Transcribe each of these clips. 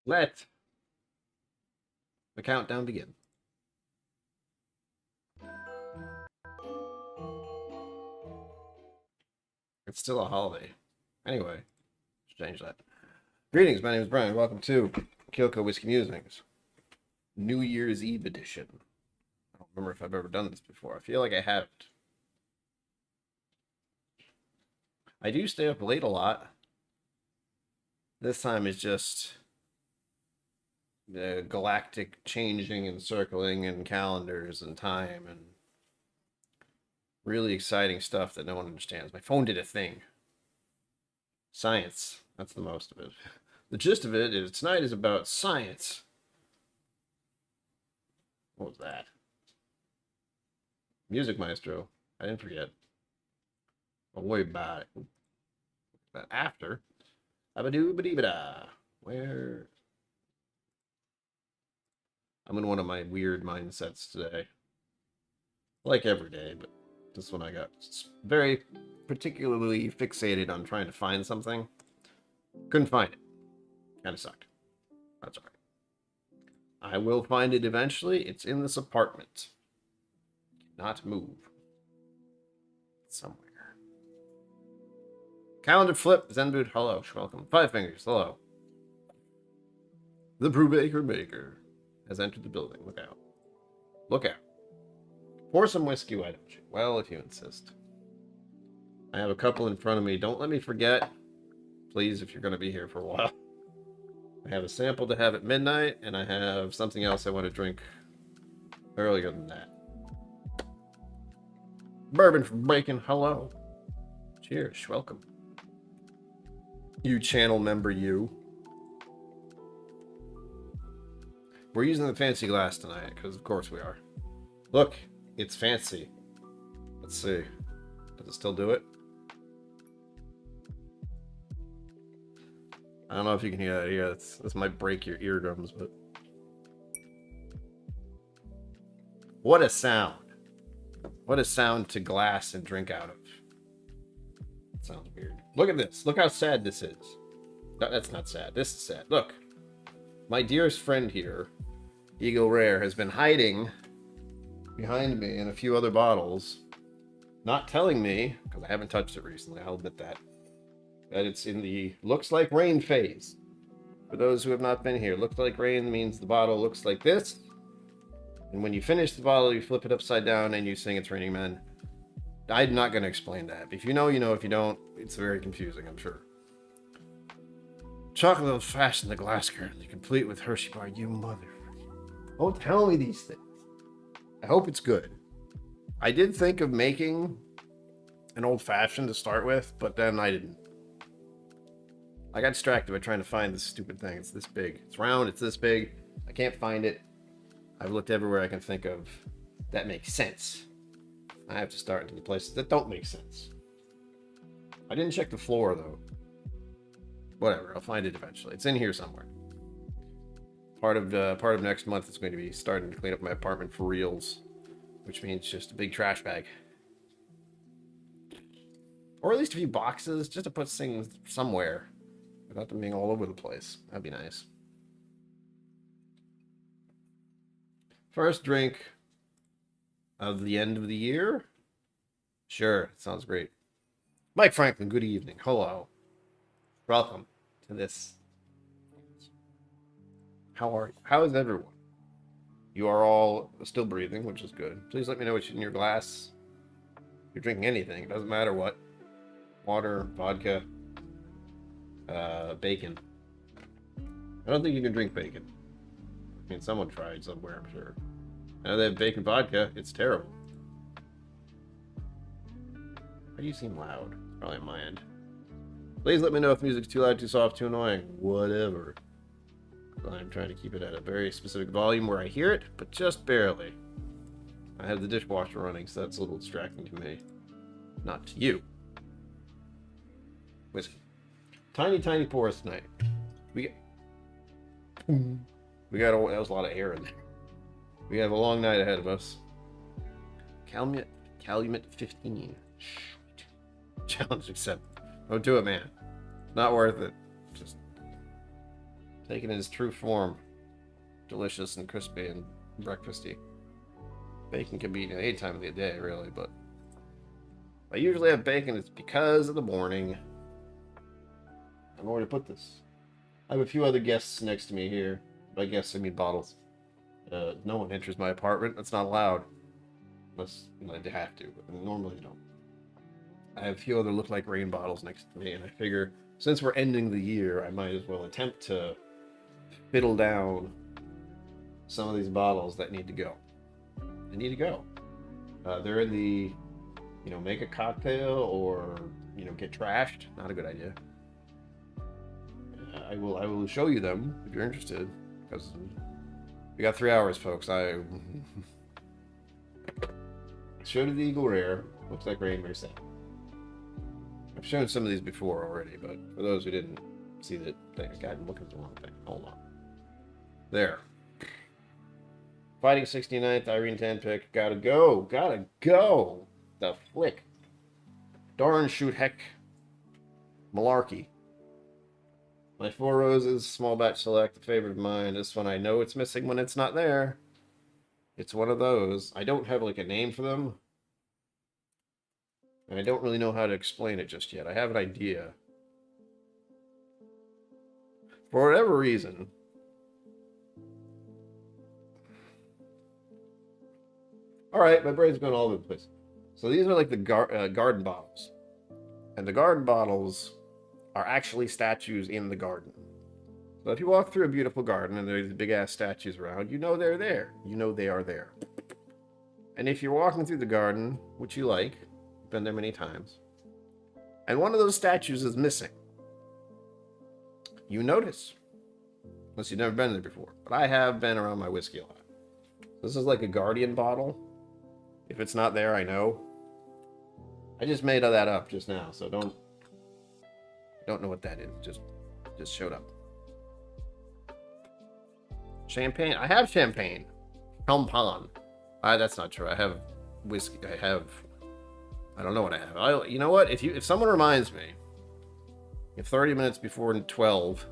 Let the countdown begin. It's still a holiday. Anyway, let's change that. Greetings, my name is Brian. Welcome to KillCo Whiskey Musings, New Year's Eve edition. I don't remember if I've ever done this before. I feel like I haven't. I do stay up late a lot. This time is just the galactic changing and circling and calendars and time and really exciting stuff that no one understands. My phone did a thing. Science. That's the most of it. The gist of it is tonight is about science. What was that? Music Maestro. I didn't forget. Don't worry about it. But after, abadoo-ba-dee-ba-da. Where? I'm in one of my weird mindsets today. Like every day, but this one I got very particularly fixated on trying to find something. Couldn't find it. Kind of sucked. That's all right. I will find it eventually. It's in this apartment. Cannot move. Somewhere. Calendar flip. Zenboot. Hello. Welcome. Five Fingers. Hello. The Brubaker Baker has entered the building. Look out. Look out. Pour some whiskey, why don't you? Well, if you insist. I have a couple in front of me. Don't let me forget. Please, if you're going to be here for a while. I have a sample to have at midnight, and I have something else I want to drink earlier than that. Bourbon from Bacon, hello. Cheers, welcome. You channel member, you. We're using the fancy glass tonight, because of course we are. Look, it's fancy. Let's see. Does it still do it? I don't know if you can hear that. Yeah, this might break your eardrums, but what a sound! What a sound to glass and drink out of. That sounds weird. Look at this. Look how sad this is. No, that's not sad. This is sad. Look, my dearest friend here, Eagle Rare, has been hiding behind me and a few other bottles, not telling me because I haven't touched it recently. I'll admit that. That it's in the looks like rain phase. For those who have not been here, looks like rain means the bottle looks like this. And when you finish the bottle, you flip it upside down and you sing It's Raining Men. I'm not going to explain that. If you know, you know. If you don't, it's very confusing, I'm sure. Chocolate old fashioned, the glass currently complete with Hershey bar. You mother. Don't tell me these things. I hope it's good. I did think of making an old fashioned to start with, but then I didn't. I got distracted by trying to find this stupid thing. It's this big. It's round. It's this big. I can't find it. I've looked everywhere I can think of. That makes sense. I have to start into the places that don't make sense. I didn't check the floor, though. Whatever. I'll find it eventually. It's in here somewhere. Part of next month is going to be starting to clean up my apartment for reals, which means just a big trash bag. Or at least a few boxes, just to put things somewhere. Without them being all over the place. That'd be nice. First drink of the end of the year? Sure, sounds great. Mike Franklin, good evening. Hello. Welcome to this. How are you? How is everyone? You are all still breathing, which is good. Please let me know what's in your glass. If you're drinking anything, it doesn't matter what. Water, vodka, bacon. I don't think you can drink bacon. I mean, someone tried somewhere, I'm sure. I know they have bacon vodka. It's terrible. Why do you seem loud? Probably on my end. Please let me know if music's too loud, too soft, too annoying. Whatever. I'm trying to keep it at a very specific volume where I hear it, but just barely. I have the dishwasher running, so that's a little distracting to me. Not to you. Whiskey. Tiny pours tonight. That was a lot of air in there. We have a long night ahead of us. Calumet 15. Sweet. Challenge accepted. Don't do it, man. Not worth it. Just Bacon in its true form. Delicious and crispy and breakfasty. Bacon can be eaten any time of the day, really, but if I usually have bacon, it's because of the morning. I don't know where to put this. I have a few other guests next to me here. By guests, I mean bottles. No one enters my apartment. That's not allowed. Unless they have to, but normally they don't. I have a few other look like rain bottles next to me, and I figure since we're ending the year, I might as well attempt to fiddle down some of these bottles that need to go. They need to go. They're in the, make a cocktail or, get trashed. Not a good idea. I will show you them if you're interested, because we got 3 hours, folks. I showed you the Eagle Rare. Looks like rain, very sad. I've shown some of these before already, but for those who didn't see that thing, God, I'm looking at the wrong thing. Hold on. There. Fighting 69th, Irene 10 pick. Gotta go. Gotta go. The flick. Darn shoot heck. Malarkey. My Four Roses, small batch select, a favorite of mine. This one I know it's missing when it's not there. It's one of those. I don't have like a name for them. And I don't really know how to explain it just yet. I have an idea. For whatever reason. Alright, my brain's going all over the place. So these are like the garden bottles. And the garden bottles are actually statues in the garden. So if you walk through a beautiful garden and there's big ass statues around, you know they're there. You know they are there. And if you're walking through the garden, which you like, been there many times, and one of those statues is missing, you notice. Unless you've never been there before. But I have been around my whiskey a lot. This is like a Guardian bottle. If it's not there, I know. I just made that up just now, so don't know what that is. Just showed up. Champagne. I have champagne. Champagne. That's not true. I have whiskey. I don't know what I have. You know what? If someone reminds me, if 30 minutes before 12,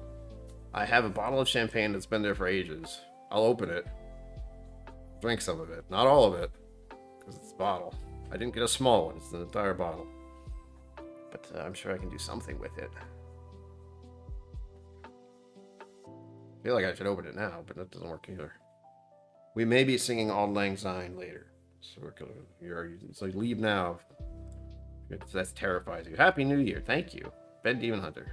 I have a bottle of champagne that's been there for ages, I'll open it, drink some of it. Not all of it, because it's a bottle. I didn't get a small one. It's an entire bottle. But I'm sure I can do something with it. I feel like I should open it now, but that doesn't work either. We may be singing Auld Lang Syne later. So it's like leave now. That terrifies you. Happy New Year. Thank you. Ben Demon Hunter.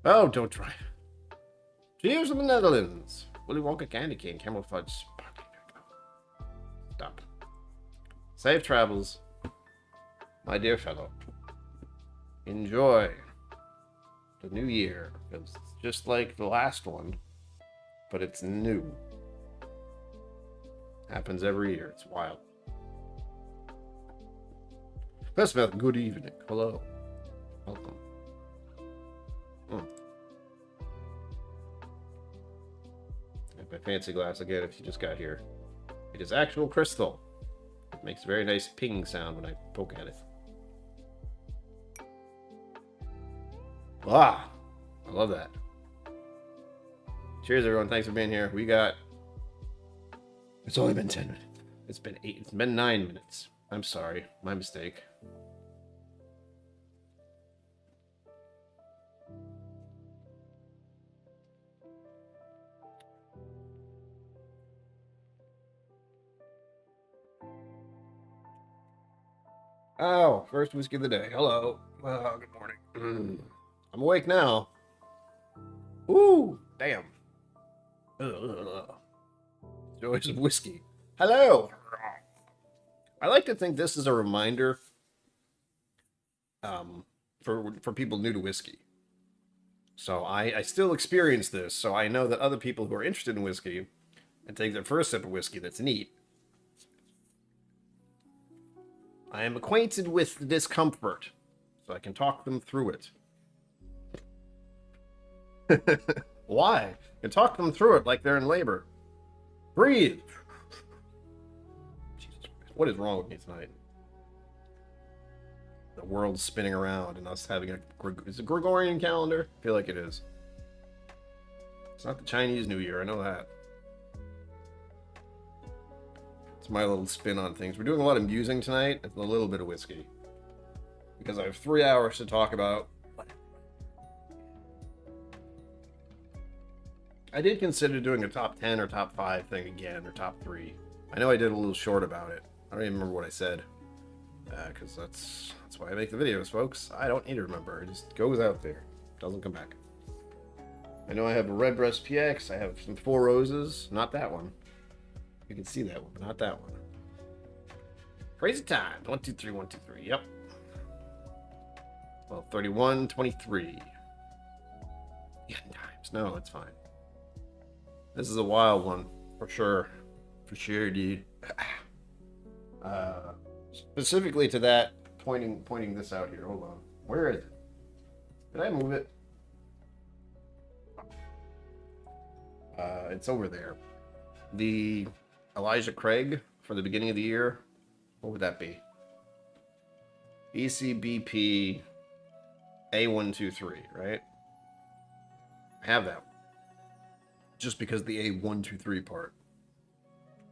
Oh, don't try. Cheers from the Netherlands. Willy Wonka Candy Cane. Camel Fudge. Stop. Safe travels, my dear fellow. Enjoy the new year. It's just like the last one, but it's new. Happens every year. It's wild. Smith, good evening. Hello. Welcome. Got my fancy glass again if you just got here. It is actual crystal. It makes a very nice ping sound when I poke at it. Ah! I love that. Cheers, everyone. Thanks for being here. It's only been 10 minutes. It's been 9 minutes. I'm sorry. My mistake. Oh, first whiskey of the day. Hello. Oh, good morning. I'm awake now. Ooh, damn. Joys of whiskey. Hello. I like to think this is a reminder for people new to whiskey. So I still experience this, so I know that other people who are interested in whiskey and take their first sip of whiskey that's neat. I am acquainted with the discomfort, so I can talk them through it. Why? I can talk them through it like they're in labor. Breathe. Jesus Christ. What is wrong with me tonight? The world's spinning around and us having is it Gregorian calendar? I feel like it is. It's not the Chinese New Year, I know that. It's my little spin on things. We're doing a lot of musing tonight and a little bit of whiskey. Because I have 3 hours to talk about. I did consider doing a top 10 or top 5 thing again, or top 3. I know I did a little short about it. I don't even remember what I said. Because that's why I make the videos, folks. I don't need to remember. It just goes out there. Doesn't come back. I know I have a Redbreast PX. I have some Four Roses. Not that one. You can see that one, but not that one. Crazy times. 1, 2, 3, 1, 2, 3. Yep. Well, 31, 23. Yeah, times. No, it's fine. This is a wild one. For sure. For sure, dude. Specifically to that, pointing this out here. Hold on. Where is it? Did I move it? It's over there. The Elijah Craig for the beginning of the year. What would that be? ECBP A123, right? I have that. Just because the A123 part.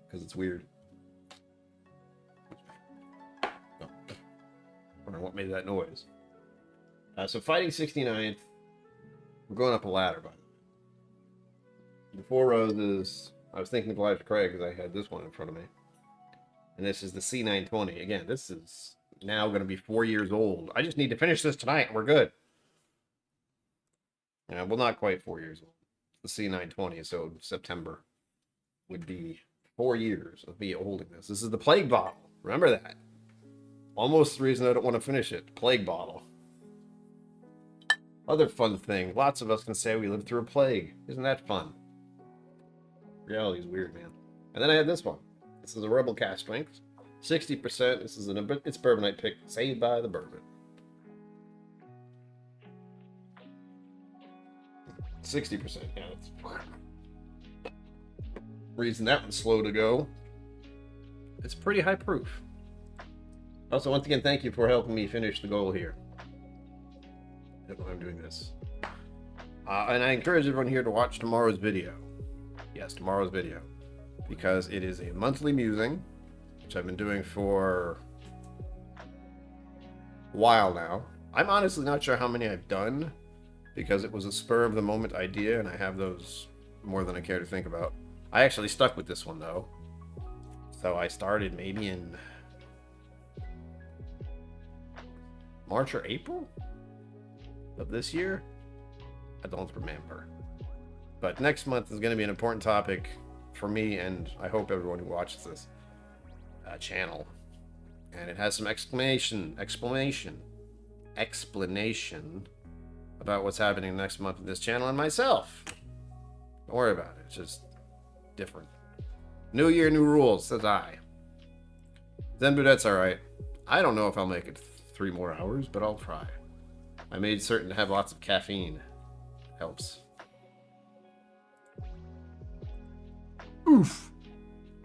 Because it's weird. Oh. I wonder what made that noise. So fighting 69th. We're going up a ladder, by the way. The Four Roses. I was thinking of Elijah Craig because I had this one in front of me. And this is the C920. Again, this is now going to be 4 years old. I just need to finish this tonight and we're good. Well, not quite 4 years old. The C920, so September would be 4 years of me holding this. This is the Plague Bottle. Remember that. Almost the reason I don't want to finish it. Plague Bottle. Other fun thing. Lots of us can say we lived through a plague. Isn't that fun? Reality is weird, man. And then I have this one. This is a Rebel Cask Strength. 60%. This is it's bourbon I picked. Saved by the Bourbon. 60%. Yeah, that's reason that one's slow to go. It's pretty high proof. Also, once again, thank you for helping me finish the goal here. I don't know why I'm doing this. And I encourage everyone here to watch tomorrow's video. Yes, tomorrow's video. Because it is a monthly musing, which I've been doing for a while now. I'm honestly not sure how many I've done, because it was a spur of the moment idea, and I have those more than I care to think about. I actually stuck with this one, though. So I started maybe in March or April of this year. I don't remember. But next month is going to be an important topic for me, and I hope everyone who watches this channel. And it has some explanation about what's happening next month with this channel and myself. Don't worry about it. It's just different. New year, new rules, says I. Zen Boudette's alright. I don't know if I'll make it 3 more hours, but I'll try. I made certain to have lots of caffeine. Helps. Oof.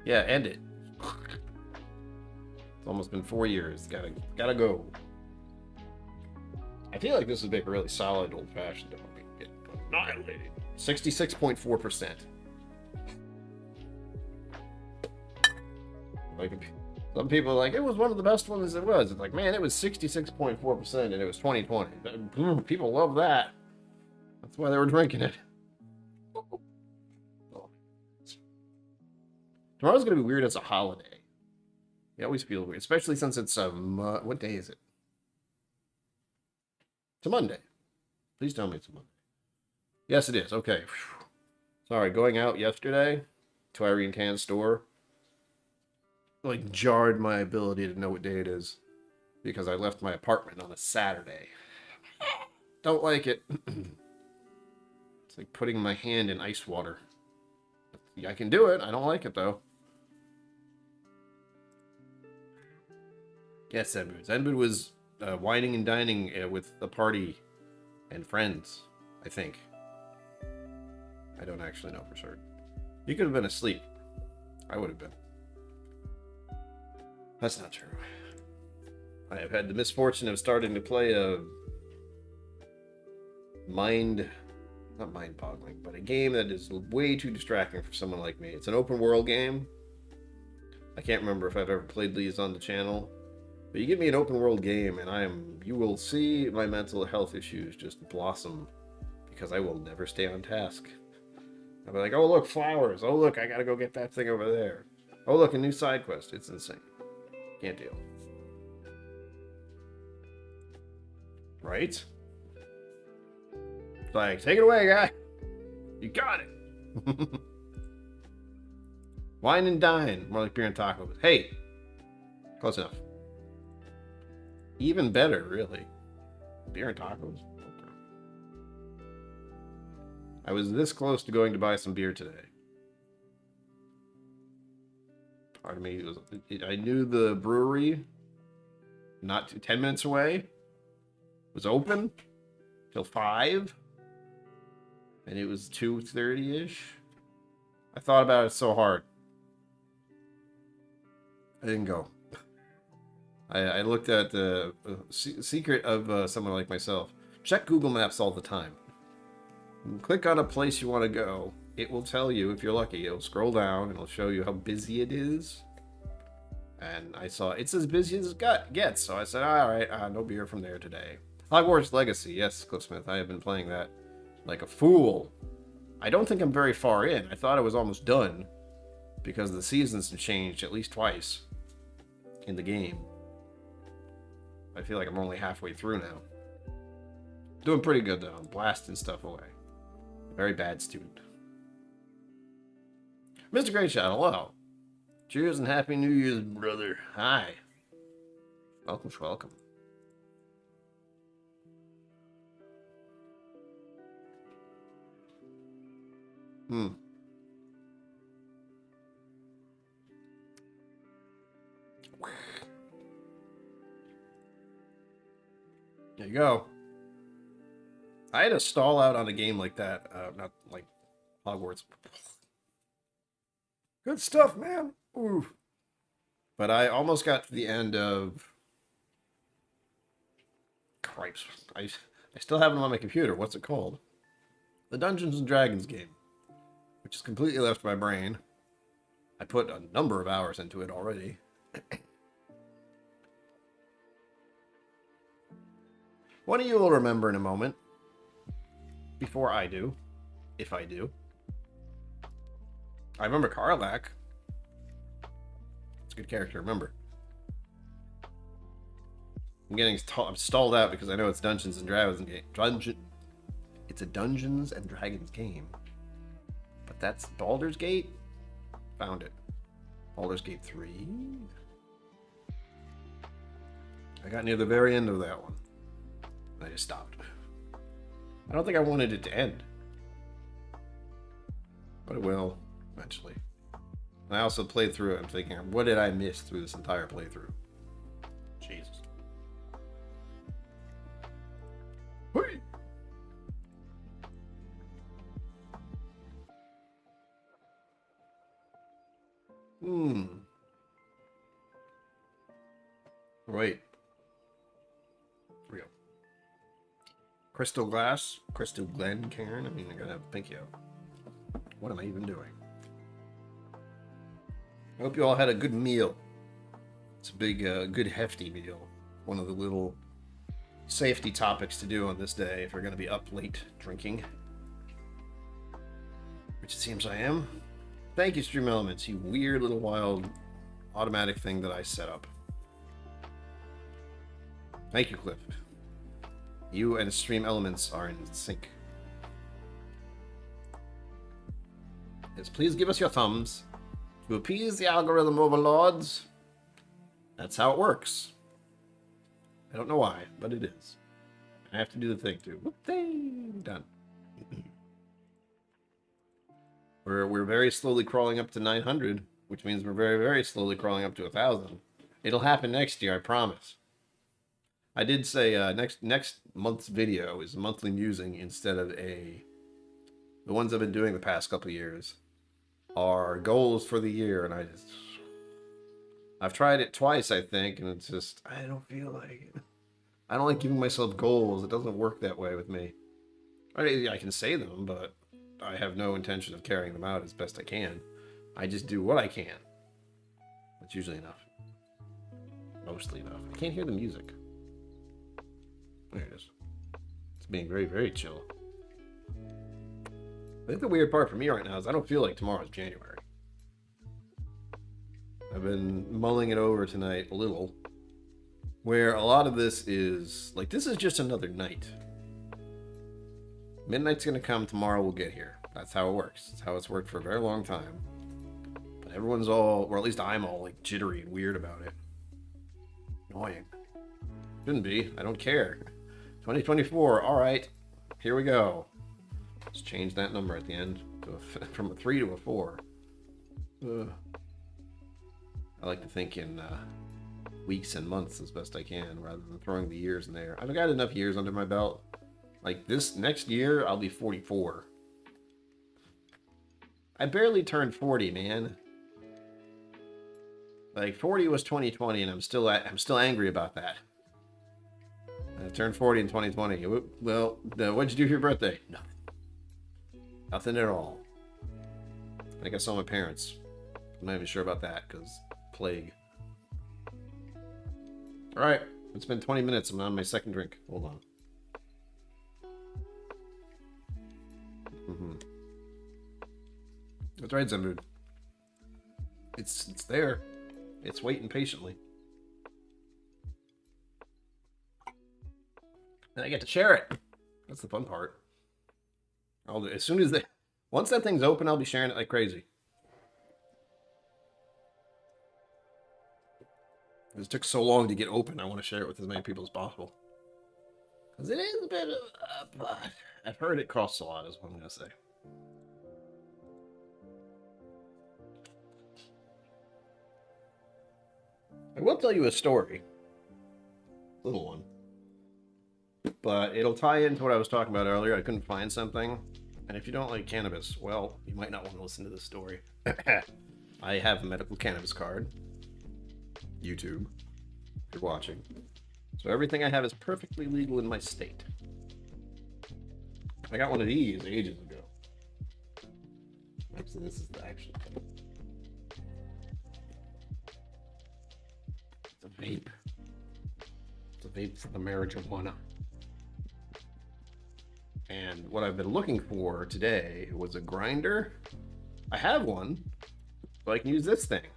Yeah, end it. It's almost been 4 years. Gotta go. I feel like this would make a really solid old-fashioned. Get annihilated. 66.4%. Like, some people are like, it was one of the best ones it was. It's like, man, it was 66.4% and it was 2020. People love that. That's why they were drinking it. Tomorrow's going to be weird as a holiday. You always feel weird, especially since it's what day is it? It's a Monday. Please tell me it's a Monday. Yes, it is. Okay. Whew. Sorry, going out yesterday to Irene Can's store, like, jarred my ability to know what day it is because I left my apartment on a Saturday. Don't like it. It's like putting my hand in ice water. I can do it. I don't like it, though. Yes, Zenbud. Zenbud was whining and dining with the party and friends, I think. I don't actually know for certain. You could have been asleep. I would have been. That's not true. I have had the misfortune of starting to play a mind not mind-boggling, but a game that is way too distracting for someone like me. It's an open world game. I can't remember if I've ever played these on the channel, but you give me an open world game and you will see my mental health issues just blossom because I will never stay on task. I'll be like, oh look, flowers. Oh look, I gotta go get that thing over there. Oh look, a new side quest. It's insane. Can't deal. Right? Like, take it away, guy. You got it. Wine and dine. More like beer and tacos. Hey. Close enough. Even better, really. Beer and tacos. Okay. I was this close to going to buy some beer today. Part of me I knew the brewery, not 10 minutes away, was open till 5. And it was 2:30-ish. I thought about it so hard. I didn't go. I looked at the secret of someone like myself. Check Google Maps all the time. Click on a place you want to go. It will tell you, if you're lucky, it'll scroll down and it'll show you how busy it is. And I saw it's as busy as it gets. So I said, all right, no beer from there today. Hogwarts Legacy. Yes, Cliffsmith. I have been playing that like a fool. I don't think I'm very far in. I thought I was almost done because the seasons have changed at least twice in the game. I feel like I'm only halfway through now. Doing pretty good though. I'm blasting stuff away. Very bad student. Mr. Great Shot, hello. Cheers and Happy New Year's, brother. Hi. Welcome, welcome. There you go. I had to stall out on a game like that. Not like Hogwarts. Good stuff, man. Ooh. But I almost got to the end of... Cripes. I still have it on my computer. What's it called? The Dungeons and Dragons game. Which is completely left my brain. I put a number of hours into it already. One of you will remember in a moment. Before I do. If I do. I remember Karlak. It's a good character to remember. I'm stalled out because I know it's Dungeons and Dragons game. It's a Dungeons and Dragons game. But that's Baldur's Gate? Found it. Baldur's Gate 3? I got near the very end of that one. And I just stopped. I don't think I wanted it to end. But it will, eventually. And I also played through it. I'm thinking, what did I miss through this entire playthrough? Jesus. Hey! Right. Real. Crystal Glass. Crystal Glen, Karen. I mean, I gotta have pinky out. What am I even doing? I hope you all had a good meal. It's a big, good hefty meal. One of the little safety topics to do on this day if you're going to be up late drinking. Which it seems I am. Thank you, Stream Elements, you weird little wild automatic thing that I set up. Thank you, Cliff. You and Stream Elements are in sync. Yes, please give us your thumbs to appease the algorithm overlords. That's how it works. I don't know why, but it is. I have to do the thing too. Whoop, thing done. We're very slowly crawling up to 900, which means we're very, very slowly crawling up to 1,000. It'll happen next year, I promise. I did say next month's video is a monthly musing instead of the ones I've been doing the past couple of years are goals for the year, and I've tried it twice, I think, and it's just, I don't feel like it. I don't like giving myself goals. It doesn't work that way with me. I can say them, but I have no intention of carrying them out as best I can. I just do what I can. That's usually enough. Mostly enough. I can't hear the music. There it is. It's being very, very chill. I think the weird part for me right now is I don't feel like tomorrow's January. I've been mulling it over tonight a little, where a lot of this is, like, this is just another night. Midnight's gonna come, tomorrow we'll get here. That's how it works. It's how it's worked for a very long time. But everyone's all, or at least I'm all, like, jittery and weird about it. Annoying. Shouldn't be. I don't care. 2024, alright. Here we go. Let's change that number at the end to from a 3 to a 4. Ugh. I like to think in weeks and months as best I can, rather than throwing the years in there. I've got enough years under my belt. Like, this next year, I'll be 44. I barely turned 40, man. Like, 40 was 2020, and I'm still angry about that. I turned 40 in 2020. Well, what'd you do for your birthday? Nothing. Nothing at all. I think I saw my parents. I'm not even sure about that, because plague. Alright, it's been 20 minutes. I'm on my second drink. Hold on. That's right, Zenmood. It's there. It's waiting patiently. And I get to share it. That's the fun part. As soon as once that thing's open, I'll be sharing it like crazy. This took so long to get open, I want to share it with as many people as possible. Because it is a bit of I've heard it costs a lot, is what I'm going to say. I will tell you a story. Little one. But it'll tie into what I was talking about earlier. I couldn't find something. And if you don't like cannabis, well, you might not want to listen to this story. I have a medical cannabis card. YouTube, if you're watching. So everything I have is perfectly legal in my state. I got one of these ages ago. Actually, this is the actual thing. It's a vape. It's a vape for the marijuana. And what I've been looking for today was a grinder. I have one, but I can use this thing.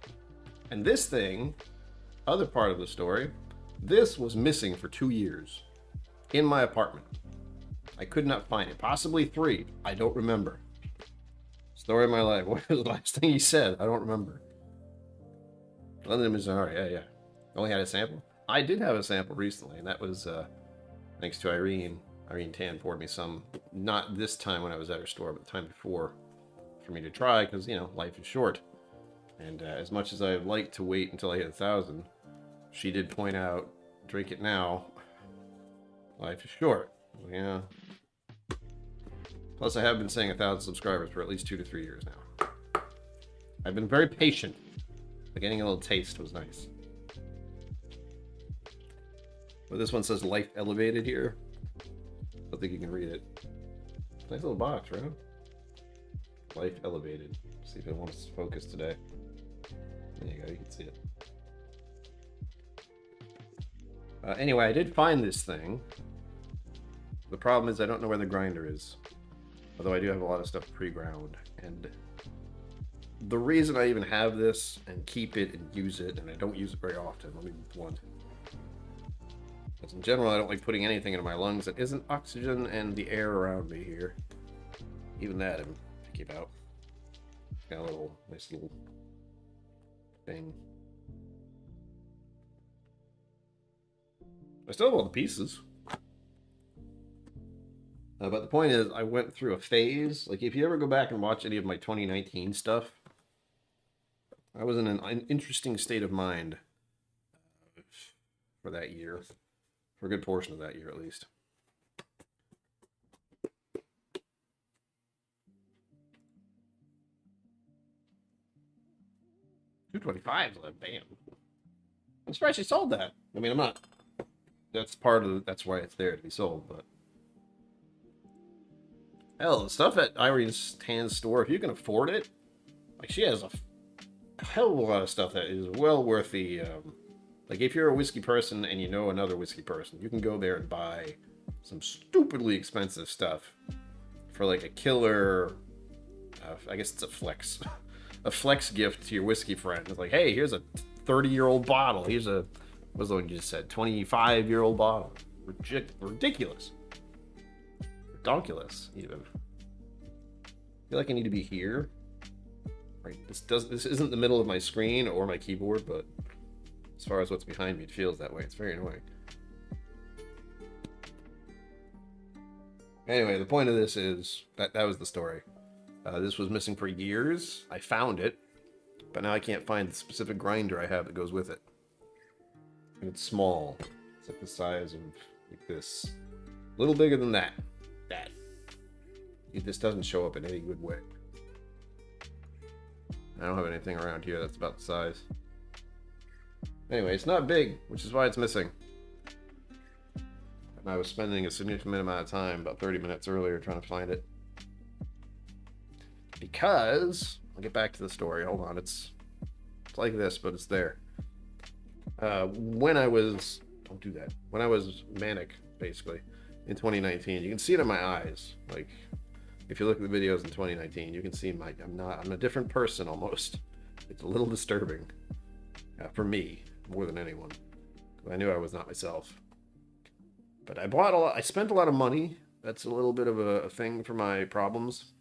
And this thing, other part of the story, this was missing for 2 years in my apartment. I could not find it. Possibly 3. I don't remember. Story of my life. What was the last thing he said? I don't remember. London, Missouri. Yeah. Only had a sample. I did have a sample recently, and that was thanks to Irene. Irene Tan poured me some, not this time when I was at her store, but the time before, for me to try, because, you know, life is short. And as much as I'd like to wait until I hit 1,000, she did point out, drink it now. Life is short. Yeah. Plus, I have been saying 1,000 subscribers for at least 2 to 3 years now. I've been very patient. But getting a little taste was nice. But this one says life elevated here. I don't think you can read it. Nice little box, right? Life elevated. See if it wants to focus today. There you go, you can see it. Anyway, I did find this thing. The problem is I don't know where the grinder is. Although I do have a lot of stuff pre-ground. And the reason I even have this and keep it and use it, and I don't use it very often, let me be blunt. Because in general, I don't like putting anything into my lungs that isn't oxygen and the air around me here. Even that I'm picky about. Got a little, nice little thing. I still have all the pieces. But the point is, I went through a phase. Like, if you ever go back and watch any of my 2019 stuff, I was in an interesting state of mind for that year. For a good portion of that year, at least. $225, bam. I'm surprised she sold that. I mean, I'm not. That's part of. That's why it's there to be sold, but. Hell, the stuff at Irene's tan store, if you can afford it, like she has a hell of a lot of stuff that is well worth the. Like if you're a whiskey person and you know another whiskey person, you can go there and buy some stupidly expensive stuff for like a killer. I guess it's a flex, a flex gift to your whiskey friend. It's like, hey, here's a 30-year-old bottle. Here's a, what's the one you just said? 25-year-old bottle. Ridiculous. Redonkulous, even. I feel like I need to be here. Right. This isn't the middle of my screen or my keyboard, but as far as what's behind me, it feels that way. It's very annoying. Anyway, the point of this is that was the story. This was missing for years. I found it, but now I can't find the specific grinder I have that goes with it. And it's small. It's like the size of like this. A little bigger than that. This doesn't show up in any good way. I don't have anything around here that's about the size. Anyway, it's not big, which is why it's missing. And I was spending a significant amount of time, about 30 minutes earlier, trying to find it. Because, I'll get back to the story, hold on, it's like this, but it's there. When I was, don't do that, when I was manic, basically, in 2019, you can see it in my eyes, like, if you look at the videos in 2019, you can see I'm a different person almost. It's a little disturbing, for me, more than anyone. I knew I was not myself. But I spent a lot of money. That's a little bit of a thing for my problems.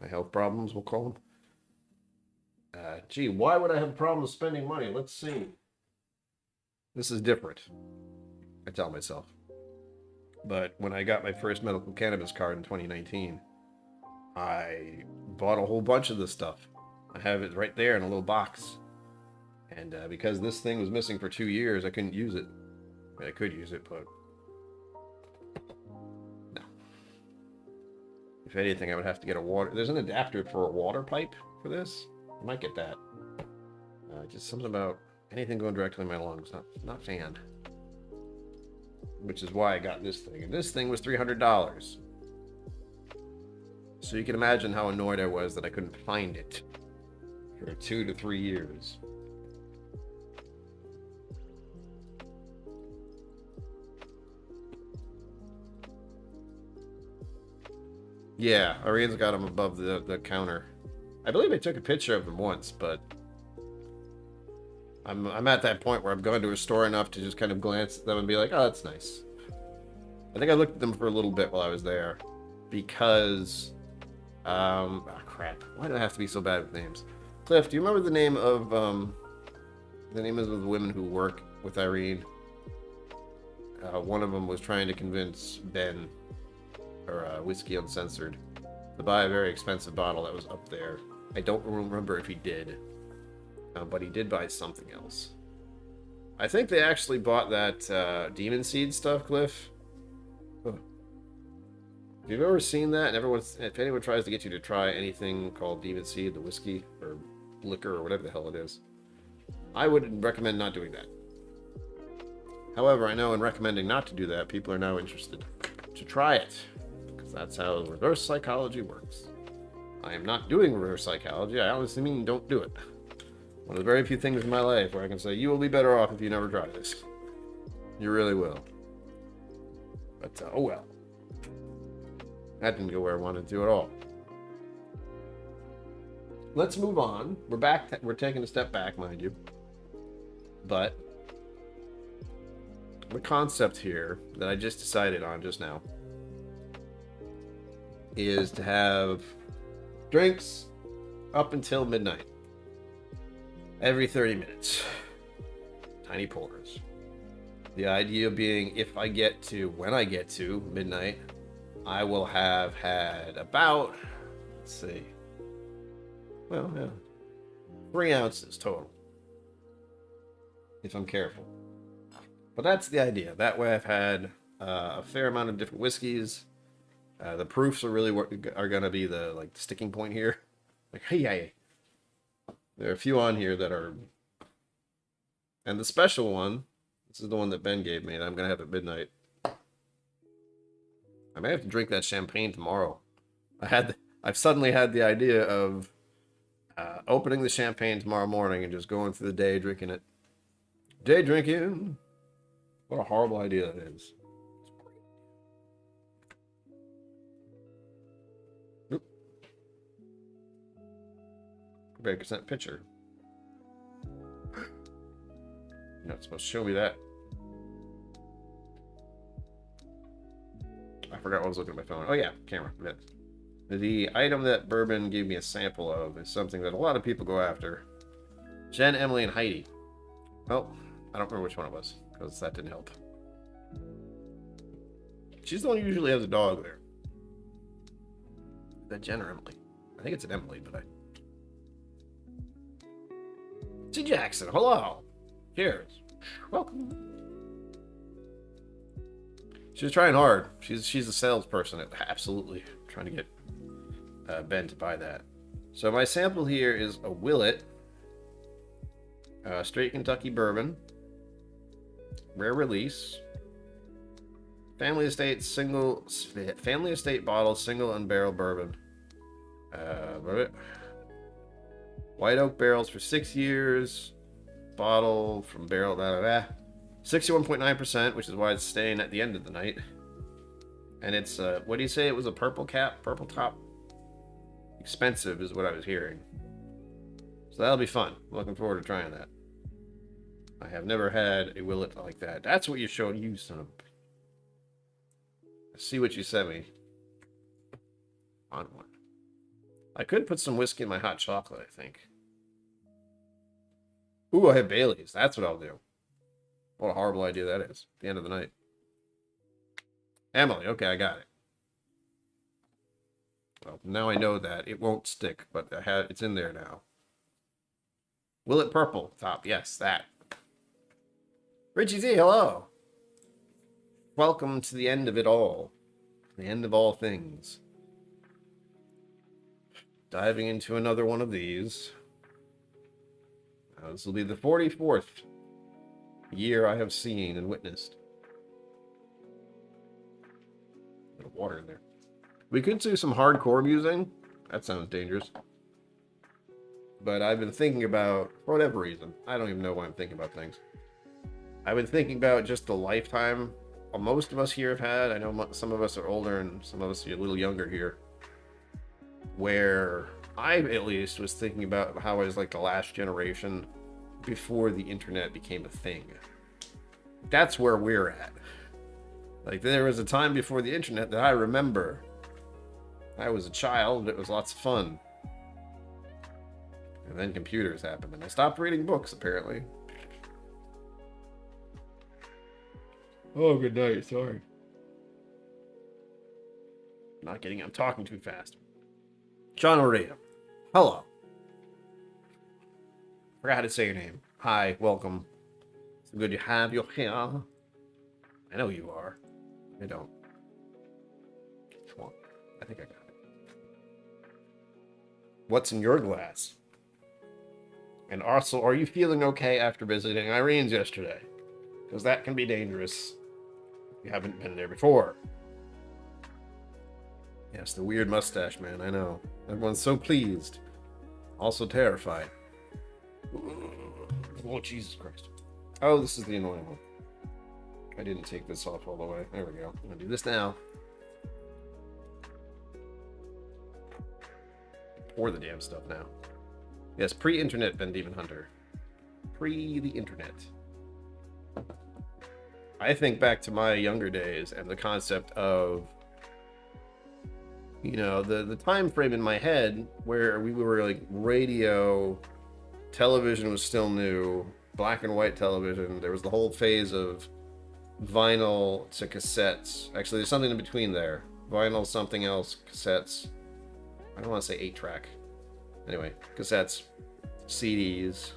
My health problems, we'll call them. Gee, why would I have a problem spending money? Let's see. This is different, I tell myself. But when I got my first medical cannabis card in 2019, I bought a whole bunch of this stuff. I have it right there in a little box. And because this thing was missing for 2 years, I couldn't use it. I mean, I could use it, but no. If anything, I would have to get a water. There's an adapter for a water pipe for this. I might get that. Just something about anything going directly in my lungs. Not fan. Which is why I got this thing. And this thing was $300. So you can imagine how annoyed I was that I couldn't find it for 2 to 3 years. Yeah, Arian's got them above the counter. I believe I took a picture of them once, but I'm at that point where I've gone to a store enough to just kind of glance at them and be like, oh, that's nice. I think I looked at them for a little bit while I was there because, oh crap, why do I have to be so bad with names? Cliff, do you remember the name of the women who work with Irene? One of them was trying to convince Ben, or Whiskey Uncensored, to buy a very expensive bottle that was up there. I don't remember if he did, but he did buy something else. I think they actually bought that Demon Seed stuff, Cliff. Ugh. If you've ever seen that, and if anyone tries to get you to try anything called Demon Seed, the whiskey, or liquor, or whatever the hell it is, I would recommend not doing that. However, I know in recommending not to do that, people are now interested to try it, because that's how reverse psychology works. I am not doing reverse psychology. I honestly mean don't do it. One of the very few things in my life where I can say, you will be better off if you never try this. You really will. But, oh well. That didn't go where I wanted to at all. Let's move on. We're back. We're taking a step back, mind you. But the concept here that I just decided on just now is to have drinks up until midnight. Every 30 minutes. Tiny pours. The idea being when I get to midnight, I will have had about, let's see, well, yeah, 3 ounces total. If I'm careful. But that's the idea. That way I've had a fair amount of different whiskeys. The proofs are really what are going to be the sticking point here. Like, hey. There are a few on here that are... And the special one, this is the one that Ben gave me, and I'm going to have at midnight. I may have to drink that champagne tomorrow. I've suddenly had the idea of opening the champagne tomorrow morning and just going through the day drinking it. Day drinking. What a horrible idea that is. Oop. Very consent picture. You're not supposed to show me that. I forgot what I was looking at my phone. Oh yeah, camera. The item that Bourbon gave me a sample of is something that a lot of people go after. Jen, Emily, and Heidi. Well, I don't remember which one it was, because that didn't help. She's the one who usually has a dog there. Is that Jen or Emily? I think it's an Emily, but T. Jackson, hello. Cheers. Welcome. She was trying hard. She's a salesperson. Absolutely trying to get Ben to buy that. So my sample here is a Willet, straight Kentucky bourbon, rare release, family estate bottle, single and barrel bourbon. White oak barrels for 6 years. Bottle from barrel. 61.9%, which is why it's staying at the end of the night. And it's, what do you say? It was a purple top. Expensive is what I was hearing. So that'll be fun. I'm looking forward to trying that. I have never had a Willet like that. That's what you showed, you son of a... See what you sent me. On one. I could put some whiskey in my hot chocolate, I think. Ooh, I have Bailey's. That's what I'll do. What a horrible idea that is. At the end of the night. Emily, okay, I got it. Well, now I know that. It won't stick, but it's in there now. Willet purple top. Yes, that. Richie Z, hello. Welcome to the end of it all. The end of all things. Diving into another one of these. This will be the 44th year I have seen and witnessed. A bit of water in there. We could do some hardcore musing. That sounds dangerous. But I've been thinking about, for whatever reason, I don't even know why I'm thinking about things. I've been thinking about just the lifetime most of us here have had. I know some of us are older and some of us are a little younger here. Where I, at least, was thinking about how I was like the last generation before the internet became a thing. That's where we're at. Like, there was a time before the internet that I remember. I was a child, it was lots of fun. And then computers happened, and I stopped reading books, apparently. Oh, good night, sorry. I'm talking too fast. John Maria. Hello. Forgot how to say your name. Hi, welcome. So good to have you here. I know you are. I don't. I think I got it. What's in your glass? And also, are you feeling okay after visiting Irene's yesterday? Because that can be dangerous if you haven't been there before. Yes, the weird mustache man, I know. Everyone's so pleased. Also terrified. Oh, Jesus Christ. Oh, this is the annoying one. I didn't take this off all the way. There we go. I'm going to do this now. Pour the damn stuff now. Yes, pre-internet Van Diemen Hunter. Pre the internet. I think back to my younger days and the concept of, you know, the time frame in my head where we were like radio, television was still new, black and white television. There was the whole phase of vinyl to cassettes. Actually, there's something in between there. Vinyl, something else, cassettes. I don't want to say 8-track. Anyway, cassettes, CDs.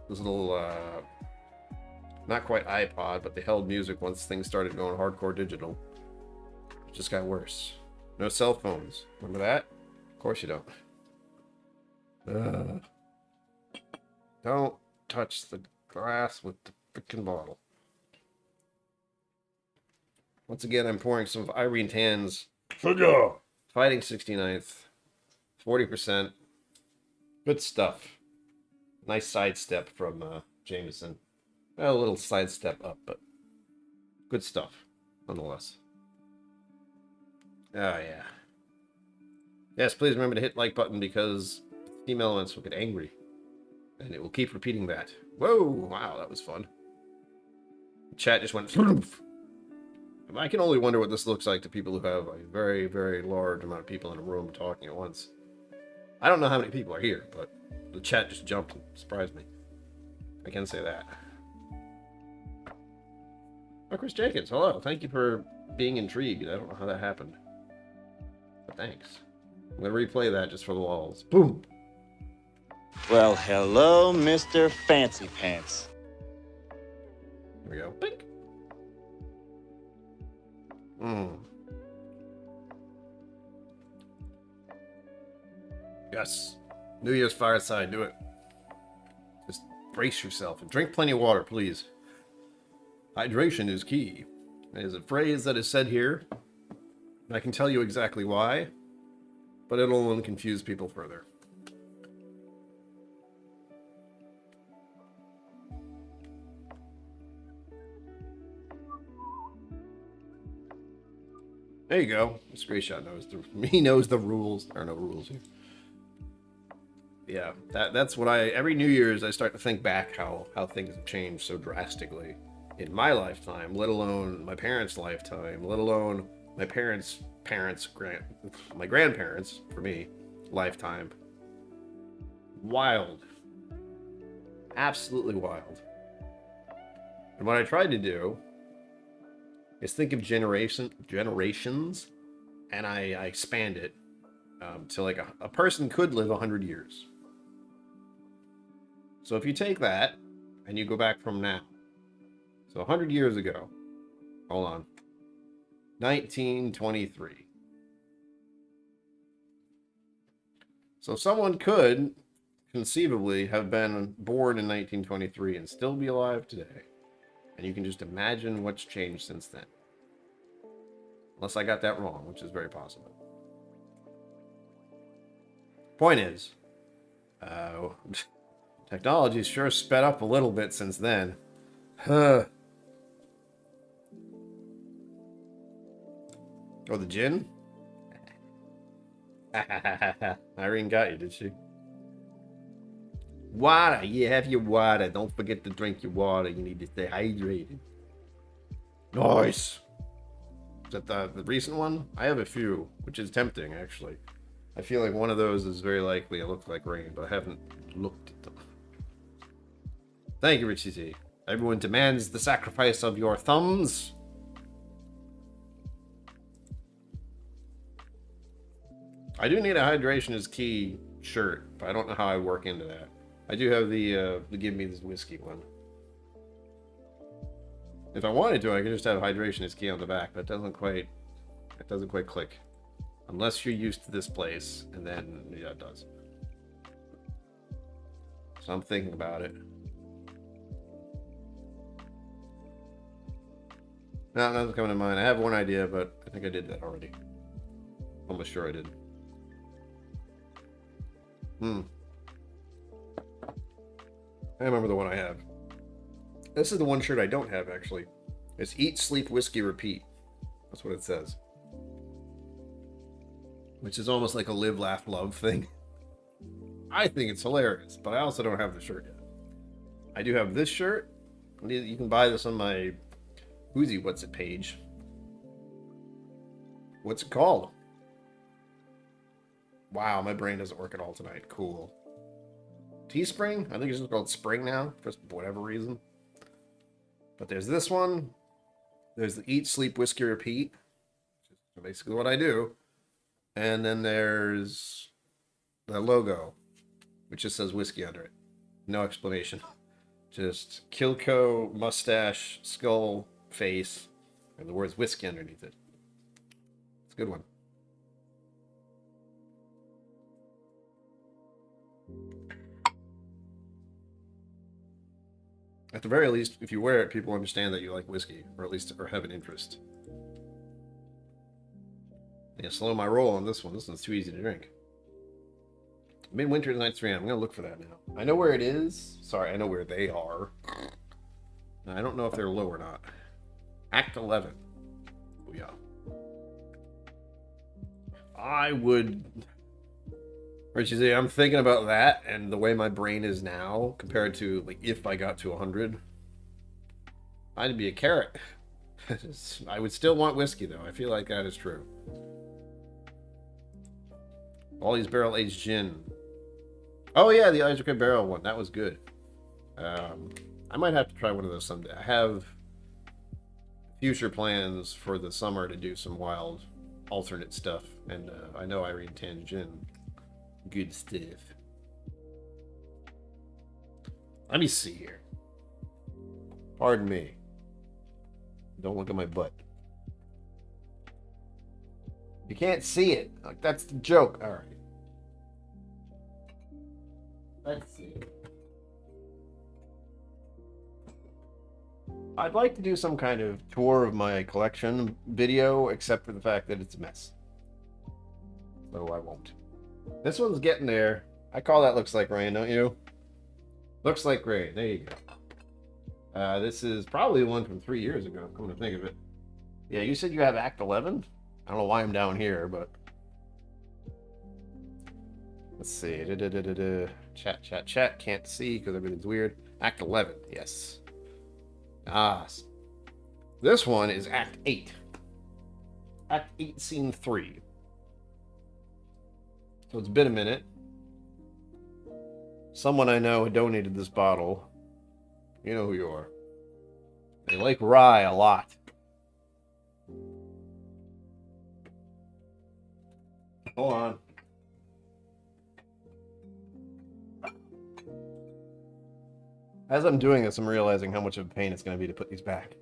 This little, not quite iPod, but they held music once things started going hardcore digital. It just got worse. No cell phones. Remember that? Of course you don't. Don't touch the glass with the frickin' bottle. Once again, I'm pouring some of Irene Tan's Fighting 69th. 40%. Good stuff. Nice sidestep from Jameson. Well, a little sidestep up, but good stuff, nonetheless. Oh, yeah. Yes, please remember to hit like button because Steam Elements will get angry. And it will keep repeating that. Whoa! Wow, that was fun. Chat just went... I can only wonder what this looks like to people who have a very, very large amount of people in a room talking at once. I don't know how many people are here, but the chat just jumped and surprised me. I can say that. Oh, Chris Jenkins, hello. Thank you for being intrigued. I don't know how that happened. But thanks. I'm going to replay that just for the walls. Boom! Well, hello, Mr. Fancy Pants. Here we go. Bink! Yes. New Year's fireside. Do it. Just brace yourself and drink plenty of water, please. Hydration is key. It is a phrase that is said here. I can tell you exactly why, but it'll only confuse people further. There you go. Screenshot knows he knows the rules. There are no rules here. Yeah, that's what every New Year's I start to think back how things have changed so drastically in my lifetime, let alone my parents' lifetime, let alone my parents' my grandparents, for me, lifetime. Wild. Absolutely wild. And what I tried to do is think of generations, and I expand it to like a person could live 100 years. So if you take that and you go back from now, so 100 years ago, hold on, 1923. So someone could conceivably have been born in 1923 and still be alive today. And you can just imagine what's changed since then. Unless I got that wrong, which is very possible. Point is, technology's sure sped up a little bit since then. Huh. Oh, the gin? Irene got you, did she? Water. Yeah, have your water. Don't forget to drink your water. You need to stay hydrated. Nice. Is that the recent one? I have a few, which is tempting, actually. I feel like one of those is very likely. It looks like rain, but I haven't looked at them. Thank you, Richie Z. Everyone demands the sacrifice of your thumbs. I do need a hydration is key shirt, but I don't know how I work into that. I do have the Give Me This Whiskey one. If I wanted to, I could just have hydration is key on the back, but it doesn't quite click. Unless you're used to this place, and then, yeah, it does. So I'm thinking about it. No, nothing's coming to mind. I have one idea, but I think I did that already. Almost sure I did. I remember the one I have. This is the one shirt I don't have, actually. It's Eat, Sleep, Whiskey, Repeat. That's what it says. Which is almost like a live, laugh, love thing. I think it's hilarious, but I also don't have the shirt yet. I do have this shirt. You can buy this on my Whoosy What's It page. What's it called? Wow, my brain doesn't work at all tonight. Cool. Teespring? I think it's just called Spring now, for whatever reason. But there's this one. There's the Eat, Sleep, Whiskey, Repeat. Which is basically what I do. And then there's the logo, which just says whiskey under it. No explanation. Just KillCo, mustache, skull, face, and the words whiskey underneath it. It's a good one. At the very least, if you wear it, people understand that you like whiskey, or at least or have an interest. Yeah, slow my roll on this one. This one's too easy to drink. Midwinter Nights 3. I'm going to look for that now. I know where it is. Sorry, I know where they are. I don't know if they're low or not. Act 11. Oh, yeah. I would... Richie Z, I'm thinking about that and the way my brain is now compared to, like, if I got to 100. I'd be a carrot. I would still want whiskey, though. I feel like that is true. All these barrel-aged gin. Oh, yeah, the Isaac Barrel one. That was good. I might have to try one of those someday. I have future plans for the summer to do some wild alternate stuff. And I know Irene Tan's gin. Good stuff. Let me see here. Pardon me. Don't look at my butt. You can't see it. Like, that's the joke. All right. Let's see. I'd like to do some kind of tour of my collection video, except for the fact that it's a mess. So I won't. This one's getting there. I call that Looks Like Rain, don't you? Looks Like Rain. There you go. This is probably the one from 3 years ago, come to think of it. Yeah, you said you have Act 11? I don't know why I'm down here, but... Let's see. Chat. Can't see because everything's weird. Act 11, yes. This one is Act 8. Act 8, Scene 3. So it's been a minute. Someone I know donated this bottle. You know who you are. They like rye a lot. Hold on. As I'm doing this, I'm realizing how much of a pain it's going to be to put these back.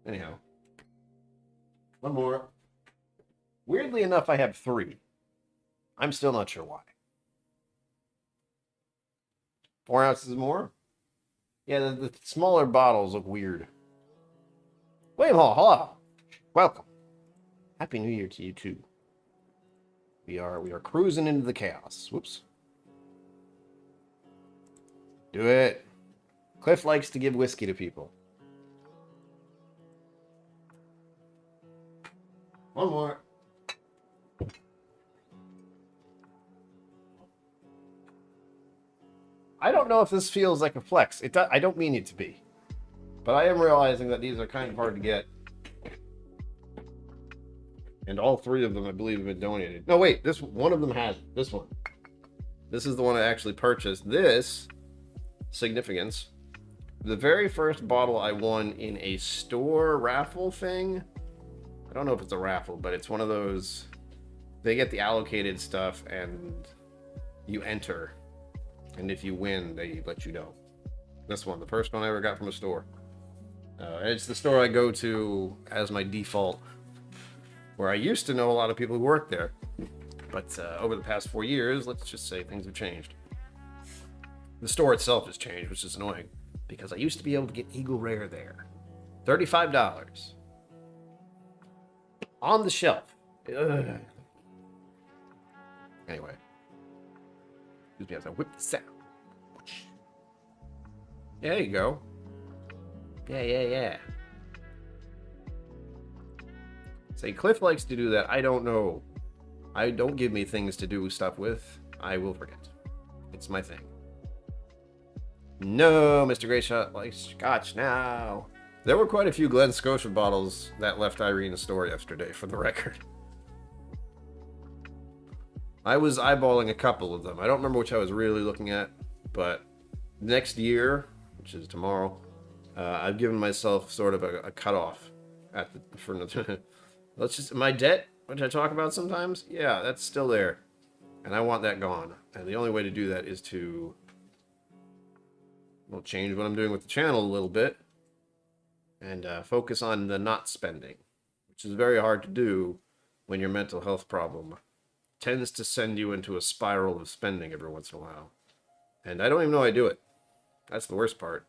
Anyhow. One more. Weirdly enough, I have 3. I'm still not sure why. 4 ounces more? Yeah, the smaller bottles look weird. William Hall, hello. Welcome. Happy New Year to you too. We are cruising into the chaos. Whoops. Do it. Cliff likes to give whiskey to people. One more. I don't know if this feels like a flex. I don't mean it to be. But I am realizing that these are kind of hard to get. And all 3 of them, I believe, have been donated. No, wait. One of them has this one. This is the one I actually purchased. This, significance. The very first bottle I won in a store raffle thing. I don't know if it's a raffle, but it's one of those. They get the allocated stuff and you enter. And if you win, they let you know. This one, the first one I ever got from a store. It's the store I go to as my default, where I used to know a lot of people who work there. But over the past 4 years, let's just say things have changed. The store itself has changed, which is annoying, because I used to be able to get Eagle Rare there. $35. On the shelf. Ugh. Anyway. Excuse me as I whip this out. Yeah, there you go. Yeah. Say, Cliff likes to do that. I don't know. Don't give me things to do stuff with. I will forget. It's my thing. No, Mr. Greyshot likes Scotch now. There were quite a few Glen Scotia bottles that left Irene's store yesterday, for the record. I was eyeballing a couple of them. I don't remember which I was really looking at, but next year, which is tomorrow, I've given myself sort of a cutoff at the for let's just my debt, which I talk about sometimes. Yeah, that's still there, and I want that gone. And the only way to do that is to change what I'm doing with the channel a little bit, and focus on the not spending, which is very hard to do when your mental health problem tends to send you into a spiral of spending every once in a while. And I don't even know I do it. That's the worst part.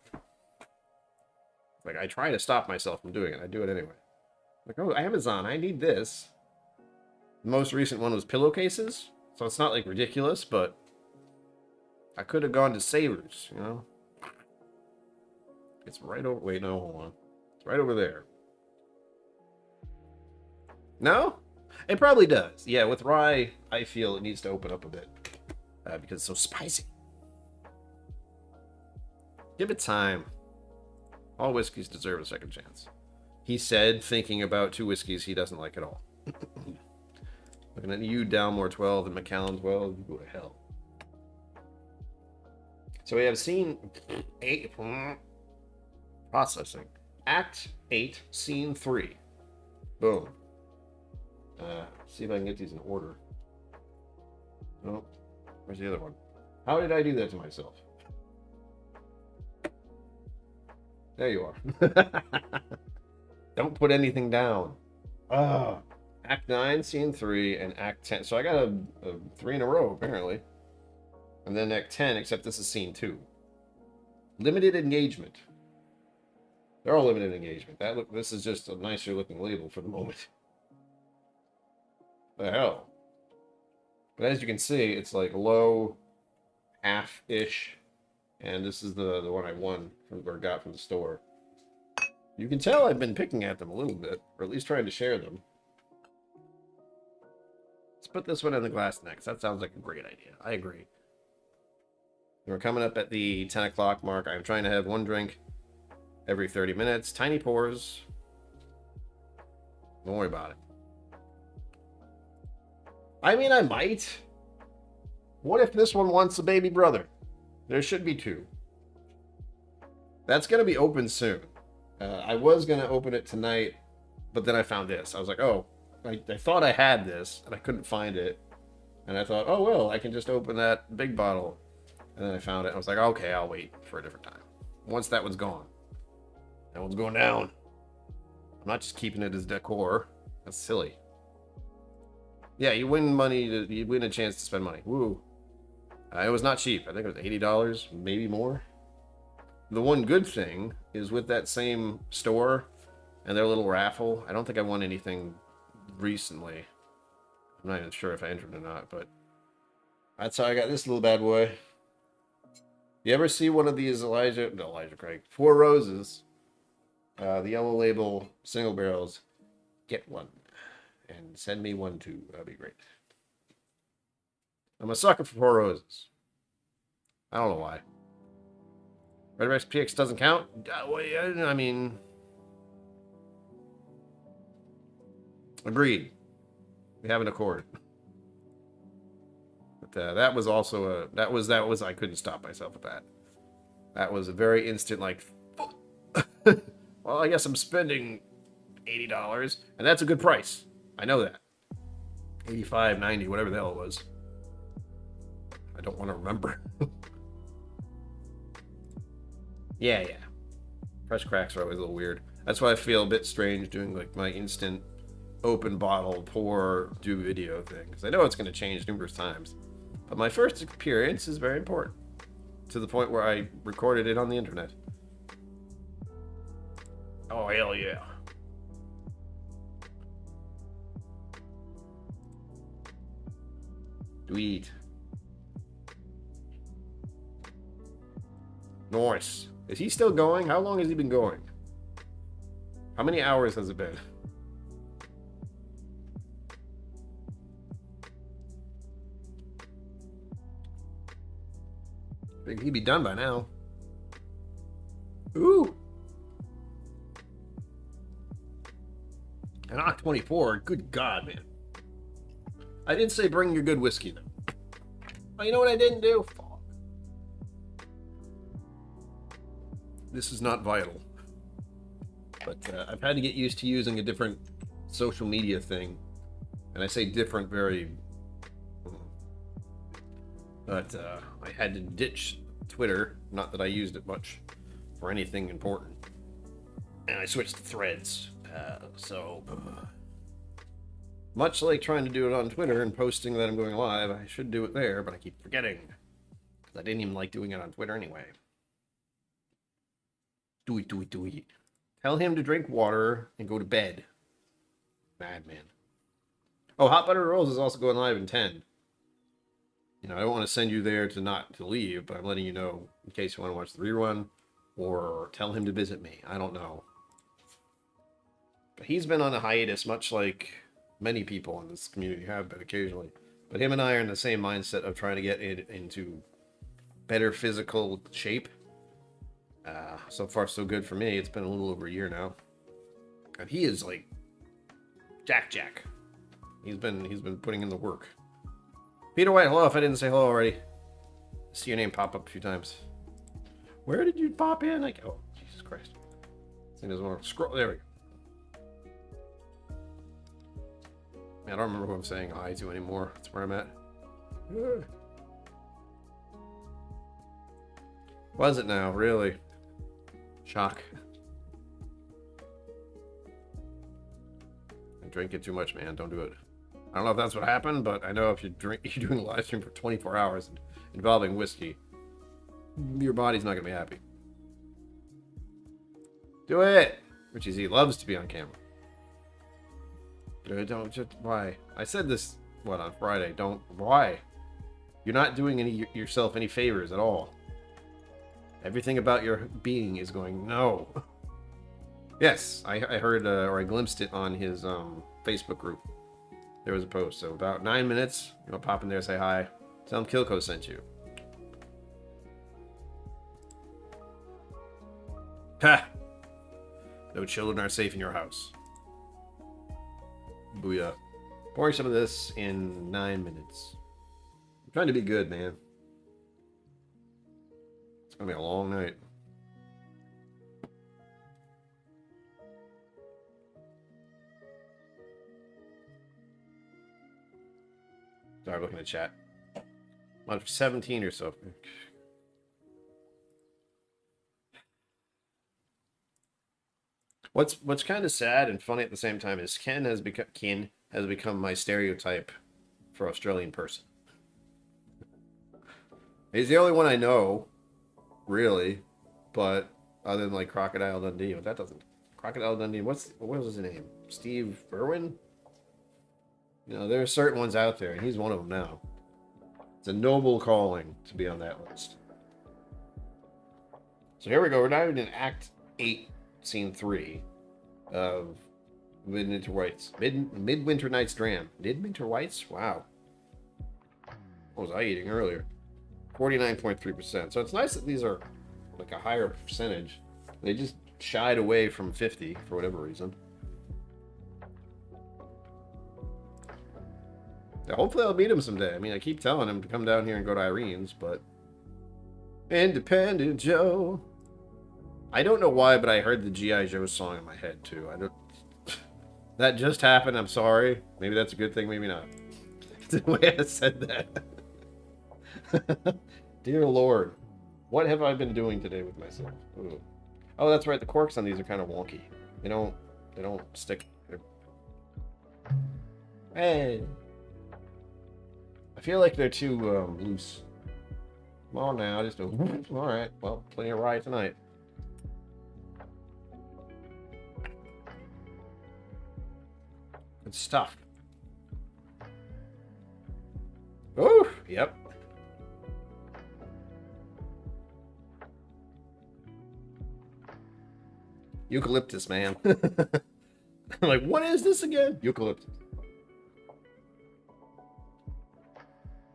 Like, I try to stop myself from doing it. I do it anyway. Like, oh, Amazon, I need this. The most recent one was pillowcases, so it's not like ridiculous, but I could have gone to Savers, you know? It's right over. Wait, no, hold on. It's right over there. No? It probably does. Yeah, with rye, I feel it needs to open up a bit because it's so spicy. Give it time. All whiskeys deserve a second chance. He said, thinking about 2 whiskeys he doesn't like at all. Looking at you, Dalmore 12 and Macallan 12, you go to hell. So we have scene 8. Processing. Act 8, scene 3. Boom. See if I can get these in order. Oh, where's the other one? How did I do that to myself? There you are. Don't put anything down. Act 9, scene 3, and Act 10. So I got a 3 in a row, apparently. And then Act 10, except this is scene 2. Limited engagement. They're all limited engagement. This is just a nicer looking label for the moment. The hell? But as you can see, it's like low, half-ish, and this is the one I won from or got from the store. You can tell I've been picking at them a little bit, or at least trying to share them. Let's put this one in the glass next. That sounds like a great idea. I agree. We're coming up at the 10 o'clock mark. I'm trying to have one drink every 30 minutes. Tiny pours. Don't worry about it. I mean, I might. What if this one wants a baby brother? There should be 2. That's going to be open soon. I was going to open it tonight, but then I found this. I was like, oh, I thought I had this, and I couldn't find it. And I thought, oh, well, I can just open that big bottle. And then I found it. I was like, okay, I'll wait for a different time. Once that one's gone. That one's going down. I'm not just keeping it as decor. That's silly. Yeah, you win money. You win a chance to spend money. Woo. It was not cheap. I think it was $80, maybe more. The one good thing is with that same store and their little raffle, I don't think I won anything recently. I'm not even sure if I entered or not, but that's how I got this little bad boy. You ever see one of these Elijah Craig, 4 Roses, the yellow label single barrels, get one. And send me one too. That'd be great. I'm a sucker for 4 Roses. I don't know why. Red Rex PX doesn't count? I mean... Agreed. We have an accord. But that was also a... That was... I couldn't stop myself with that. That was a very instant, like... Well, I guess I'm spending $80. And that's a good price. I know that. 85, 90, whatever the hell it was. I don't want to remember. Yeah. Fresh cracks are always a little weird. That's why I feel a bit strange doing like my instant open bottle, pour, do video thing. Because I know it's going to change numerous times. But my first experience is very important. To the point where I recorded it on the internet. Oh, hell yeah. Sweet. Nice. Is he still going? How long has he been going? How many hours has it been? I think he'd be done by now. Ooh. An Oct 24. Good God, man. I did say bring your good whiskey, though. Oh, you know what I didn't do? Fuck. This is not vital. But I've had to get used to using a different social media thing. And I say different very... But I had to ditch Twitter. Not that I used it much for anything important. And I switched to Threads. Much like trying to do it on Twitter and posting that I'm going live, I should do it there, but I keep forgetting. Because I didn't even like doing it on Twitter anyway. Do it. Tell him to drink water and go to bed. Madman. Oh, Hot Butter Rolls is also going live in 10. You know, I don't want to send you there to leave, but I'm letting you know in case you want to watch the rerun or tell him to visit me. I don't know. But he's been on a hiatus, much like many people in this community have been occasionally. But him and I are in the same mindset of trying to get into better physical shape. So far, so good for me. It's been a little over a year now. And he is like Jack. He's been putting in the work. Peter White, hello. If I didn't say hello already, I see your name pop up a few times. Where did you pop in? Like, oh, Jesus Christ. This thing doesn't want to scroll. There we go. Man, I don't remember who I'm saying hi to anymore. That's where I'm at. Was it now? Really? Shock. I'm drinking too much, man. Don't do it. I don't know if that's what happened, but I know if you're doing a live stream for 24 hours involving whiskey, your body's not gonna be happy. Do it! Richie Z loves to be on camera. Don't just why? I said this on Friday. Don't why? You're not doing yourself any favors at all. Everything about your being is going no. Yes, I heard or I glimpsed it on his Facebook group. There was a post. So about 9 minutes, pop in there, say hi, tell him KillCo sent you. Ha! No children are safe in your house. Booyah. Pouring some of this in 9 minutes. I'm trying to be good, man. It's gonna be a long night. Sorry, I'm looking at chat. I'm on 17 or so. What's kind of sad and funny at the same time is Ken has become my stereotype for Australian person. He's the only one I know, really, but other than like Crocodile Dundee, but that doesn't. Crocodile Dundee. What was his name? Steve Irwin. There are certain ones out there, and he's one of them now. It's a noble calling to be on that list. So here we go. We're now in Act 8, Scene 3 of Midwinter Night's Dram. Midwinter Whites? Wow. What was I eating earlier? 49.3%. So it's nice that these are like a higher percentage. They just shied away from 50 for whatever reason. Yeah, hopefully I'll meet him someday. I mean, I keep telling him to come down here and go to Irene's, but... Independent Joe. I don't know why, but I heard the G.I. Joe song in my head, too. That just happened. I'm sorry. Maybe that's a good thing, maybe not. The way I said that. Dear Lord. What have I been doing today with myself? Ooh. Oh, that's right. The corks on these are kind of wonky. They don't stick. Hey. I feel like they're too loose. Come on now, just all right. Well, plenty of rye tonight. Good stuff. Oh, yep. Eucalyptus, man. I'm like, what is this again? Eucalyptus.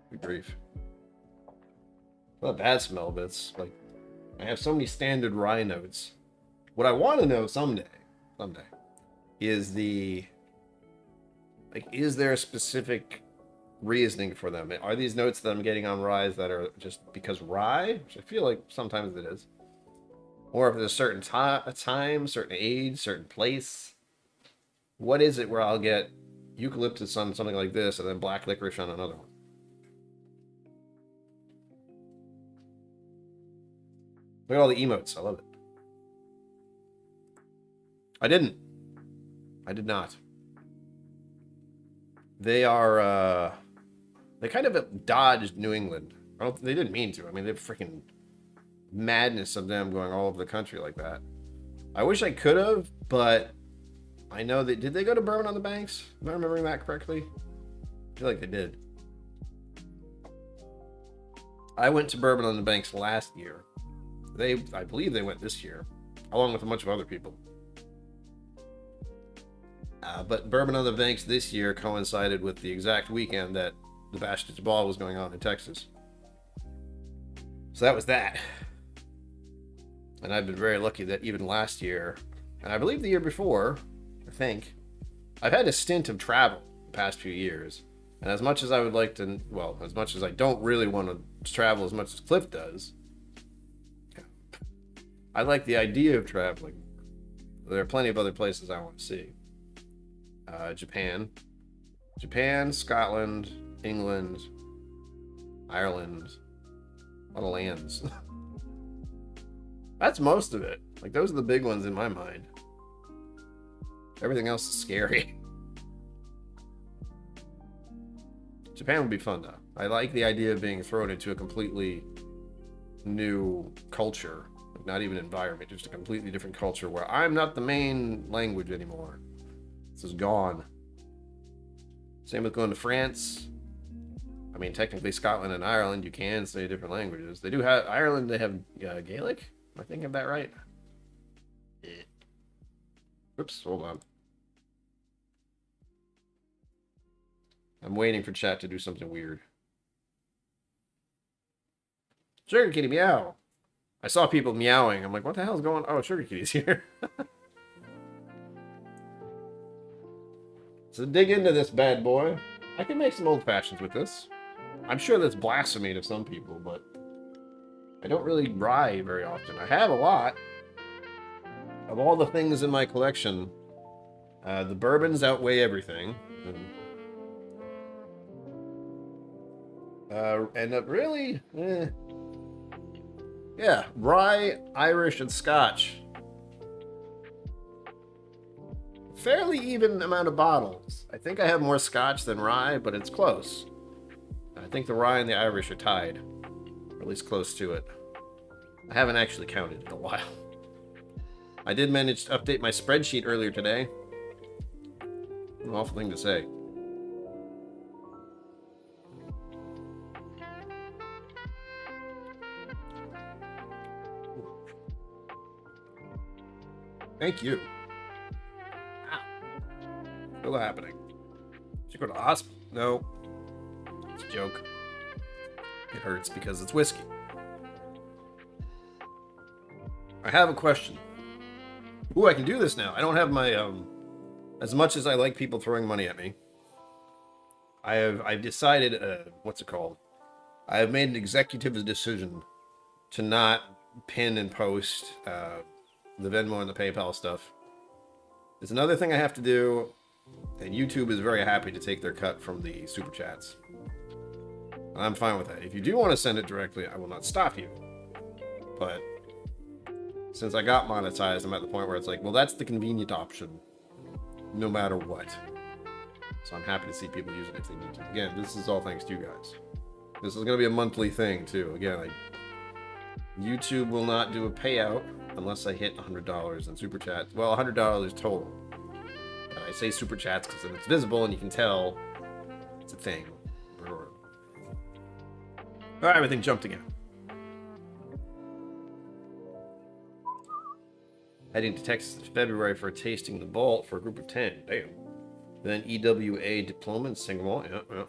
Good grief. Not a bad smell, but it's like I have so many standard rye notes. What I want to know someday, is is there a specific reasoning for them? Are these notes that I'm getting on ryes that are just because rye? Which I feel like sometimes it is. Or if there's a certain time, certain age, certain place. What is it where I'll get eucalyptus on something like this and then black licorice on another one? Look at all the emotes. I love it. I did not. They are, they kind of dodged New England. They didn't mean to. I mean, they're freaking madness of them going all over the country like that. I wish I could have, but I know that... Did they go to Bourbon on the Banks? Am I remembering that correctly? I feel like they did. I went to Bourbon on the Banks last year. I believe they went this year, along with a bunch of other people. But Bourbon on the Banks this year coincided with the exact weekend that the Bastards Ball was going on in Texas. So that was that. And I've been very lucky that even last year, and I believe the year before, I think, I've had a stint of travel the past few years. And as much as I would like to, well, as much as I don't really want to travel as much as Cliff does, I like the idea of traveling. There are plenty of other places I want to see. Japan, Scotland, England, Ireland, a lot of lands. That's most of it. Like, those are the big ones in my mind. Everything else is scary. Japan would be fun, though. I like the idea of being thrown into a completely new culture. Like, not even environment, just a completely different culture where I'm not the main language anymore. This is gone. Same with going to France. I mean, technically Scotland and Ireland, you can say different languages. They do have... Ireland, they have Gaelic? Am I thinking of that right? Yeah. Oops, hold on. I'm waiting for chat to do something weird. Sugar Kitty, meow. I saw people meowing. I'm like, what the hell's going on? Oh, Sugar Kitty's here. So dig into this bad boy. I can make some old fashions with this. I'm sure that's blasphemy to some people, but I don't really rye very often. I have a lot. Of all the things in my collection, the bourbons outweigh everything. And really, yeah, rye, Irish, and Scotch. Fairly even amount of bottles. I think I have more Scotch than rye, but it's close. I think the rye and the Irish are tied, or at least close to it. I haven't actually counted in a while. I did manage to update my spreadsheet earlier today. An awful thing to say. Thank you. Still happening. Should go to the hospital. No. It's a joke. It hurts because it's whiskey. I have a question. Ooh, I can do this now. I don't have my, as much as I like people throwing money at me, I've decided, what's it called? I have made an executive decision to not pin and post, the Venmo and the PayPal stuff. There's another thing I have to do. And YouTube is very happy to take their cut from the super chats. I'm fine with that. If you do want to send it directly, I will not stop you. But since I got monetized, I'm at the point where it's like, well, that's the convenient option, no matter what. So I'm happy to see people use it if they need to. Again, this is all thanks to you guys. This is going to be a monthly thing, too. Again, YouTube will not do a payout unless I hit $100 in super chats. Well, $100 total. I say super chats because then it's visible and you can tell it's a thing. Alright, everything jumped again. Heading to Texas in February for a tasting the vault for a group of 10. Damn. Then EWA diploma in Singapore. Yeah.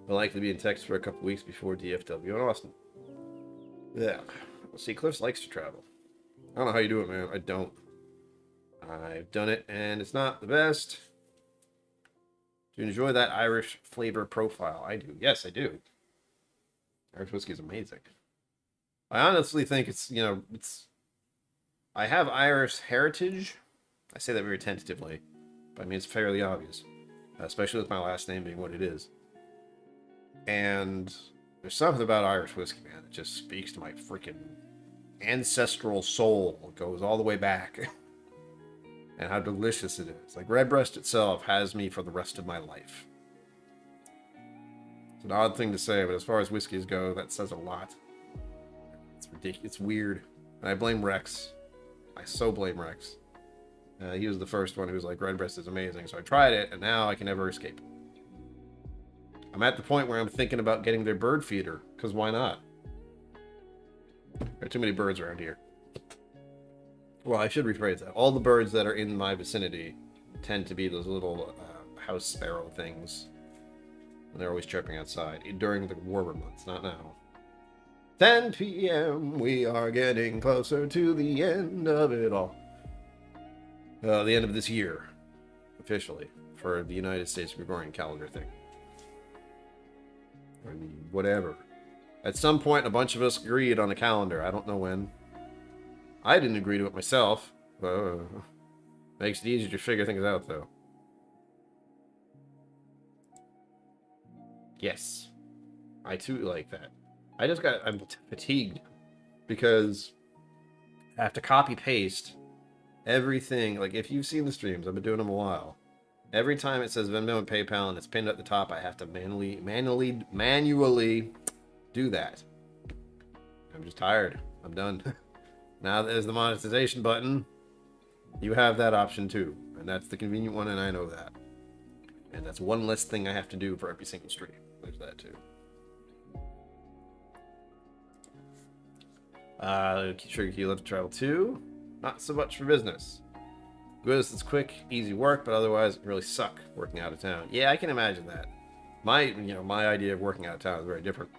Will likely be in Texas for a couple weeks before DFW in Austin. Yeah. Well, see, Cliff likes to travel. I don't know how you do it, man. I don't. I've done it, and it's not the best. Do you enjoy that Irish flavor profile? I do. Yes, I do. Irish whiskey is amazing. I honestly think it's, I have Irish heritage. I say that very tentatively, but I mean, it's fairly obvious, especially with my last name being what it is. And there's something about Irish whiskey, man, that just speaks to my freaking ancestral soul. It goes all the way back. And how delicious it is. Like, Redbreast itself has me for the rest of my life. It's an odd thing to say, but as far as whiskeys go, that says a lot. It's ridiculous. It's weird. And I blame Rex. I so blame Rex. He was the first one who was like, Redbreast is amazing. So I tried it, and now I can never escape. I'm at the point where I'm thinking about getting their bird feeder, because why not? There are too many birds around here. Well, I should rephrase that. All the birds that are in my vicinity tend to be those little house sparrow things. And they're always chirping outside during the warmer months, not now. 10 p.m. We are getting closer to the end of it all. The end of this year, officially, for the United States Gregorian calendar thing. Or the whatever. At some point, a bunch of us agreed on a calendar. I don't know when. I didn't agree to it myself. Makes it easier to figure things out, though. Yes. I too like that. I'm fatigued because I have to copy paste everything. Like, if you've seen the streams, I've been doing them a while. Every time it says Venmo and PayPal and it's pinned at the top, I have to manually do that. I'm just tired. I'm done. Now that there's the monetization button, you have that option too. And that's the convenient one, and I know that. And that's one less thing I have to do for every single stream. There's that too. Sure, you love to travel too? Not so much for business. Good as it's quick, easy work, but otherwise it really suck working out of town. Yeah, I can imagine that. My idea of working out of town is very different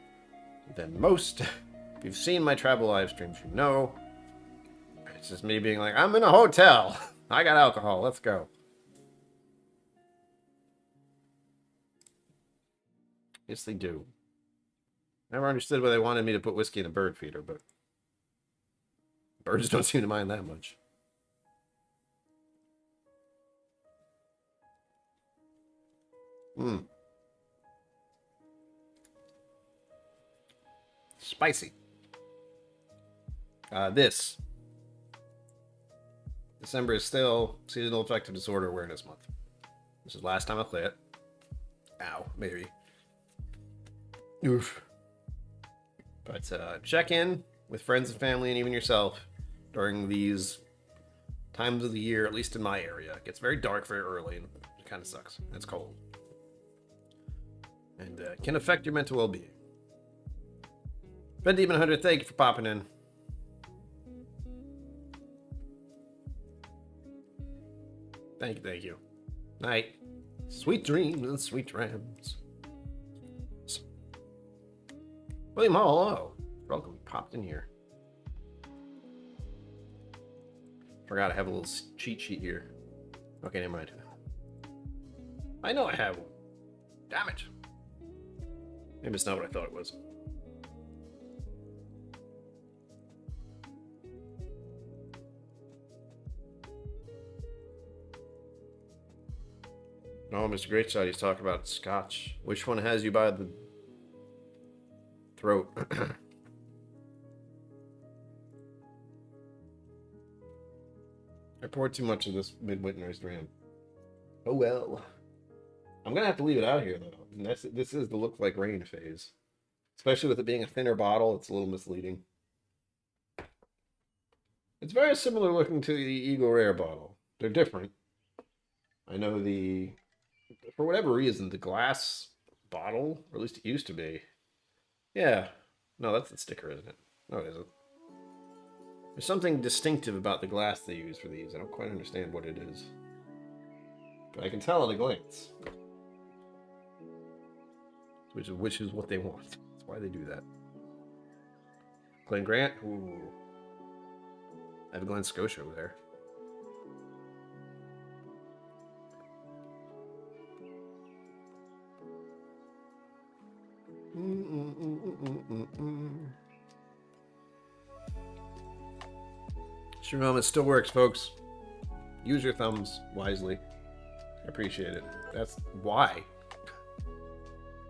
than most. If you've seen my travel live streams, you know. It's just me being like, I'm in a hotel. I got alcohol. Let's go. Yes, they do. Never understood why they wanted me to put whiskey in a bird feeder, but birds don't seem to mind that much. Spicy. This December is still Seasonal Affective Disorder Awareness Month. This is the last time I play it. Ow, maybe. Oof. But check in with friends and family and even yourself during these times of the year, at least in my area. It gets very dark very early, and it kind of sucks. It's cold. And can affect your mental well-being. Ben Demon 100, thank you for popping in. Thank you. Night. Sweet dreams and sweet dreams. William Hall, hello. Welcome, you popped in here. Forgot I have a little cheat sheet here. Okay, never mind. I know I have one. Damn it. Maybe it's not what I thought it was. No, Mr. Greatside, he's talking about Scotch. Which one has you by the throat? I poured too much of this midwinter dram. Oh well. I'm gonna have to leave it out here though. And this is the look like rain phase. Especially with it being a thinner bottle, it's a little misleading. It's very similar looking to the Eagle Rare bottle. They're different. I know for whatever reason, the glass bottle, or at least it used to be. Yeah. No, that's the sticker, isn't it? No, it isn't. There's something distinctive about the glass they use for these. I don't quite understand what it is. But I can tell at a glance. Which is what they want. That's why they do that. Glen Grant? Ooh. I have a Glen Scotia over there. Sure, it still works, folks. Use your thumbs wisely. I appreciate it. That's why.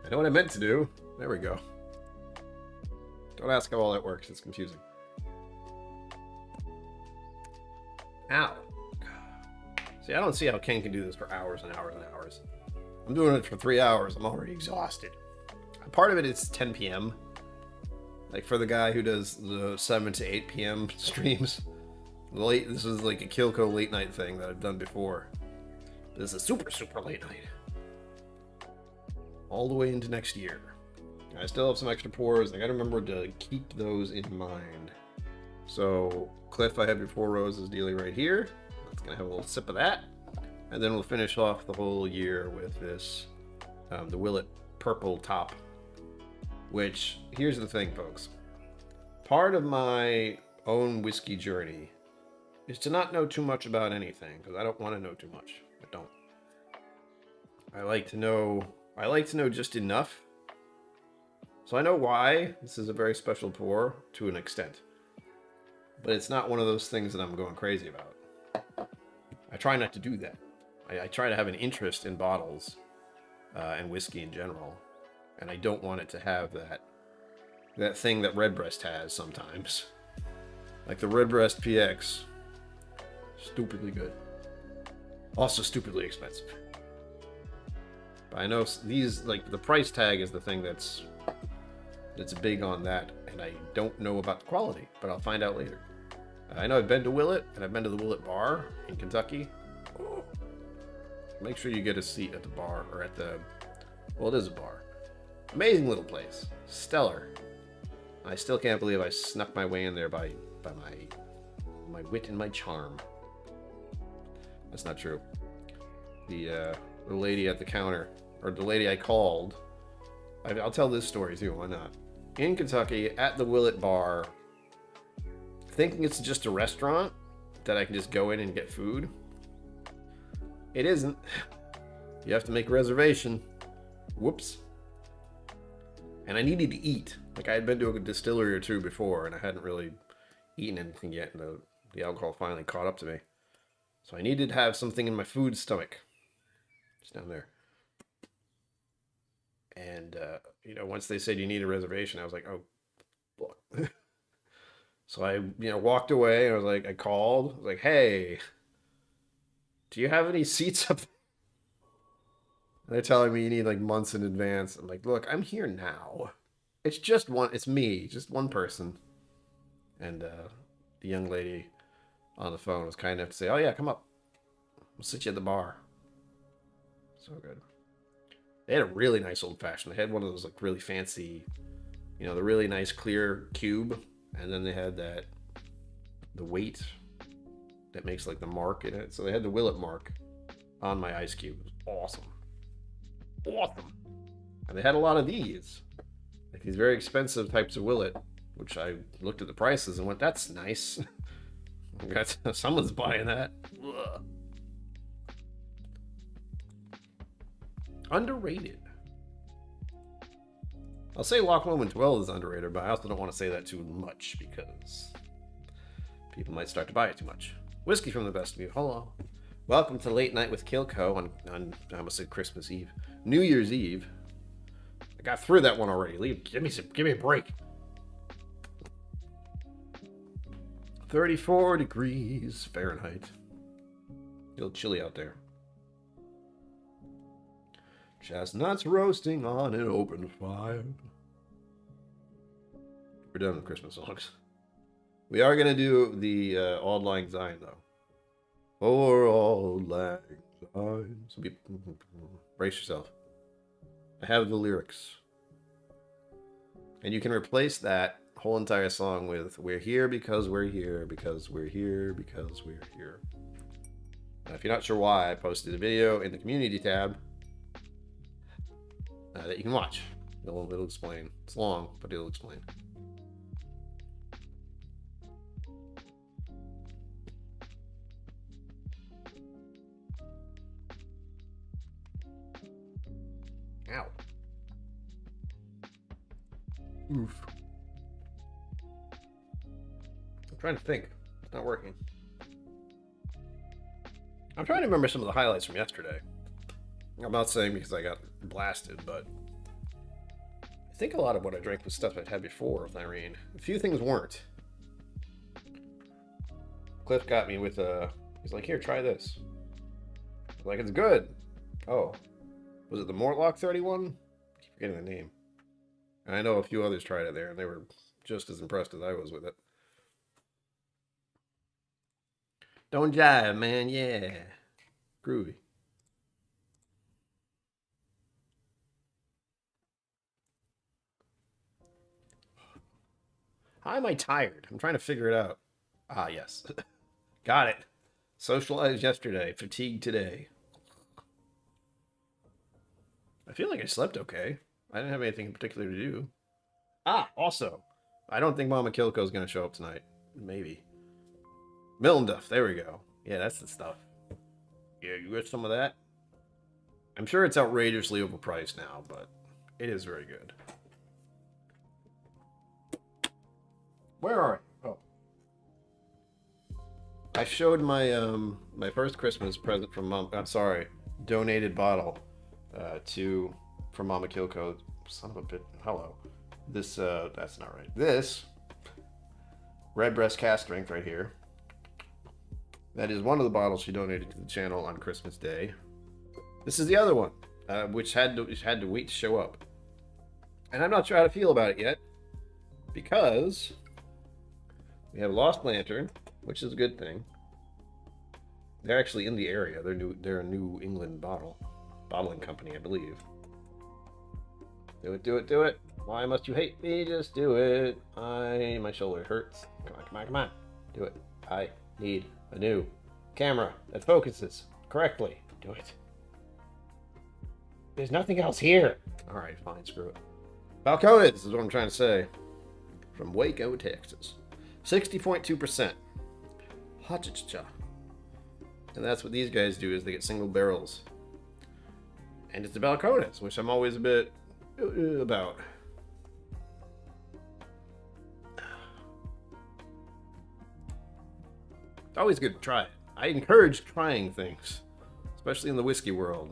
I know what I meant to do. There we go. Don't ask how all that works. It's confusing. Ow. See, I don't see how Ken can do this for hours and hours and hours. I'm doing it for 3 hours. I'm already exhausted. Part of it is 10 p.m. Like for the guy who does the 7 to 8 p.m. streams. This is like a KillCo late night thing that I've done before. This is a super, super late night. All the way into next year. I still have some extra pours. I gotta remember to keep those in mind. So, Cliff, I have your 4 Roses dealie right here. Let's gonna have a little sip of that. And then we'll finish off the whole year with this, the Willet Purple Top. Which, here's the thing, folks. Part of my own whiskey journey is to not know too much about anything, because I don't want to know too much. I don't. I like to know just enough. So I know why this is a very special pour to an extent. But it's not one of those things that I'm going crazy about. I try not to do that. I try to have an interest in bottles and whiskey in general. And I don't want it to have that thing that Redbreast has sometimes. Like the Redbreast PX. Stupidly good. Also stupidly expensive. But I know these, like, the price tag is the thing that's big on that, and I don't know about the quality, but I'll find out later. I know I've been to Willet, and I've been to the Willet Bar in Kentucky. Oh. Make sure you get a seat at the bar, or at the, well, it is a bar. Amazing little place. Stellar. I still can't believe I snuck my way in there by my wit and my charm. That's not true. The lady at the counter, or the lady I called, I'll tell this story too, why not? In Kentucky, at the Willet Bar, thinking it's just a restaurant that I can just go in and get food. It isn't. You have to make a reservation. Whoops. And I needed to eat. Like, I had been to a distillery or two before, and I hadn't really eaten anything yet, and the alcohol finally caught up to me. So I needed to have something in my food stomach. It's down there. And, once they said you need a reservation, I was like, oh, look. So I, walked away, and I called. I was like, hey, do you have any seats up there? And they're telling me you need, like, months in advance. I'm like, look, I'm here now. It's me, just one person. And the young lady on the phone was kind enough to say, oh, yeah, come up. We'll sit you at the bar. So good. They had a really nice old fashioned. They had one of those, like, really fancy, the really nice clear cube. And then they had the weight that makes, like, the mark in it. So they had the Willet mark on my ice cube. It was awesome. Awesome. And they had a lot of these. Like, these very expensive types of Willet, which I looked at the prices and went, that's nice. Someone's buying that. Ugh. Underrated. I'll say Loch Lomond 12 is underrated, but I also don't want to say that too much because people might start to buy it too much. Whiskey from the best of you. Hello. Welcome to Late Night with KillCo on I almost said Christmas Eve. New Year's Eve. I got through that one already. Give me a break. 34 degrees Fahrenheit. A little chilly out there. Chestnuts roasting on an open fire. We're done with Christmas songs. We are going to do the Auld Lang Syne, though. For Auld Lang Syne. So brace yourself. I have the lyrics. And you can replace that whole entire song with we're here because we're here, because we're here, because we're here. Now, if you're not sure why, I posted a video in the community tab that you can watch. It'll explain. It's long, but it'll explain. Ow. Oof. I'm trying to think. It's not working. I'm trying to remember some of the highlights from yesterday. I'm not saying because I got blasted, but I think a lot of what I drank was stuff I'd had before with Irene. A few things weren't. Cliff got me with he's like, here, try this. I was like, it's good. Oh. Was it the Mortlock 31? I keep forgetting the name. And I know a few others tried it there, and they were just as impressed as I was with it. Don't jive, man. Yeah. Groovy. How am I tired? I'm trying to figure it out. Ah, yes. Got it. Socialized yesterday. Fatigued today. I feel like I slept okay. I didn't have anything in particular to do. Ah, also, I don't think Mama KillCo is going to show up tonight. Maybe. Milton Duff. There we go. Yeah, that's the stuff. Yeah, you get some of that? I'm sure it's outrageously overpriced now, but it is very good. Where are you? Oh. I showed my my first Christmas present from Mom. I'm sorry, donated bottle to from Mama KillCo. Son of a bit. Hello. This that's not right. This Redbreast cask strength right here. That is one of the bottles she donated to the channel on Christmas Day. This is the other one, which had to wait to show up, and I'm not sure how to feel about it yet, because we have Lost Lantern, which is a good thing. They're actually in the area. They're a New England bottling company, I believe. Do it, do it, do it. Why must you hate me? Just do it. My shoulder hurts. Come on, come on, come on. Do it. I need a new camera that focuses correctly. Do it. There's nothing else here. All right, fine, screw it. Balcones is what I'm trying to say. From Waco, Texas. 60.2%. Hachicha. And that's what these guys do, is they get single barrels. And it's the Balcones, which I'm always a bit about. It's always good to try it. I encourage trying things, especially in the whiskey world.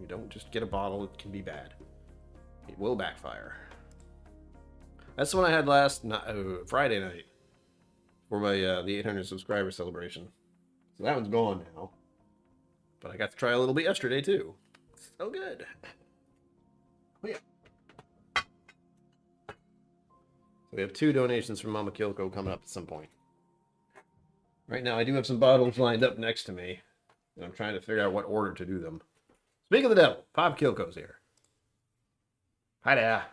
You don't just get a bottle, it can be bad. It will backfire. That's the one I had last Friday night for my the 800 subscriber celebration. So that one's gone now. But I got to try a little bit yesterday too. So good. Oh, yeah. So we have 2 donations from Mama KillCo coming up at some point. Right now I do have some bottles lined up next to me, and I'm trying to figure out what order to do them. Speak of the devil, Pop KillCo's here. Hi there.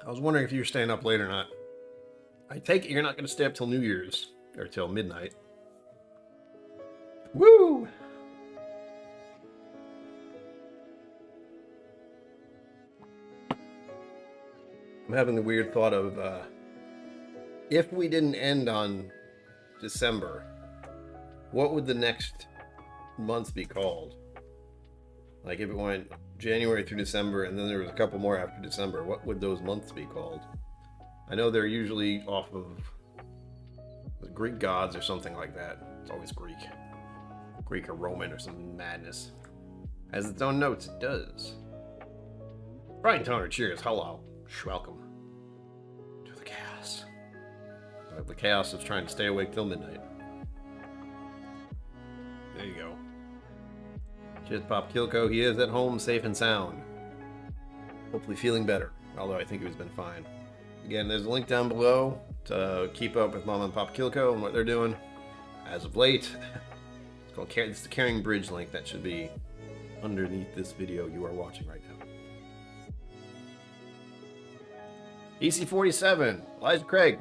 I was wondering if you were staying up late or not. I take it you're not going to stay up till New Year's, or till midnight. Woo! I'm having the weird thought of, if we didn't end on December, what would the next month be called? Like if it went January through December and then there was a couple more after December, what would those months be called? I know they're usually off of the Greek gods or something like that. It's always Greek. Greek or Roman or some madness. Has its own notes, it does. Brian Toner, cheers, hello. Welcome to the chaos. The chaos of trying to stay awake till midnight. There you go. Cheers, Pop KillCo. He is at home, safe and sound. Hopefully feeling better, although I think he's been fine. Again, there's a link down below to keep up with Mom and Pop KillCo and what they're doing as of late. It's the Caring Bridge link that should be underneath this video you are watching right now. EC47, Elijah Craig,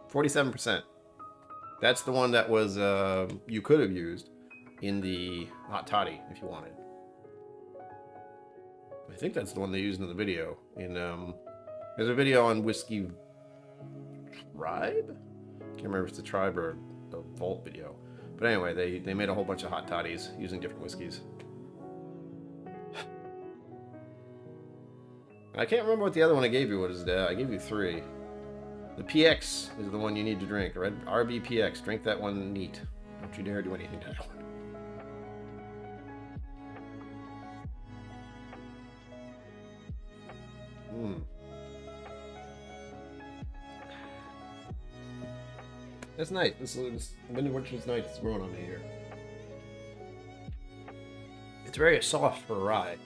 47%. That's the one that was you could have used in the hot toddy if you wanted. I think that's the one they used in the video. There's a video on Whiskey Tribe? Can't remember if it's the Tribe or the Vault video. But anyway, they made a whole bunch of hot toddies using different whiskeys. I can't remember what the other one I gave you was. I gave you 3. The PX is the one you need to drink. Red RBPX. Drink that one neat. Don't you dare do anything to that one. That's nice. This Winter's Night is growing on me here. It's very soft for a rye.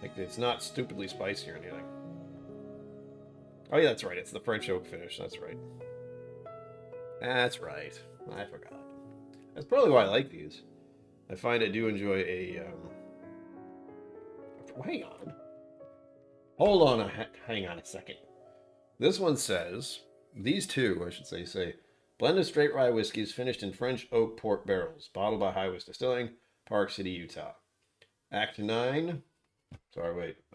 Like, it's not stupidly spicy or anything. Oh, yeah, that's right. It's the French oak finish. That's right. That's right. I forgot. That's probably why I like these. I find I do enjoy a, hang on. Hold on hang on a second. This one says, these two, I should say, blend of straight rye whiskeys finished in French oak port barrels, bottled by Highwest Distilling, Park City, Utah. Act 9,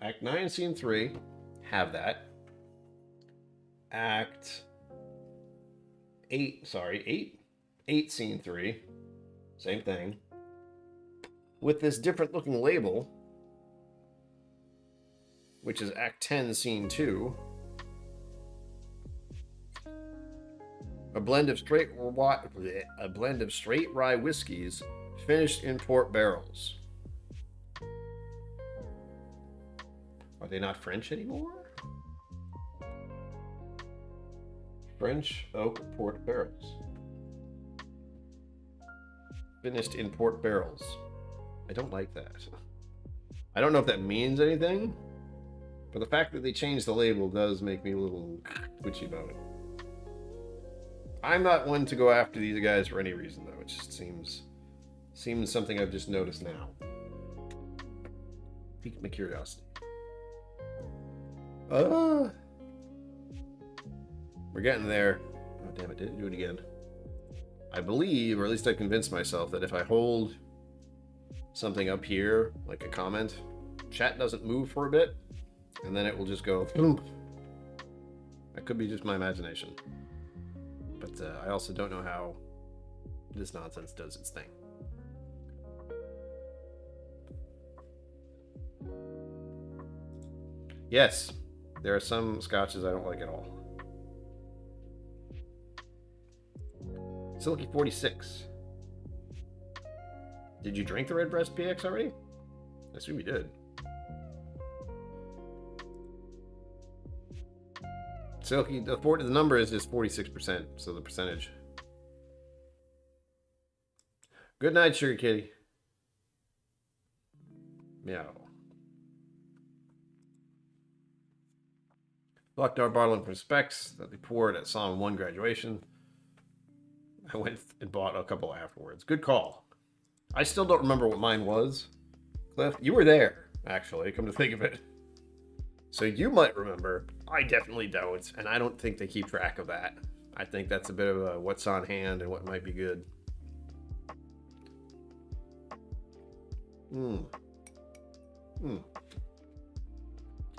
Act 9, Scene 3, have that. Act 8, 8, Scene 3, same thing. With this different looking label, which is Act 10, Scene 2. A blend of straight rye whiskeys finished in port barrels. Are they not French anymore? French oak port barrels. Finished in port barrels. I don't like that. I don't know if that means anything, but the fact that they changed the label does make me a little twitchy about it. I'm not one to go after these guys for any reason, though. It just seems something I've just noticed now. Piqued my curiosity. We're getting there. Oh, damn it, didn't do it again. I believe, or at least I convinced myself, that if I hold something up here, like a comment, chat doesn't move for a bit, and then it will just go boom. That could be just my imagination. But I also don't know how this nonsense does its thing. Yes, there are some scotches I don't like at all. Silky 46. Did you drink the Redbreast PX already? I assume you did. Silky, the number is just 46%, so the percentage. Good night, Sugar Kitty. Meow. Locked our bottling for specs that they poured at Psalm 1 graduation. I went and bought a couple afterwards. Good call. I still don't remember what mine was. Cliff, you were there, actually, come to think of it. So you might remember. I definitely don't, and I don't think they keep track of that. I think that's a bit of a what's on hand and what might be good. I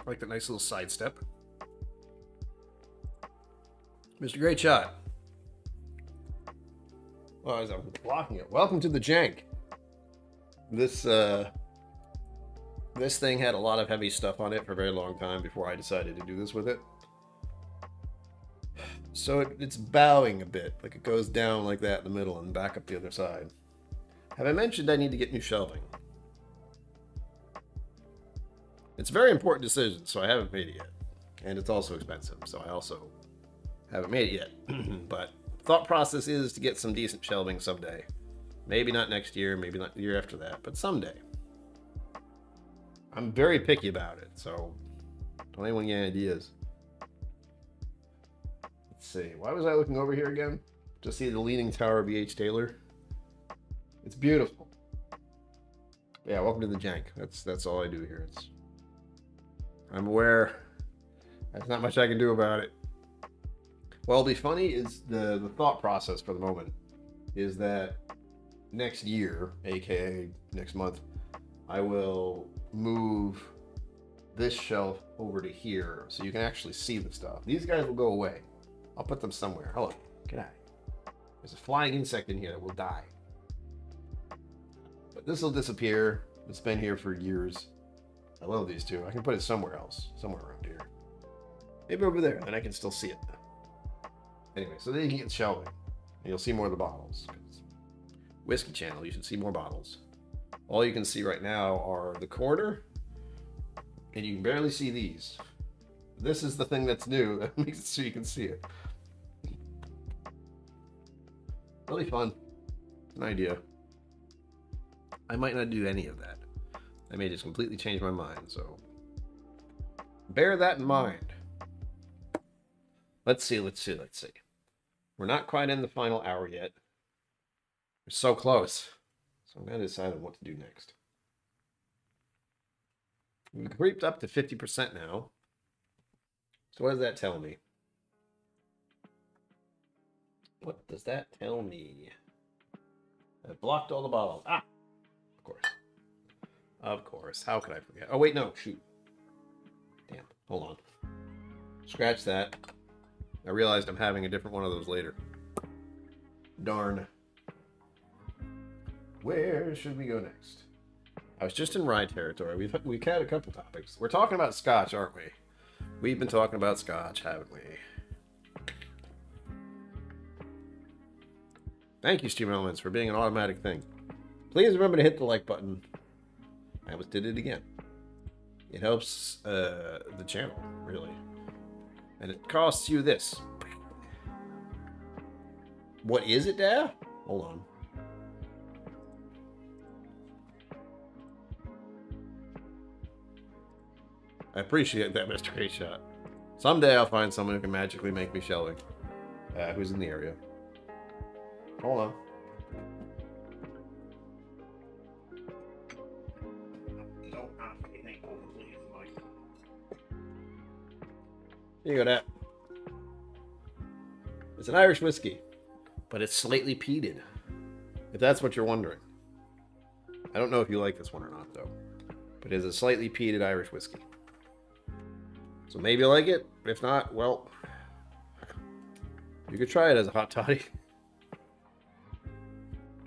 like that nice little sidestep. Mr. Great Shot. Oh, as I'm blocking it. Welcome to the jank. This thing had a lot of heavy stuff on it for a very long time before I decided to do this with it. So it's bowing a bit, like it goes down like that in the middle and back up the other side. Have I mentioned I need to get new shelving? It's a very important decision, so I haven't made it yet. And it's also expensive, so I also haven't made it yet. But thought process is to get some decent shelving someday. Maybe not next year, maybe not the year after that, but someday. I'm very picky about it, so don't anyone get any ideas. Let's see. Why was I looking over here again? To see the Leaning Tower of B.H. Taylor. It's beautiful. Yeah, welcome to the jank. That's all I do here. I'm aware. There's not much I can do about it. What'll be funny is the thought process for the moment is that next year, aka next month, I will move this shelf over to here so you can actually see the stuff. These guys will go away. I'll put them somewhere. Hello, get out. There's a flying insect in here that will die. But this will disappear. It's been here for years. I love these two. I can put it somewhere else, somewhere around here. Maybe over there, and I can still see it. Anyway, so then you can get shelving, and you'll see more of the bottles. Whiskey channel, you should see more bottles. All you can see right now are the corner, and you can barely see these. This is the thing that's new that makes it so you can see it. Really fun. An idea. I might not do any of that. I may just completely change my mind, so bear that in mind. Let's see. We're not quite in the final hour yet. We're so close. So I'm going to decide on what to do next. We've creeped up to 50% now. So what does that tell me? What does that tell me? I blocked all the bottles. Ah! Of course. Of course. How could I forget? Oh, wait, no. Shoot. Damn. Hold on. Scratch that. I realized I'm having a different one of those later. Darn. Where should we go next? I was just in rye territory. We've had a couple topics. We're talking about Scotch, aren't we? We've been talking about Scotch, haven't we? Thank you, Stream Elements, for being an automatic thing. Please remember to hit the like button. I almost did it again. It helps the channel, really. And it costs you this. What is it, Dad? Hold on. I appreciate that, Mr. Great Shot. Someday I'll find someone who can magically make me shelving. Who's in the area. Hold on. Here you go, Dad. It's an Irish whiskey, but it's slightly peated. If that's what you're wondering. I don't know if you like this one or not, though. But it is a slightly peated Irish whiskey. So maybe you like it. If not, well, you could try it as a hot toddy.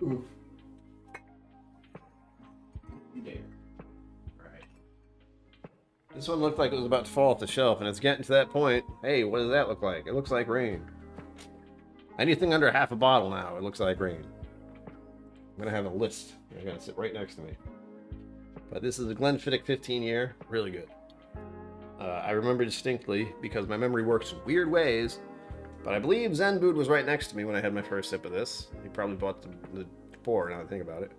Ooh. There. Right. This one looked like it was about to fall off the shelf, and it's getting to that point. Hey, what does that look like? It looks like rain. Anything under half a bottle now, it looks like rain. I'm going to have a list. They're going to sit right next to me. But this is a Glenfiddich 15 year. Really good. I remember distinctly because my memory works in weird ways. But I believe Zen Bood was right next to me when I had my first sip of this. He probably bought the pour, now that I think about it.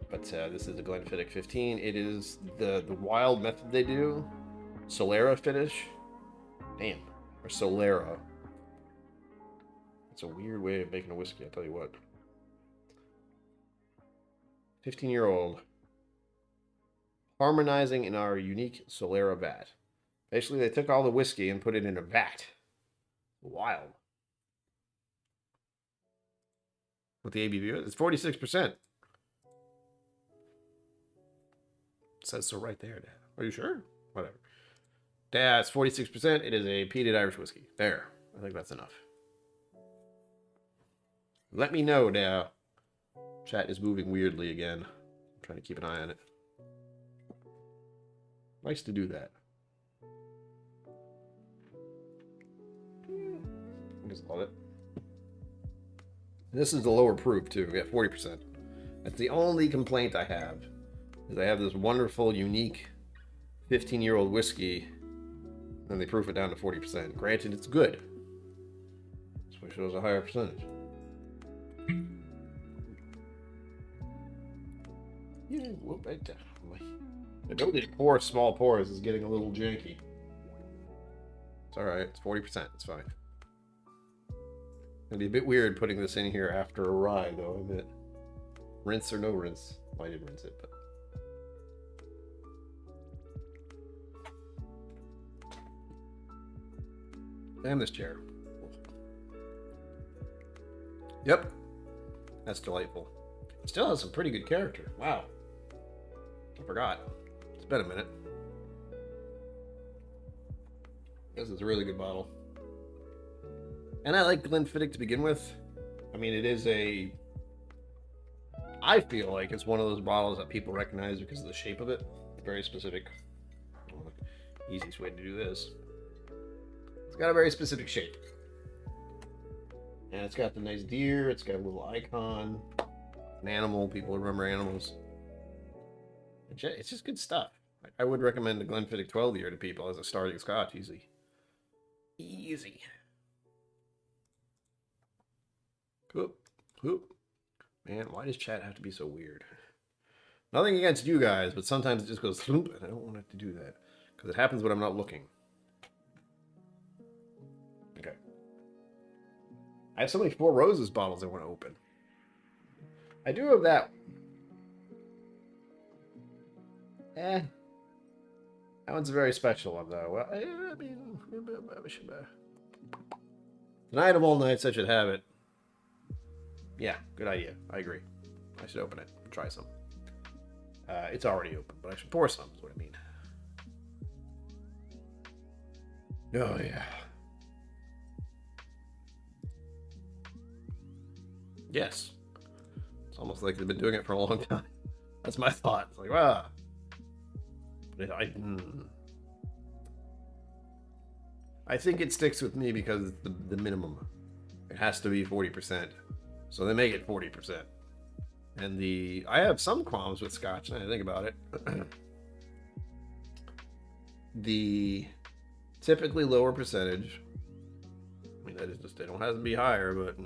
But this is a Glenfiddich 15. It is the wild method they do. Solera finish. Damn. Or Solera. It's a weird way of making a whiskey, I'll tell you what. 15-year-old. Harmonizing in our unique Solera vat. Basically, they took all the whiskey and put it in a vat. Wild. What the ABV is? It's 46%. It says so right there, Dad. Are you sure? Whatever. Dad, it's 46%. It is a peated Irish whiskey. There. I think that's enough. Let me know, Dad. Chat is moving weirdly again. I'm trying to keep an eye on it. Likes to do that. I just love it. This is the lower proof too. We got 40%. That's the only complaint I have. Is I have this wonderful, unique 15-year-old whiskey, and they proof it down to 40%. Granted, it's good. This one shows a higher percentage. Yeah, whoop, right there. The ability to pour small pours is getting a little janky. It's alright, it's 40%, it's fine. It'd be a bit weird putting this in here after a rye, though, I admit. Rinse or no rinse. Well, I did rinse it, but... Damn this chair. Yep. That's delightful. It still has some pretty good character. Wow. I forgot. It's been a minute. This is a really good bottle. And I like Glenfiddich to begin with. I mean, it is a... I feel like it's one of those bottles that people recognize because of the shape of it. Very specific. Easiest way to do this. It's got a very specific shape. And it's got the nice deer. It's got a little icon. An animal. People remember animals. It's just good stuff. I would recommend the Glenfiddich 12 year to people as a starting Scotch. Easy. Easy. Cool. Man, why does chat have to be so weird? Nothing against you guys, but sometimes it just goes thump, and I don't want it to do that. Because it happens when I'm not looking. Okay. I have so many Four Roses bottles I want to open. I do have that. That one's a very special one, though. Well, I mean, tonight of all nights, I should have it. Yeah, good idea. I agree. I should open it and try some. It's already open, but I should pour some, is what I mean. Oh, yeah. Yes. It's almost like they've been doing it for a long time. That's my thought. It's like, wow. But I think it sticks with me because the minimum. It has to be 40%. So they make it 40%. And I have some qualms with Scotch, and I think about it. The typically lower percentage, I mean, that is just, they don't have to be higher, but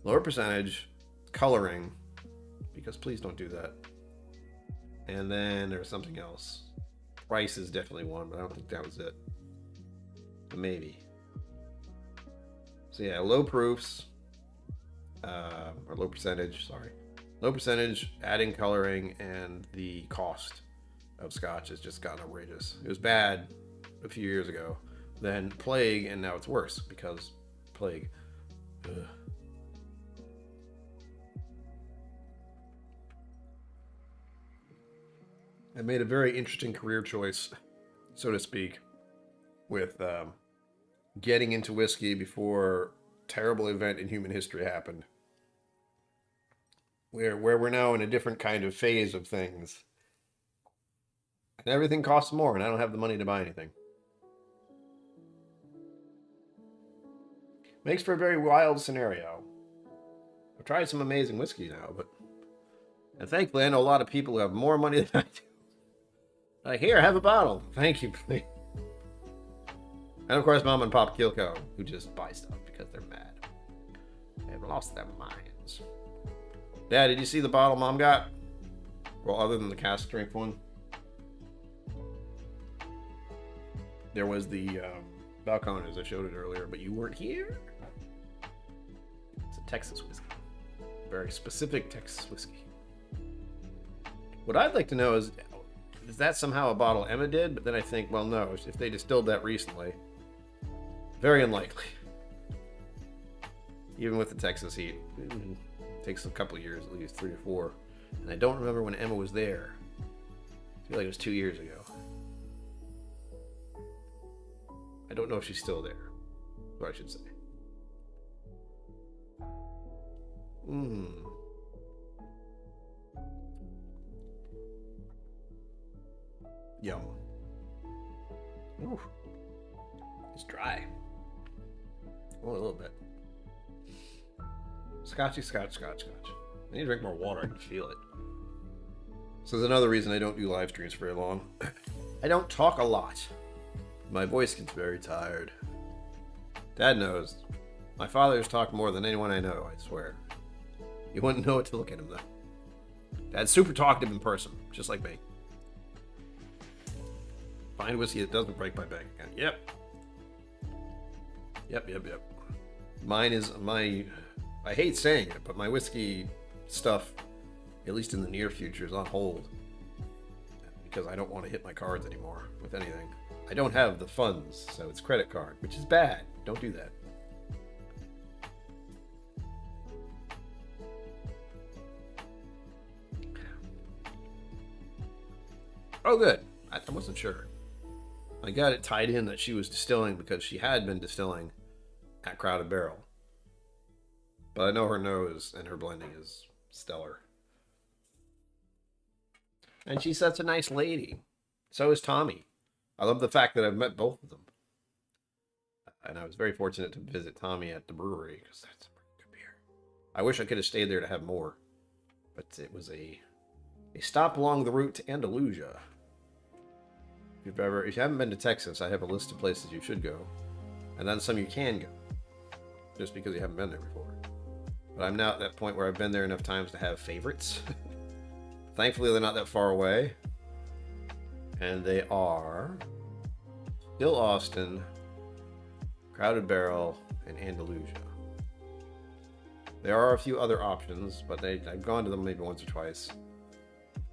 lower percentage, coloring, because please don't do that. And then there's something else. Price is definitely one, but I don't think that was it. Maybe. So yeah, low proofs, or low percentage, sorry. Low percentage, adding coloring, and the cost of Scotch has just gotten outrageous. It was bad a few years ago, then plague, and now it's worse because plague. Ugh. I made a very interesting career choice, so to speak, with getting into whiskey before a terrible event in human history happened. Where we're now in a different kind of phase of things. And everything costs more, and I don't have the money to buy anything. Makes for a very wild scenario. I've tried some amazing whiskey now, and thankfully I know a lot of people who have more money than I do. Like, here, have a bottle. Thank you, please. And of course, Mom and Pop KillCo, who just buy stuff because they're mad. They've lost their minds. Dad, did you see the bottle Mom got? Well, other than the cask strength one. There was the Balcones. I showed it earlier, but you weren't here. It's a Texas whiskey. Very specific Texas whiskey. What I'd like to know is that somehow a bottle Emma did? But then I think, well, no. If they distilled that recently, very unlikely. Even with the Texas heat. Takes a couple years, at least 3 or 4, and I don't remember when Emma was there. I feel like it was 2 years ago. I don't know if she's still there, what I should say. Yum. Ooh. It's dry. Oh, a little bit. Scotchy, Scotch. I need to drink more water. I can feel it. So there's another reason I don't do live streams very long. I don't talk a lot. My voice gets very tired. Dad knows. My father's talked more than anyone I know, I swear. You wouldn't know it to look at him, though. Dad's super talkative in person, just like me. Find whiskey that doesn't break my bank account. Yep. Mine is my... I hate saying it, but my whiskey stuff, at least in the near future, is on hold. Because I don't want to hit my cards anymore with anything. I don't have the funds, so it's credit card, which is bad. Don't do that. Oh, good. I wasn't sure. I got it tied in that she was distilling because she had been distilling at Crowded Barrel. But I know her nose and her blending is stellar. And she's such a nice lady. So is Tommy. I love the fact that I've met both of them. And I was very fortunate to visit Tommy at the brewery because that's a pretty good beer. I wish I could have stayed there to have more. But it was a stop along the route to Andalusia. If you haven't been to Texas, I have a list of places you should go. And then some you can go. Just because you haven't been there before. But I'm now at that point where I've been there enough times to have favorites. Thankfully, they're not that far away. And they are Still Austin, Crowded Barrel, and Andalusia. There are a few other options, but I've gone to them maybe once or twice.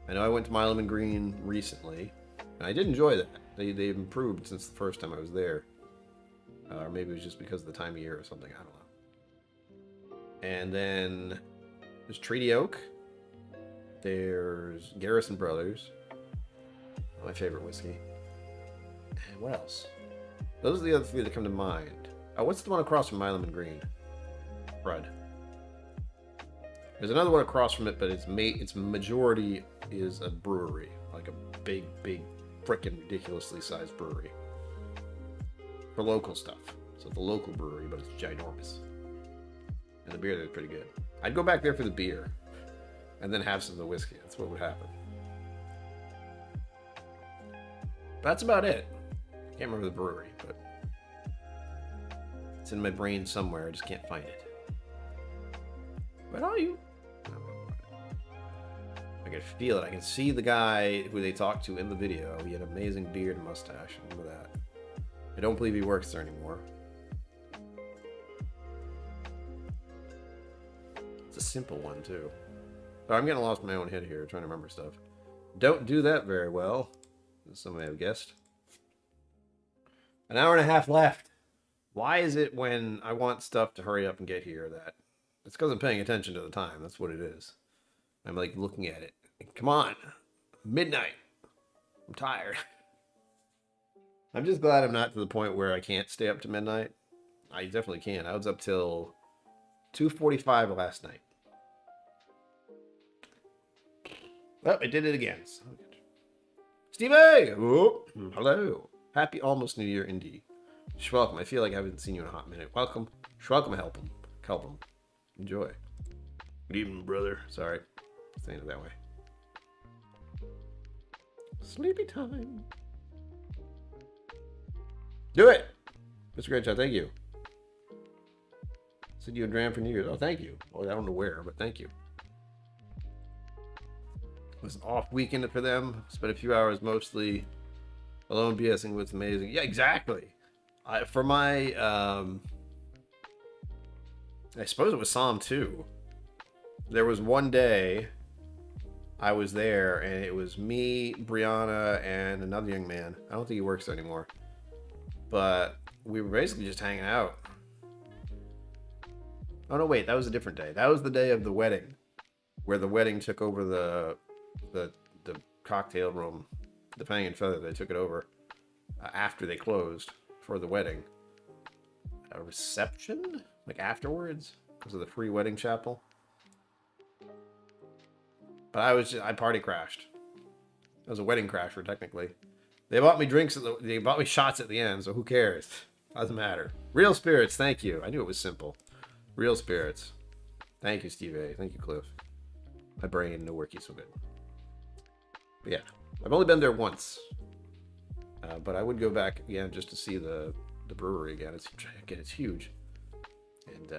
I know I went to My Lemon Green recently, and I did enjoy that. They've improved since the first time I was there. Or maybe it was just because of the time of year or something, I don't know. And then there's Treaty Oak. There's Garrison Brothers, my favorite whiskey. And what else? Those are the other three that come to mind. Oh, what's the one across from My Lemon Green? Fred. There's another one across from it, but its majority is a brewery, like a big, frickin' ridiculously sized brewery for local stuff. So it's a local brewery, but it's ginormous, and the beer there is pretty good. I'd go back there for the beer, and then have some of the whiskey. That's what would happen. That's about it. I can't remember the brewery, but it's in my brain somewhere. I just can't find it. Where are you? I can feel it. I can see the guy who they talked to in the video. He had an amazing beard and mustache. I remember that. I don't believe he works there anymore. It's a simple one, too. Oh, I'm getting lost in my own head here, trying to remember stuff. Don't do that very well, as some may have guessed. An hour and a half left. Why is it when I want stuff to hurry up and get here that... It's because I'm paying attention to the time. That's what it is. I'm like looking at it. Come on. Midnight. I'm tired. I'm just glad I'm not to the point where I can't stay up to midnight. I definitely can. I was up till 2:45 last night. Oh, I did it again. Stevie! Oh, hello. Happy almost New Year, indeed. Welcome. I feel like I haven't seen you in a hot minute. Welcome. Welcome, help him. Enjoy. Good evening, brother. Sorry. Saying it that way. Sleepy time. Do it! Mr. Great Shot, thank you. Said you had dram for New Year's. Oh, thank you. Well, I don't know where, but thank you. It was an off weekend for them. Spent a few hours mostly alone BSing with amazing. Yeah, exactly. For my, I suppose it was Psalm 2. There was one day I was there, and it was me, Brianna, and another young man. I don't think he works there anymore. But we were basically just hanging out. Oh, no, wait. That was a different day. That was the day of the wedding, where the wedding took over the cocktail room. The Fang and Feather, they took it over after they closed for the wedding. A reception? Like afterwards? Because of the free wedding chapel? But I party crashed. It was a wedding crasher, technically. They bought me drinks, they bought me shots at the end, so who cares? Doesn't matter. Real Spirits, thank you. I knew it was simple. Real Spirits. Thank you, Steve A. Thank you, Cliff. My brain, no worky so good. But yeah, I've only been there once. But I would go back again just to see the brewery again. It's huge. And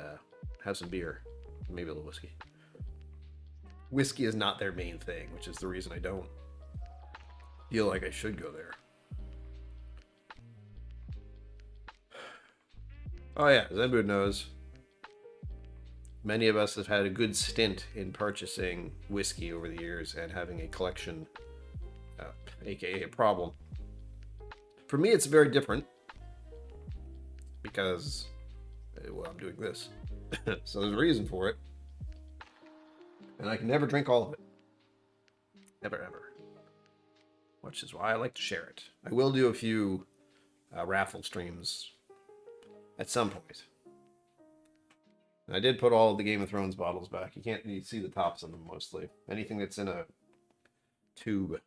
have some beer. Maybe a little whiskey. Whiskey is not their main thing, which is the reason I don't feel like I should go there. Oh yeah, as everyone knows, many of us have had a good stint in purchasing whiskey over the years and having a collection, aka a problem. For me, it's very different because, well, I'm doing this. So there's a reason for it. And I can never drink all of it. Never, ever. Which is why I like to share it. I will do a few raffle streams at some point. And I did put all of the Game of Thrones bottles back. You see the tops of them mostly. Anything that's in a tube.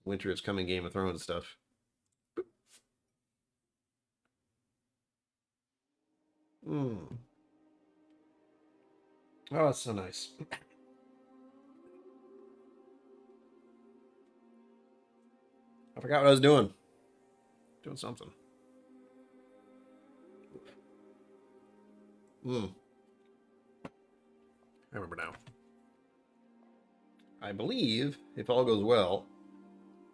Winter is coming Game of Thrones stuff. Oh, that's so nice. I forgot what I was doing. Doing something. I remember now. I believe, if all goes well,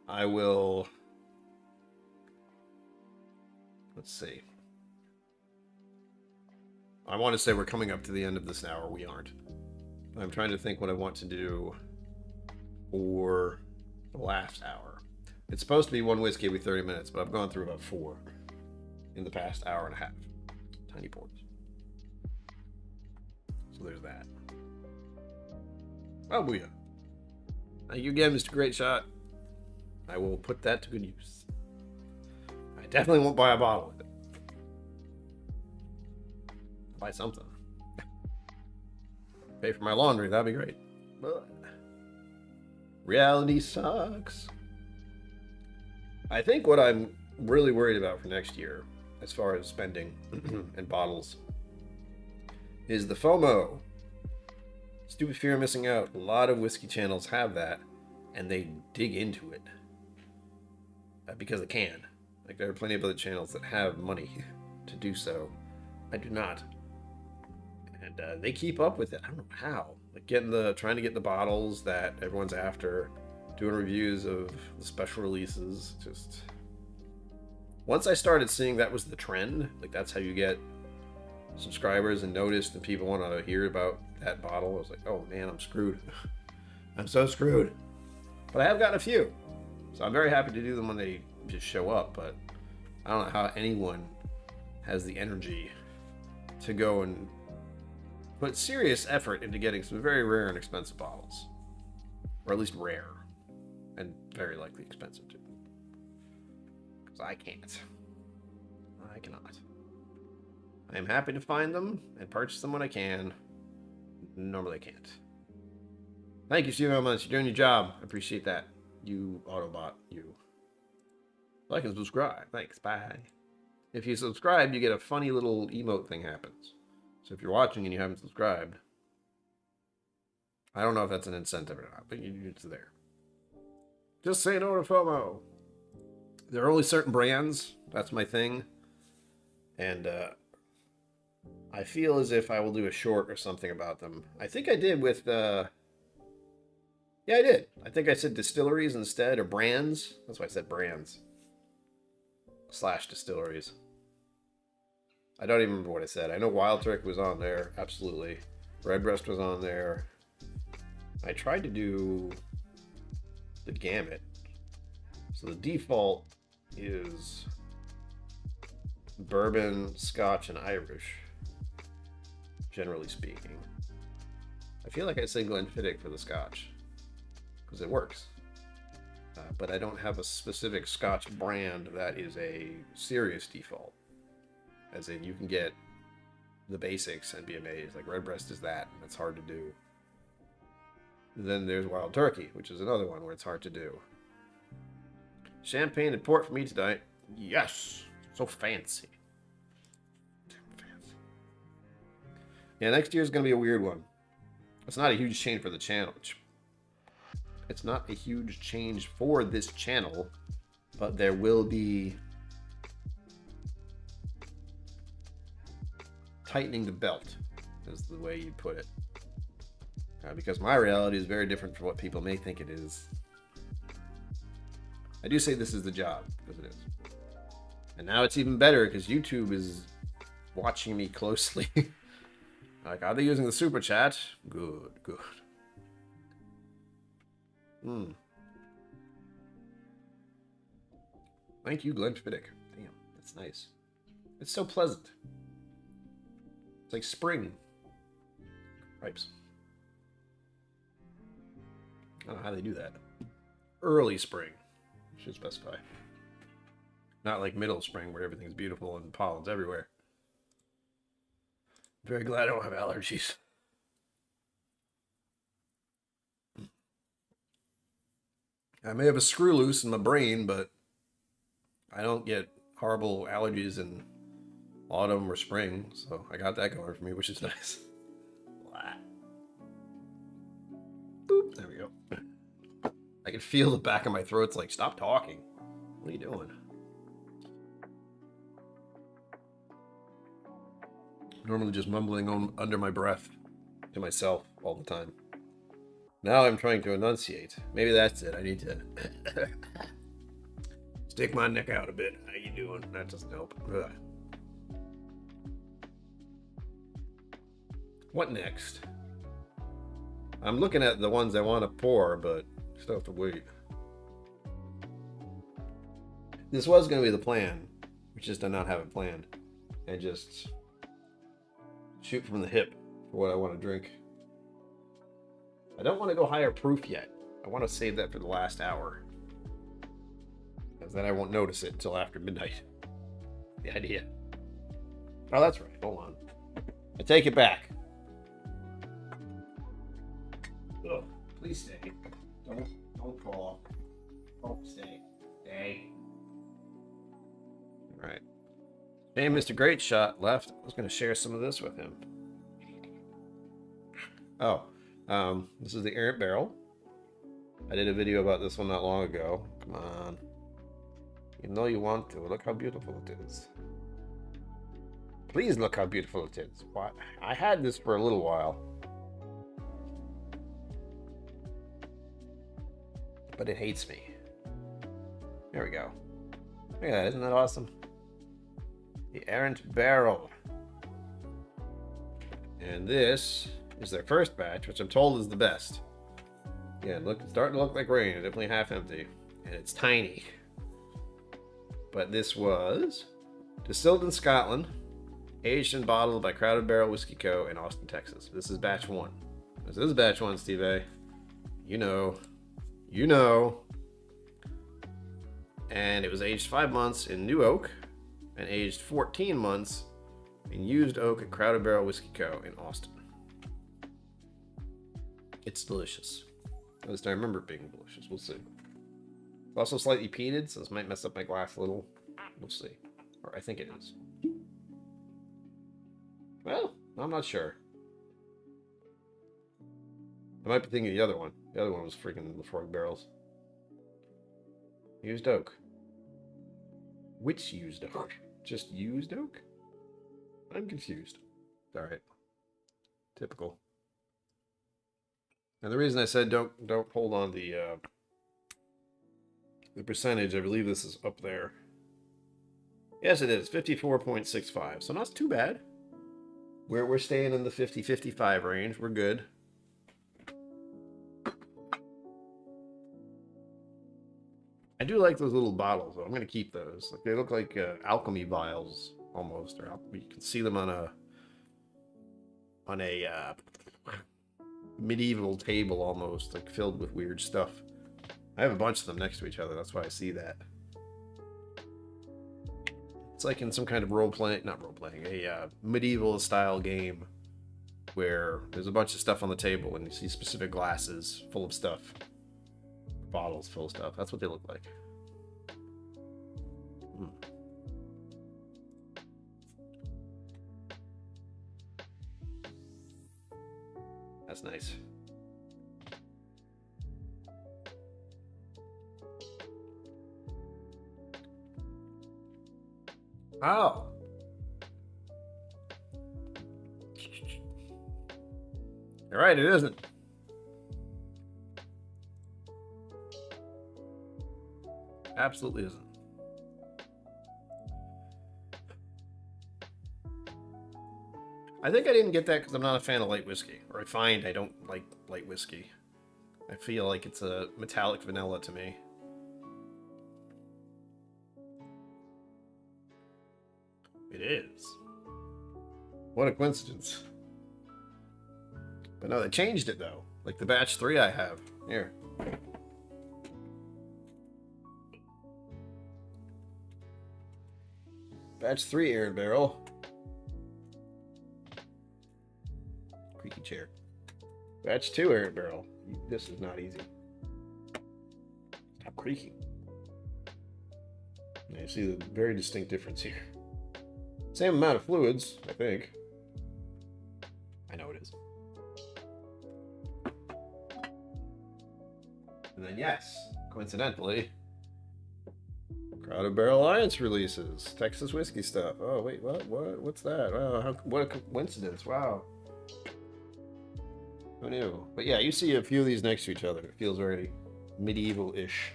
I will... Let's see. I want to say we're coming up to the end of this hour. We aren't. I'm trying to think what I want to do for the last hour. It's supposed to be one whiskey every 30 minutes, but I've gone through about 4 in the past hour and a half. Tiny pours. So there's that. Oh, booyah. Thank you again, Mr. Great Shot. I will put that to good use. I definitely won't buy a bottle with it. Buy something. Pay for my laundry, that'd be great. But reality sucks. I think what I'm really worried about for next year, as far as spending and bottles, is the FOMO. Stupid fear of missing out. A lot of whiskey channels have that, and they dig into it because they can. Like, there are plenty of other channels that have money to do so. I do not. And they keep up with it. I don't know how. Like, trying to get the bottles that everyone's after, doing reviews of the special releases. Just once I started seeing that was the trend, like that's how you get subscribers and noticed, and people want to hear about that bottle. I was like, oh man, I'm screwed. I'm so screwed. But I have gotten a few, so I'm very happy to do them when they just show up. But I don't know how anyone has the energy to go and put serious effort into getting some very rare and expensive bottles, or at least rare, and very likely expensive too. Because I can't. I cannot. I am happy to find them and purchase them when I can. Normally I can't. Thank you, Steve, very much. You're doing your job. I appreciate that. You Autobot, you. Like and subscribe. Thanks. Bye. If you subscribe, you get a funny little emote thing happens. So if you're watching and you haven't subscribed, I don't know if that's an incentive or not, but it's there. Just say no to FOMO. There are only certain brands. That's my thing. And I feel as if I will do a short or something about them. I think I did with... yeah, I did. I think I said distilleries instead, or brands. That's why I said brands. / distilleries. I don't even remember what I said. I know Wild Turkey was on there. Absolutely. Redbreast was on there. I tried to do the gamut. So the default is bourbon, Scotch, and Irish, generally speaking. I feel like I say Glenfiddich for the Scotch, because it works. But I don't have a specific Scotch brand that is a serious default. As in, you can get the basics and be amazed. Like Redbreast is that, and it's hard to do. Then there's Wild Turkey, which is another one where it's hard to do. Champagne and port for me tonight. Yes! So fancy. Fancy. Yeah, next year's going to be a weird one. It's not a huge change for the channel. It's not a huge change for this channel, but there will be tightening the belt, is the way you put it. Because my reality is very different from what people may think it is. I do say this is the job, because it is. And now it's even better, because YouTube is watching me closely. Like, are they using the super chat? Good, good. Thank you, Glenfiddich. Damn, that's nice. It's so pleasant. It's like spring. Pipes. I don't know how they do that. Early spring, should specify. Not like middle spring where everything's beautiful and pollen's everywhere. Very glad I don't have allergies. I may have a screw loose in my brain, but I don't get horrible allergies in autumn or spring, so I got that going for me, which is nice. Boop, there we go. I can feel the back of my throat's like, stop talking. What are you doing? Normally just mumbling on under my breath to myself all the time. Now I'm trying to enunciate. Maybe that's it. I need to stick my neck out a bit. How you doing? That doesn't help. Ugh. What next? I'm looking at the ones I want to pour, but still have to wait. This was going to be the plan, which just did not have it planned. And just shoot from the hip for what I want to drink. I don't want to go higher proof yet. I want to save that for the last hour. Because then I won't notice it until after midnight. The idea. Oh, that's right. Hold on. I take it back. Ugh, please stay. Don't fall off. Don't stay. Stay. All right. Hey, Mr. Great Shot left. I was going to share some of this with him. Oh, this is the Errant Barrel. I did a video about this one not long ago. Come on. You know you want to. Look how beautiful it is. Please look how beautiful it is. Why? I had this for a little while. But it hates me. There we go. Look at that. Isn't that awesome? The Errant Barrel. And this is their first batch, which I'm told is the best. Yeah, look, it's starting to look like rain. It's definitely half empty. And it's tiny. But this was distilled in Scotland, aged and bottled by Crowded Barrel Whiskey Co. in Austin, Texas. This is batch 1. This is batch 1, Steve A. You know. You know. And it was aged 5 months in new oak and aged 14 months in used oak at Crowded Barrel Whiskey Co. in Austin. It's delicious. At least I remember it being delicious. We'll see. It's also slightly peated, so this might mess up my glass a little. We'll see. Or I think it is. Well, I'm not sure. I might be thinking of the other one. The other one was freaking Lefroy barrels. Used oak. Which used oak? Just used oak? I'm confused. Alright. Typical. And the reason I said don't hold on the percentage, I believe this is up there. Yes, it is. 54.65. So not too bad. We're staying in the 50-55 range. We're good. I do like those little bottles, though. I'm going to keep those. Like, they look like alchemy vials, almost. Or you can see them on a medieval table, almost, like filled with weird stuff. I have a bunch of them next to each other. That's why I see that. It's like in some kind of not role-playing, a medieval style game where there's a bunch of stuff on the table and you see specific glasses full of stuff. Bottles full of stuff. That's what they look like. That's nice. Oh. You're right, it isn't. Absolutely isn't. I think I didn't get that because I'm not a fan of light whiskey. Or I find I don't like light whiskey. I feel like it's a metallic vanilla to me. It is. What a coincidence. But no, they changed it though. Like the batch 3 I have. Here. Batch 3 Errant Barrel. Creaky chair. Batch 2 Errant Barrel. This is not easy. Stop creaking. Now you see the very distinct difference here. Same amount of fluids, I think. I know it is. And then yes, coincidentally, Crowded Barrel Alliance releases Texas whiskey stuff. Oh wait, what? What's that? Wow, what a coincidence! Wow. Who knew? But yeah, you see a few of these next to each other. It feels very medieval-ish.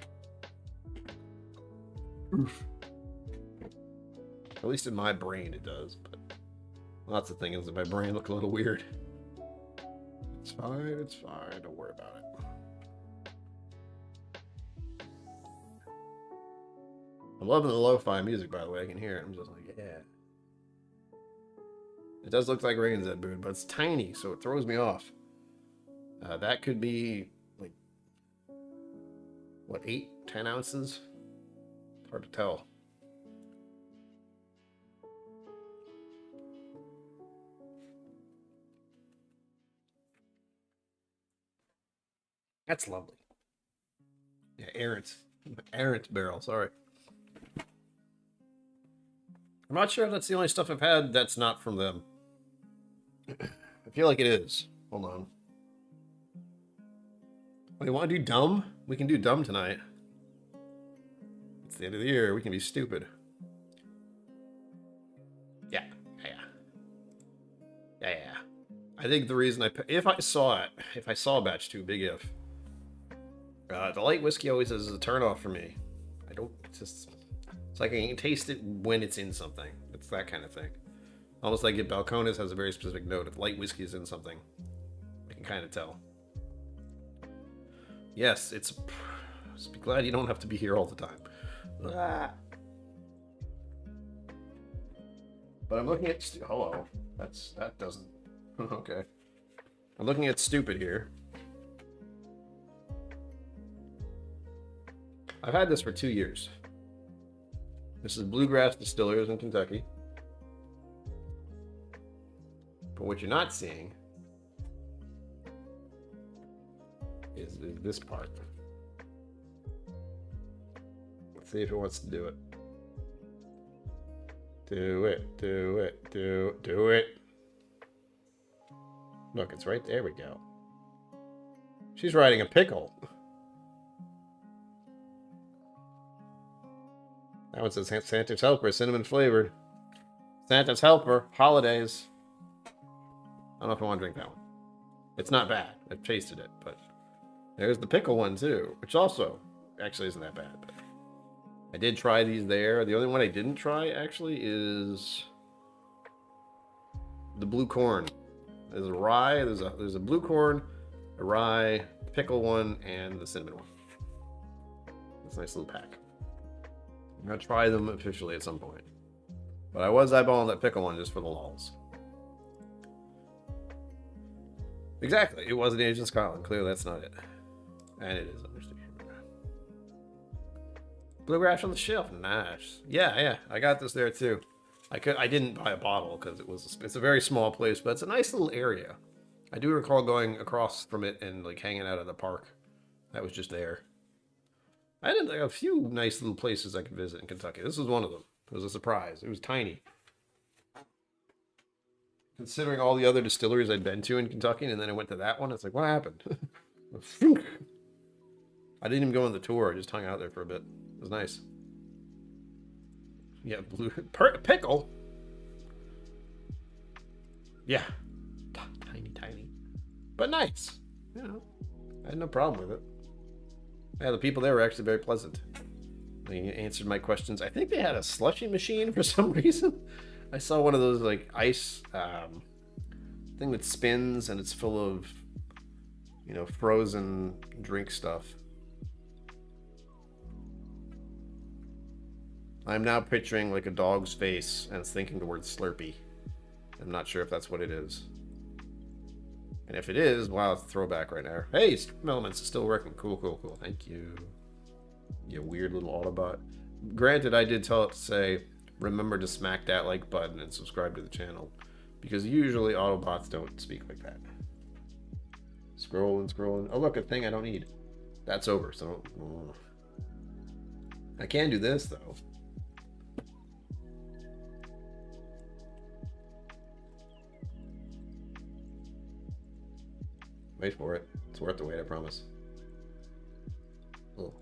At least in my brain it does. But lots of things in my brain look a little weird. It's fine. It's fine. Don't worry about it. I'm loving the lo-fi music, by the way. I can hear it. I'm just like, yeah. It does look like Reagan's Dead Boon, but it's tiny, so it throws me off. That could be, like, what, 8, 10 ounces? Hard to tell. That's lovely. Yeah, errant barrel, sorry. I'm not sure if that's the only stuff I've had that's not from them. I feel like it is. Hold on. Oh, you want to do dumb? We can do dumb tonight. It's the end of the year. We can be stupid. Yeah. I think the reason if I saw batch 2, big if. The light whiskey always is a turnoff for me. It's like I can taste it when it's in something. It's that kind of thing. Almost like if Balcones has a very specific note. If light whiskey is in something, I can kind of tell. Yes, just be glad you don't have to be here all the time. But I'm looking at... Hello. That doesn't... Okay. I'm looking at stupid here. I've had this for 2 years. This is Bluegrass Distillers in Kentucky. But what you're not seeing is this part. Let's see if it wants to do it. Do it. Look, it's right there. We go. She's riding a pickle. That one says Santa's Helper, cinnamon flavored. Santa's Helper, holidays. I don't know if I want to drink that one. It's not bad. I've tasted it, but there's the pickle one too, which also actually isn't that bad. But I did try these there. The only one I didn't try actually is the blue corn. There's a rye. There's a blue corn, a rye, pickle one, and the cinnamon one. It's a nice little pack. I'm gonna try them officially at some point. But I was eyeballing that pickle one just for the lulz. Exactly. It wasn't aged in Scotland. Clearly that's not it. And it is understood. Bluegrass on the shelf. Nice. Yeah. I got this there too. I didn't buy a bottle because it's a very small place, but it's a nice little area. I do recall going across from it and like hanging out at the park. That was just there. I had a few nice little places I could visit in Kentucky. This was one of them. It was a surprise. It was tiny. Considering all the other distilleries I'd been to in Kentucky, and then I went to that one, it's like, what happened? I didn't even go on the tour. I just hung out there for a bit. It was nice. Yeah, pickle. Yeah. Tiny. But nice. You know, I had no problem with it. Yeah, the people there were actually very pleasant. They answered my questions. I think they had a slushy machine for some reason. I saw one of those like ice thing that spins and it's full of, you know, frozen drink stuff. I'm now picturing like a dog's face and it's thinking the word Slurpee. I'm not sure if that's what it is. And if it is, wow, it's a throwback right now. Hey, Elements is still working. Cool. Thank you. You weird little Autobot. Granted, I did tell it to say, remember to smack that like button and subscribe to the channel. Because usually Autobots don't speak like that. Scrolling. Oh, look, a thing I don't need. That's over, so... I can do this, though. Wait for it. It's worth the wait, I promise. Oh.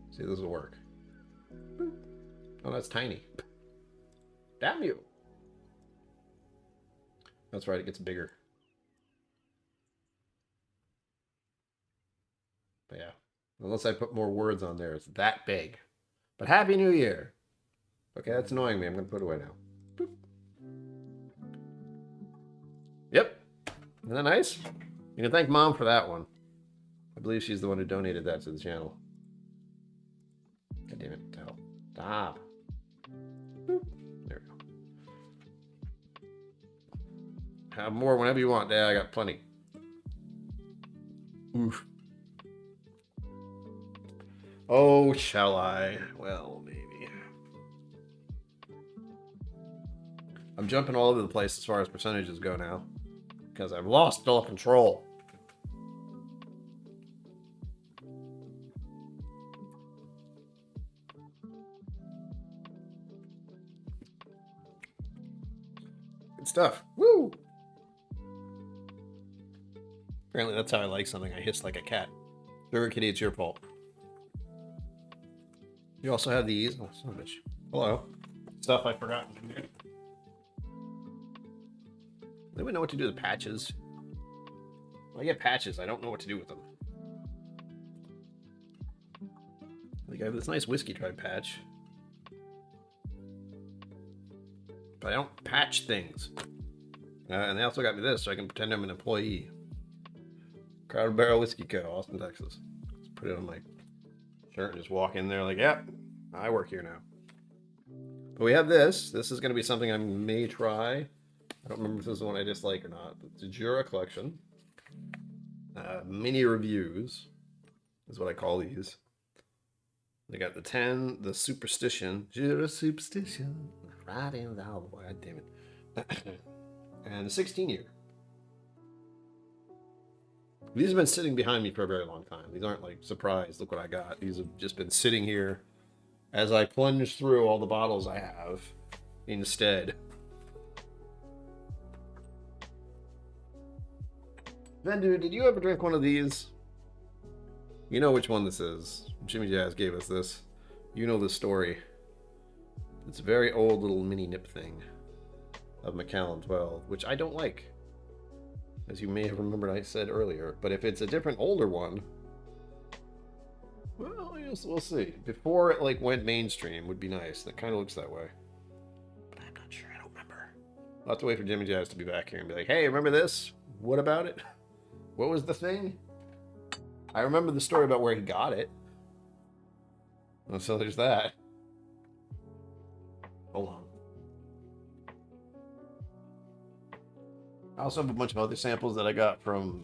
See, this will work. Oh, that's tiny. Damn you. That's right, it gets bigger. But yeah, unless I put more words on there, it's that big. But Happy New Year. Okay, that's annoying me. I'm going to put it away now. Boop. Yep. Isn't that nice? You can thank Mom for that one. I believe she's the one who donated that to the channel. God damn it. Hell. Stop. Boop. There we go. Have more whenever you want, Dad. I got plenty. Oof. Oh, shall I? Well, maybe. I'm jumping all over the place as far as percentages go now. Because I've lost all control. Good stuff. Woo! Apparently that's how I like something. I hiss like a cat. Sugar Kitty, it's your fault. You also have these. Oh, son of a bitch. Hello. Stuff I've forgotten. Anybody know what to do with the patches? When I get patches, I don't know what to do with them. Like I have this nice whiskey tribe patch. But I don't patch things. And they also got me this so I can pretend I'm an employee. Crowd Barrel Whiskey Co., Austin, Texas. Just put it on my shirt and just walk in there like, yep, I work here now. But we have this. This is going to be something I may try. I don't remember if this is the one I dislike or not. It's a Jura collection. Mini reviews is what I call these. They got the 10, the Superstition. Jura Superstition. Right in the hole. God damn it. And the 16-year. These have been sitting behind me for a very long time. These aren't like, surprise, look what I got. These have just been sitting here as I plunge through all the bottles I have instead. Vendu, did you ever drink one of these? You know which one this is. Jimmy Jazz gave us this. You know the story. It's a very old little mini nip thing of Macallan 12, which I don't like. As you may have remembered I said earlier. But if it's a different older one, well, I guess we'll see. Before it like went mainstream would be nice. That kind of looks that way. But I'm not sure. I don't remember. I'll have to wait for Jimmy Jazz to be back here and be like, hey, remember this? What about it? What was the thing? I remember the story about where he got it. And so there's that. Hold on. I also have a bunch of other samples that I got from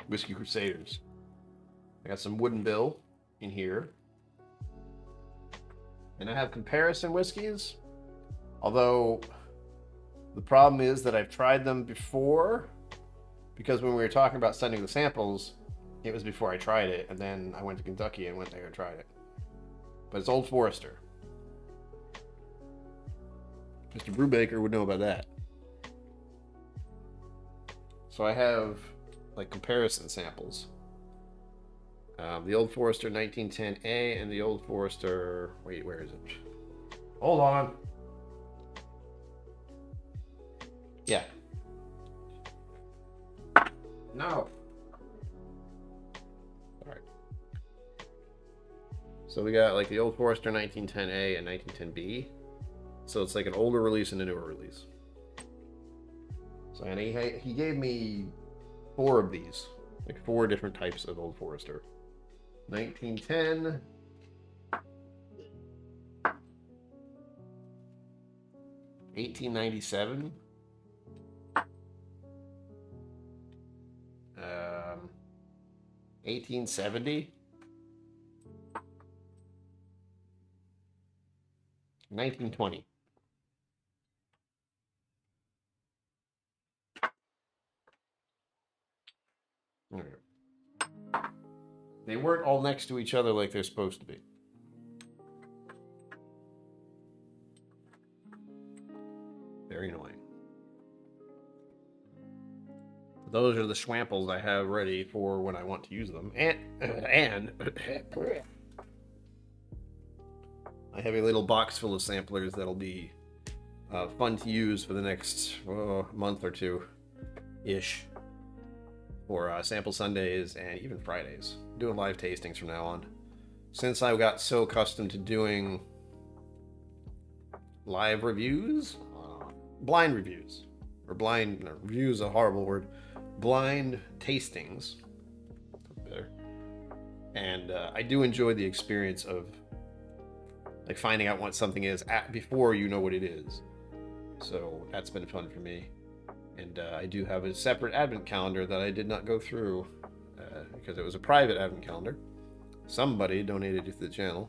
Whiskey Crusaders. I got some Wooden Bill in here. And I have comparison whiskeys. Although the problem is that I've tried them before. Because when we were talking about sending the samples, it was before I tried it. And then I went to Kentucky and went there and tried it. But it's Old Forester. Mr. Brubaker would know about that. So I have like comparison samples. The Old Forester 1910A and the Old Forester... Wait, where is it? Hold on. Yeah. No. Alright. So we got like the Old Forester 1910A and 1910B. So it's like an older release and a newer release. So and he gave me 4 of these, like 4 different types of Old Forester. 1910, 1897, 1870, 1920. They weren't all next to each other like they're supposed to be. Very annoying. Those are the schwamples I have ready for when I want to use them. And I have a little box full of samplers that'll be fun to use for the next month or two-ish. For sample Sundays and even Fridays. Doing live tastings from now on. Since I got so accustomed to doing live reviews, blind reviews, or blind reviews, a horrible word, blind tastings. Better. And I do enjoy the experience of like finding out what something is before you know what it is. So that's been fun for me. And I do have a separate advent calendar that I did not go through because it was a private advent calendar. Somebody donated it to the channel.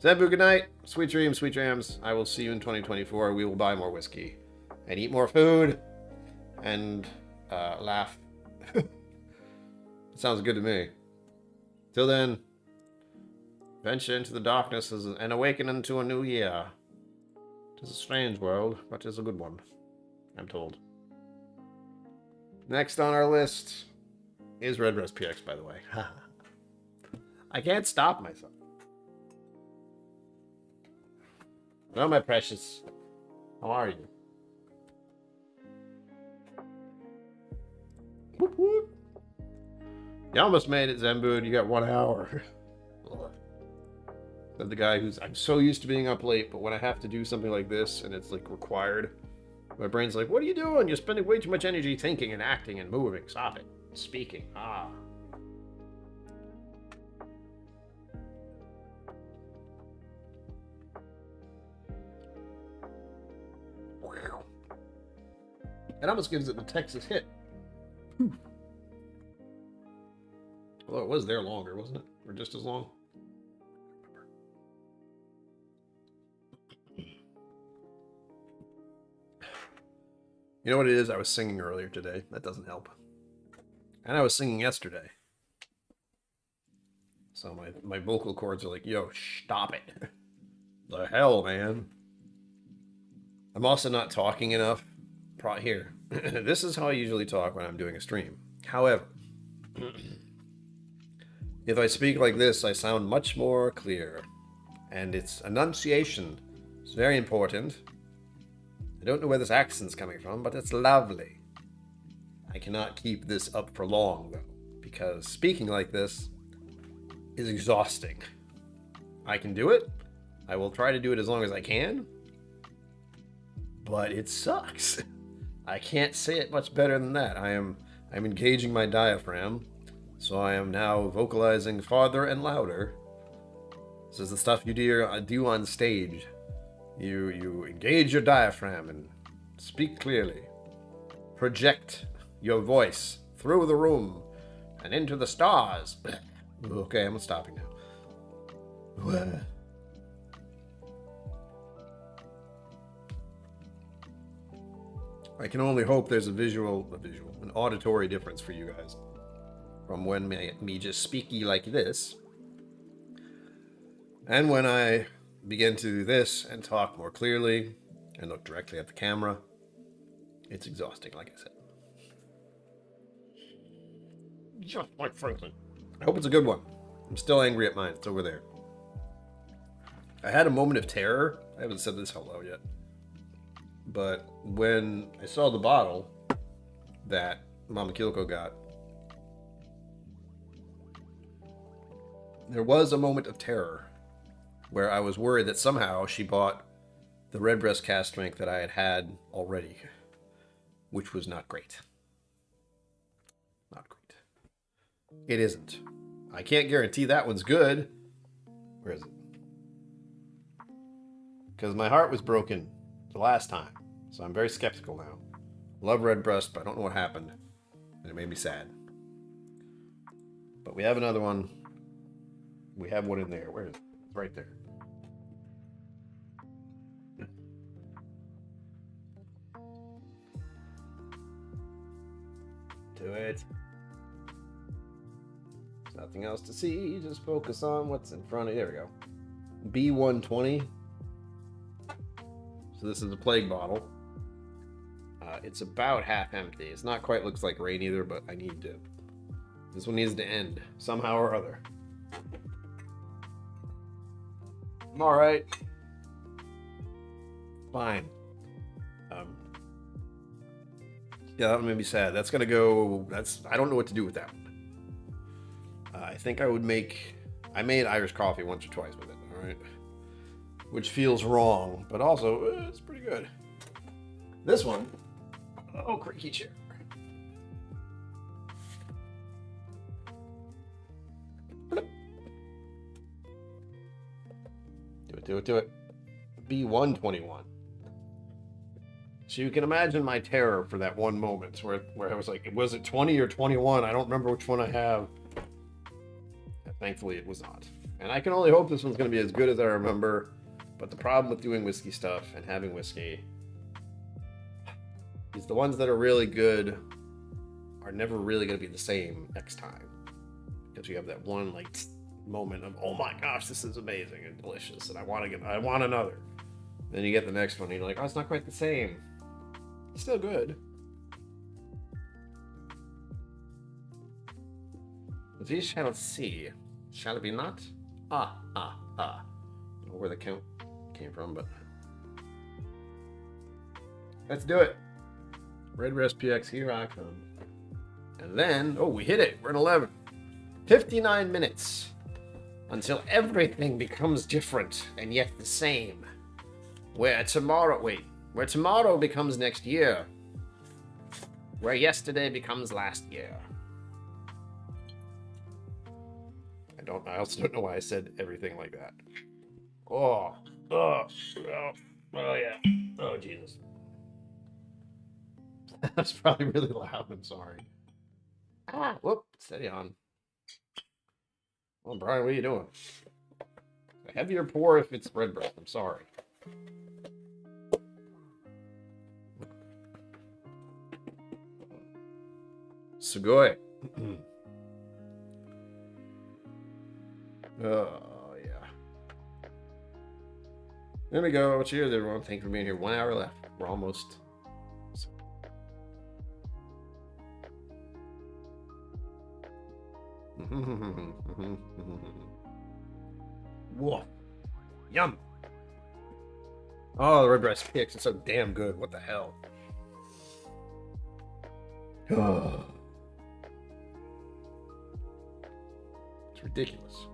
Zambu, good night. Sweet dreams, sweet dreams. I will see you in 2024. We will buy more whiskey and eat more food and laugh. Sounds good to me. Till then, venture into the darkness and awaken into a new year. Tis a strange world, but tis a good one, I'm told. Next on our list is Redbreast PX, by the way. I can't stop myself. Hello, my precious. How are you? Whoop, whoop. You almost made it, Zambud. You got 1 hour. Said the guy who's... I'm so used to being up late, but when I have to do something like this and it's like required, my brain's like, what are you doing? You're spending way too much energy thinking and acting and moving. Stop it. Speaking. Ah. Wow. It almost gives it the Texas hit. Although it was there longer, wasn't it? Or just as long? You know what it is? I was singing earlier today. That doesn't help. And I was singing yesterday. So my vocal cords are like, yo, stop it. The hell, man. I'm also not talking enough. Here. This is how I usually talk when I'm doing a stream. However, if I speak like this, I sound much more clear. And its enunciation is very important. I don't know where this accent's coming from, but it's lovely. I cannot keep this up for long, though, because speaking like this is exhausting. I can do it. I will try to do it as long as I can. But it sucks. I can't say it much better than that. I'm engaging my diaphragm, so I am now vocalizing farther and louder. This is the stuff you do on stage. You engage your diaphragm and speak clearly. Project your voice through the room and into the stars. Okay, I'm stopping now. I can only hope there's an auditory difference for you guys from when me just speaky like this, and when I begin to do this and talk more clearly and look directly at the camera. It's exhausting, like I said. Just like Franklin. I hope it's a good one. I'm still angry at mine. It's over there. I had a moment of terror. I haven't said this out loud yet. But when I saw the bottle that Mama KillCo got, there was a moment of terror where I was worried that somehow she bought the Redbreast cask strength that I had already, which was not great. Not great. It isn't. I can't guarantee that one's good. Where is it? Because my heart was broken the last time, so I'm very skeptical now. Love Redbreast, but I don't know what happened, and it made me sad. But we have another one. We have one in there. Where is it? It's right there. Do it. There's nothing else to see. Just focus on what's in front of you. There we go. B120. So this is a plague bottle. It's about half empty. It's not quite looks like rain either, but I need to. This one needs to end somehow or other. I'm all right. Fine. Yeah, that made me sad. That's gonna go. I don't know what to do with that one. I think I would make. I made Irish coffee once or twice with it. All right, which feels wrong, but also it's pretty good. This one. Oh, creaky chair. Do it. B121. So you can imagine my terror for that one moment where I was like, was it 20 or 21? I don't remember which one I have. Thankfully, it was not. And I can only hope this one's going to be as good as I remember. But the problem with doing whiskey stuff and having whiskey is the ones that are really good are never really going to be the same next time. Because you have that one like moment of, oh my gosh, this is amazing and delicious, and I want another. Then you get the next one, and you're like, oh, it's not quite the same. It's still good. We shall see. Shall it be not? Ah. I don't know where the count came from, but let's do it. Redbreast PX, here I come. And then, oh, we hit it. We're in 11. 59 minutes. Until everything becomes different and yet the same. Where tomorrow becomes next year. Where yesterday becomes last year. I also don't know why I said everything like that. Oh yeah. Oh, Jesus. That's probably really loud. I'm sorry. Whoop. Steady on. Well, Brian, what are you doing? A heavier pour if it's redbreast. I'm sorry. Sugoi. Oh, yeah. There we go. Cheers, everyone. Thank you for being here. 1 hour left. We're almost... Whoa. Yum. Oh, the redbreast picks. It's so damn good. What the hell? It's ridiculous.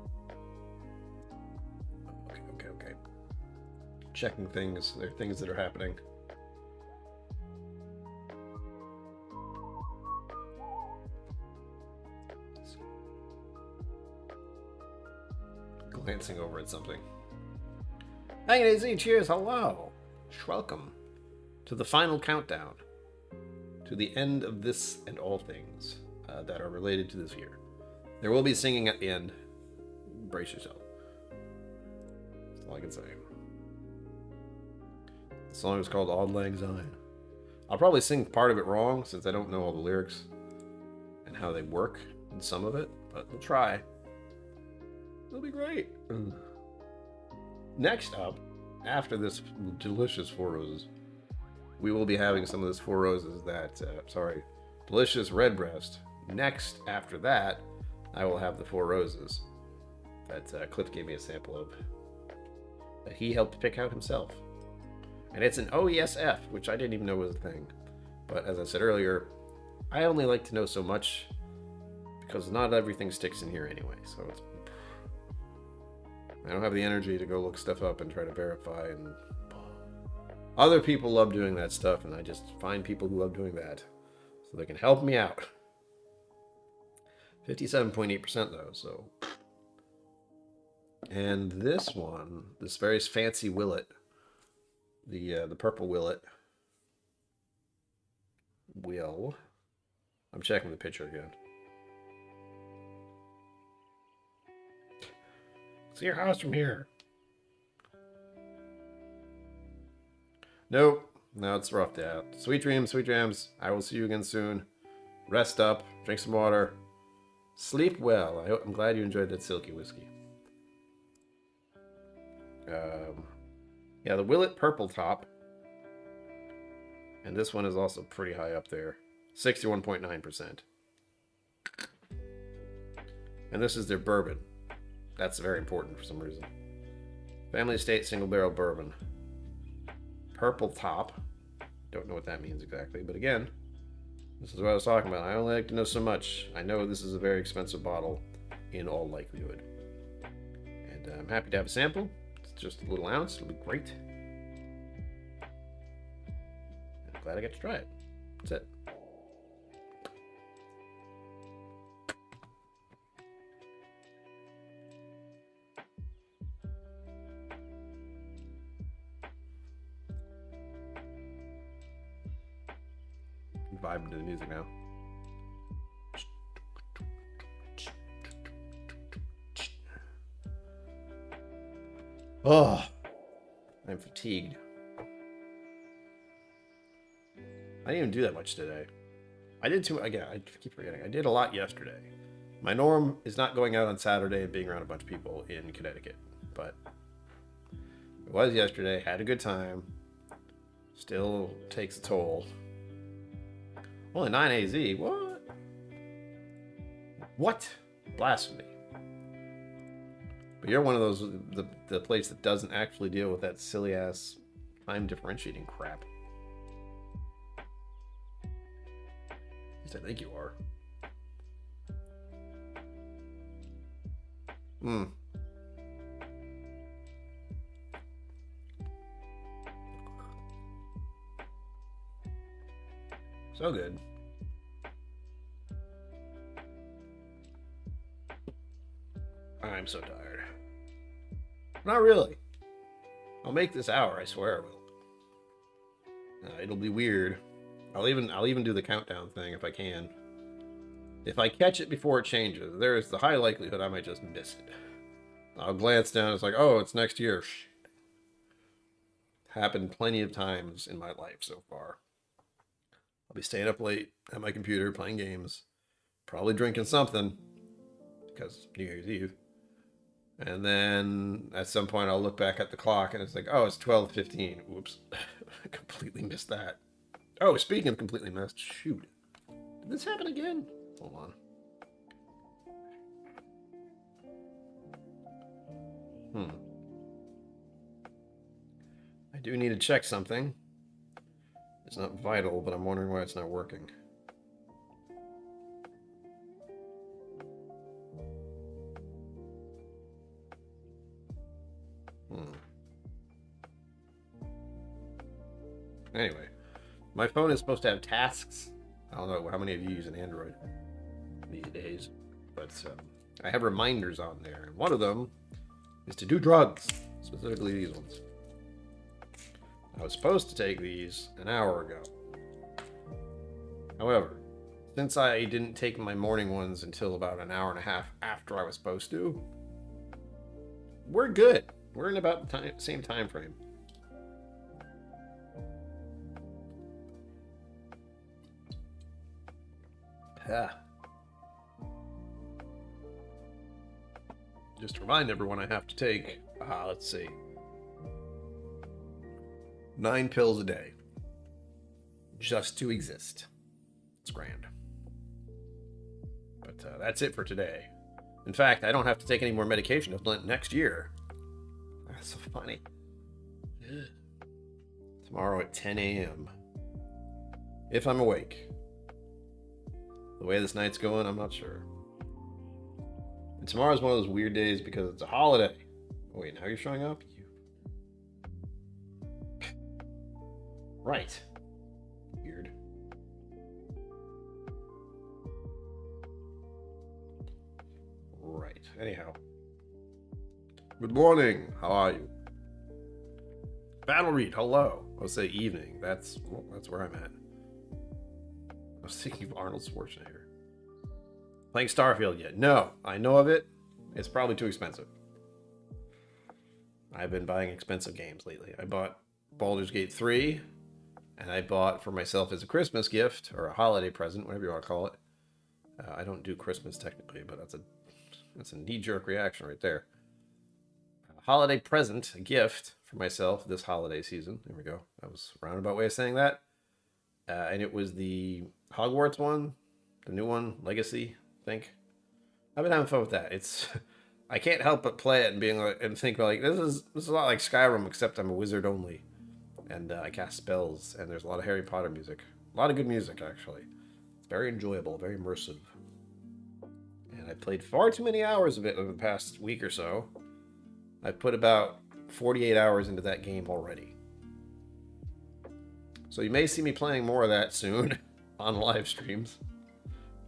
Okay. Checking things. There are things that are happening. Glancing over at something. Hey, AZ, cheers, hello. Welcome to the final countdown to the end of this and all things that are related to this year. There will be singing at the end. Brace yourself. That's all I can say. The song is called Auld Lang Syne. I'll probably sing part of it wrong since I don't know all the lyrics and how they work in some of it, but we'll try. It'll be great. Next up, after this delicious Four Roses, we will be having some of this Four Roses delicious redbreast. Next, after that, I will have the Four Roses that Cliff gave me a sample of, that he helped pick out himself. And it's an OESF, which I didn't even know was a thing. But as I said earlier, I only like to know so much because not everything sticks in here anyway. So I don't have the energy to go look stuff up and try to verify. And other people love doing that stuff, and I just find people who love doing that so they can help me out. 57.8% though, so. And this one, this very fancy willet, the purple willet, I'm checking the picture again. See your house from here. Nope. No, it's roughed out. Sweet dreams, sweet dreams. I will see you again soon. Rest up, drink some water, sleep well. I'm glad you enjoyed that silky whiskey. Yeah, the Willet Purple Top. And this one is also pretty high up there. 61.9%. And this is their bourbon. That's very important for some reason. Family Estate Single Barrel Bourbon. Purple top. Don't know what that means exactly, but again, this is what I was talking about. I only like to know so much. I know this is a very expensive bottle in all likelihood. And I'm happy to have a sample. It's just a little ounce. It'll be great. I'm glad I got to try it. That's it. Vibing to the music now. Oh, I'm fatigued. I didn't even do that much today. I did too. Again, I keep forgetting. I did a lot yesterday. My norm is not going out on Saturday and being around a bunch of people in Connecticut, but it was yesterday. Had a good time. Still takes a toll. Only 9 AZ. What? What? Blasphemy. But you're one of those, the place that doesn't actually deal with that silly ass time differentiating crap. At least I think you are. So good. I'm so tired. Not really. I'll make this hour, I swear I will. It'll be weird. I'll even do the countdown thing if I can. If I catch it before it changes, there is the high likelihood I might just miss it. I'll glance down, it's like, oh, it's next year. Shit. Happened plenty of times in my life so far. I'll be staying up late at my computer playing games, probably drinking something, because New Year's Eve. And then at some point I'll look back at the clock and it's like, oh, it's 12:15. Whoops. I completely missed that. Oh, speaking of completely missed, shoot. Did this happen again? Hold on. I do need to check something. It's not vital, but I'm wondering why it's not working. Anyway, my phone is supposed to have tasks. I don't know how many of you use an Android these days, but I have reminders on there. And one of them is to do drugs, specifically these ones. I was supposed to take these an hour ago. However, since I didn't take my morning ones until about an hour and a half after I was supposed to, we're good. We're in about the same time frame. Just to remind everyone, I have to take, let's see, 9 pills a day just to exist. It's grand. But that's it for today. In fact, I don't have to take any more medication until next year. That's so funny. Tomorrow at 10 a.m. If I'm awake. The way this night's going, I'm not sure. And tomorrow's one of those weird days because it's a holiday. Oh, wait, now you're showing up? Right. Weird. Right. Anyhow. Good morning. How are you? Battle Read, hello. I'll say evening. That's where I'm at. I was thinking of Arnold Schwarzenegger. Playing Starfield yet? No. I know of it. It's probably too expensive. I've been buying expensive games lately. I bought Baldur's Gate 3, and I bought for myself as a Christmas gift, or a holiday present, whatever you want to call it. I don't do Christmas technically, but that's a knee-jerk reaction right there. A holiday present, a gift for myself this holiday season. There we go. That was a roundabout way of saying that. And it was the Hogwarts one, the new one, Legacy, I think. I've been having fun with that. I can't help but play it and being like, and think like this is a lot like Skyrim, except I'm a wizard only, and I cast spells, and there's a lot of Harry Potter music, a lot of good music actually. It's very enjoyable, very immersive, and I played far too many hours of it over the past week or so. I put about 48 hours into that game already, so you may see me playing more of that soon on live streams.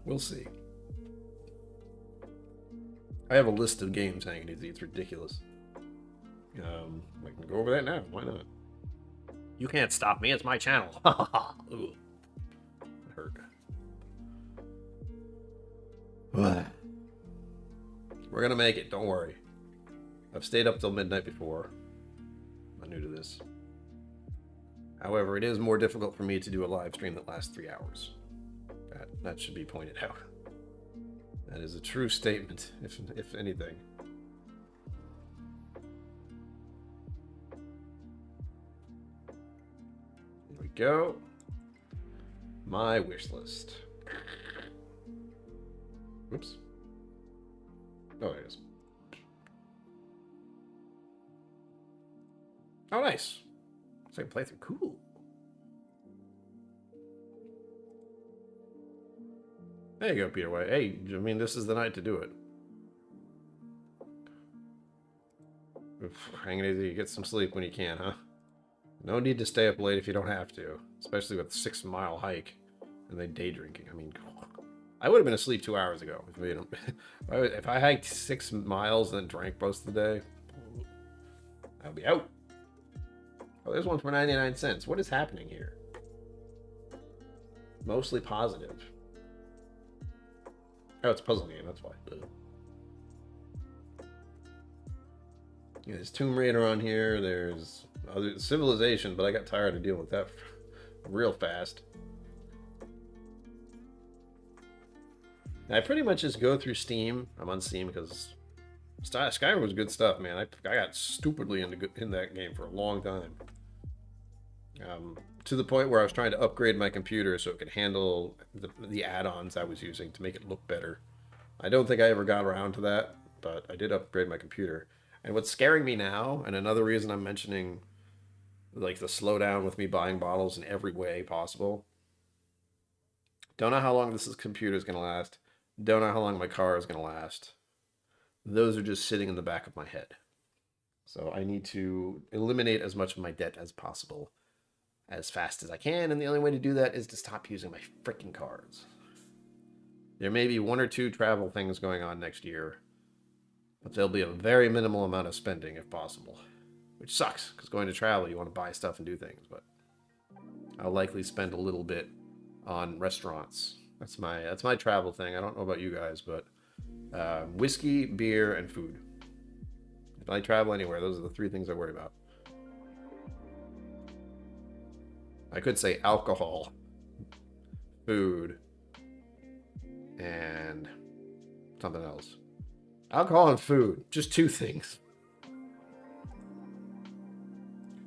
We'll see. I have a list of games hanging easy. It's ridiculous. I can go over that now. Why not? You can't stop me. It's my channel. Ooh. That hurt. What? We're gonna make it. Don't worry. I've stayed up till midnight before. I'm new to this. However, it is more difficult for me to do a live stream that lasts 3 hours. That should be pointed out. That is a true statement, if anything. Here we go. My wish list. Whoops. Oh, there it is. Oh, nice. Second playthrough. Cool. There you go, Peter White. Hey, I mean, this is the night to do it. Oof, hang it easy. Get some sleep when you can, huh? No need to stay up late if you don't have to. Especially with a 6-mile hike and then day drinking. I mean, I would have been asleep 2 hours ago. If I hiked 6 miles and then drank most of the day, I'd be out. Oh, there's one for 99 cents. What is happening here? Mostly positive. Oh, it's a puzzle game, that's why. Yeah, there's Tomb Raider on here, there's other Civilization, but I got tired of dealing with that real fast. And I pretty much just go through Steam. I'm on Steam because Skyrim was good stuff, man. I got stupidly in that game for a long time. To the point where I was trying to upgrade my computer so it could handle the add-ons I was using to make it look better. I don't think I ever got around to that, but I did upgrade my computer. And what's scaring me now, and another reason I'm mentioning like the slowdown with me buying bottles in every way possible. Don't know how long this computer is going to last. Don't know how long my car is going to last. Those are just sitting in the back of my head. So I need to eliminate as much of my debt as possible as fast as I can, and the only way to do that is to stop using my freaking cards. There may be 1 or 2 travel things going on next year, but there'll be a very minimal amount of spending if possible, which sucks, because going to travel, you want to buy stuff and do things, but I'll likely spend a little bit on restaurants. That's my travel thing. I don't know about you guys, but whiskey, beer, and food. If I travel anywhere, those are the 3 things I worry about. I could say alcohol, food, and something else. Alcohol and food, just 2 things.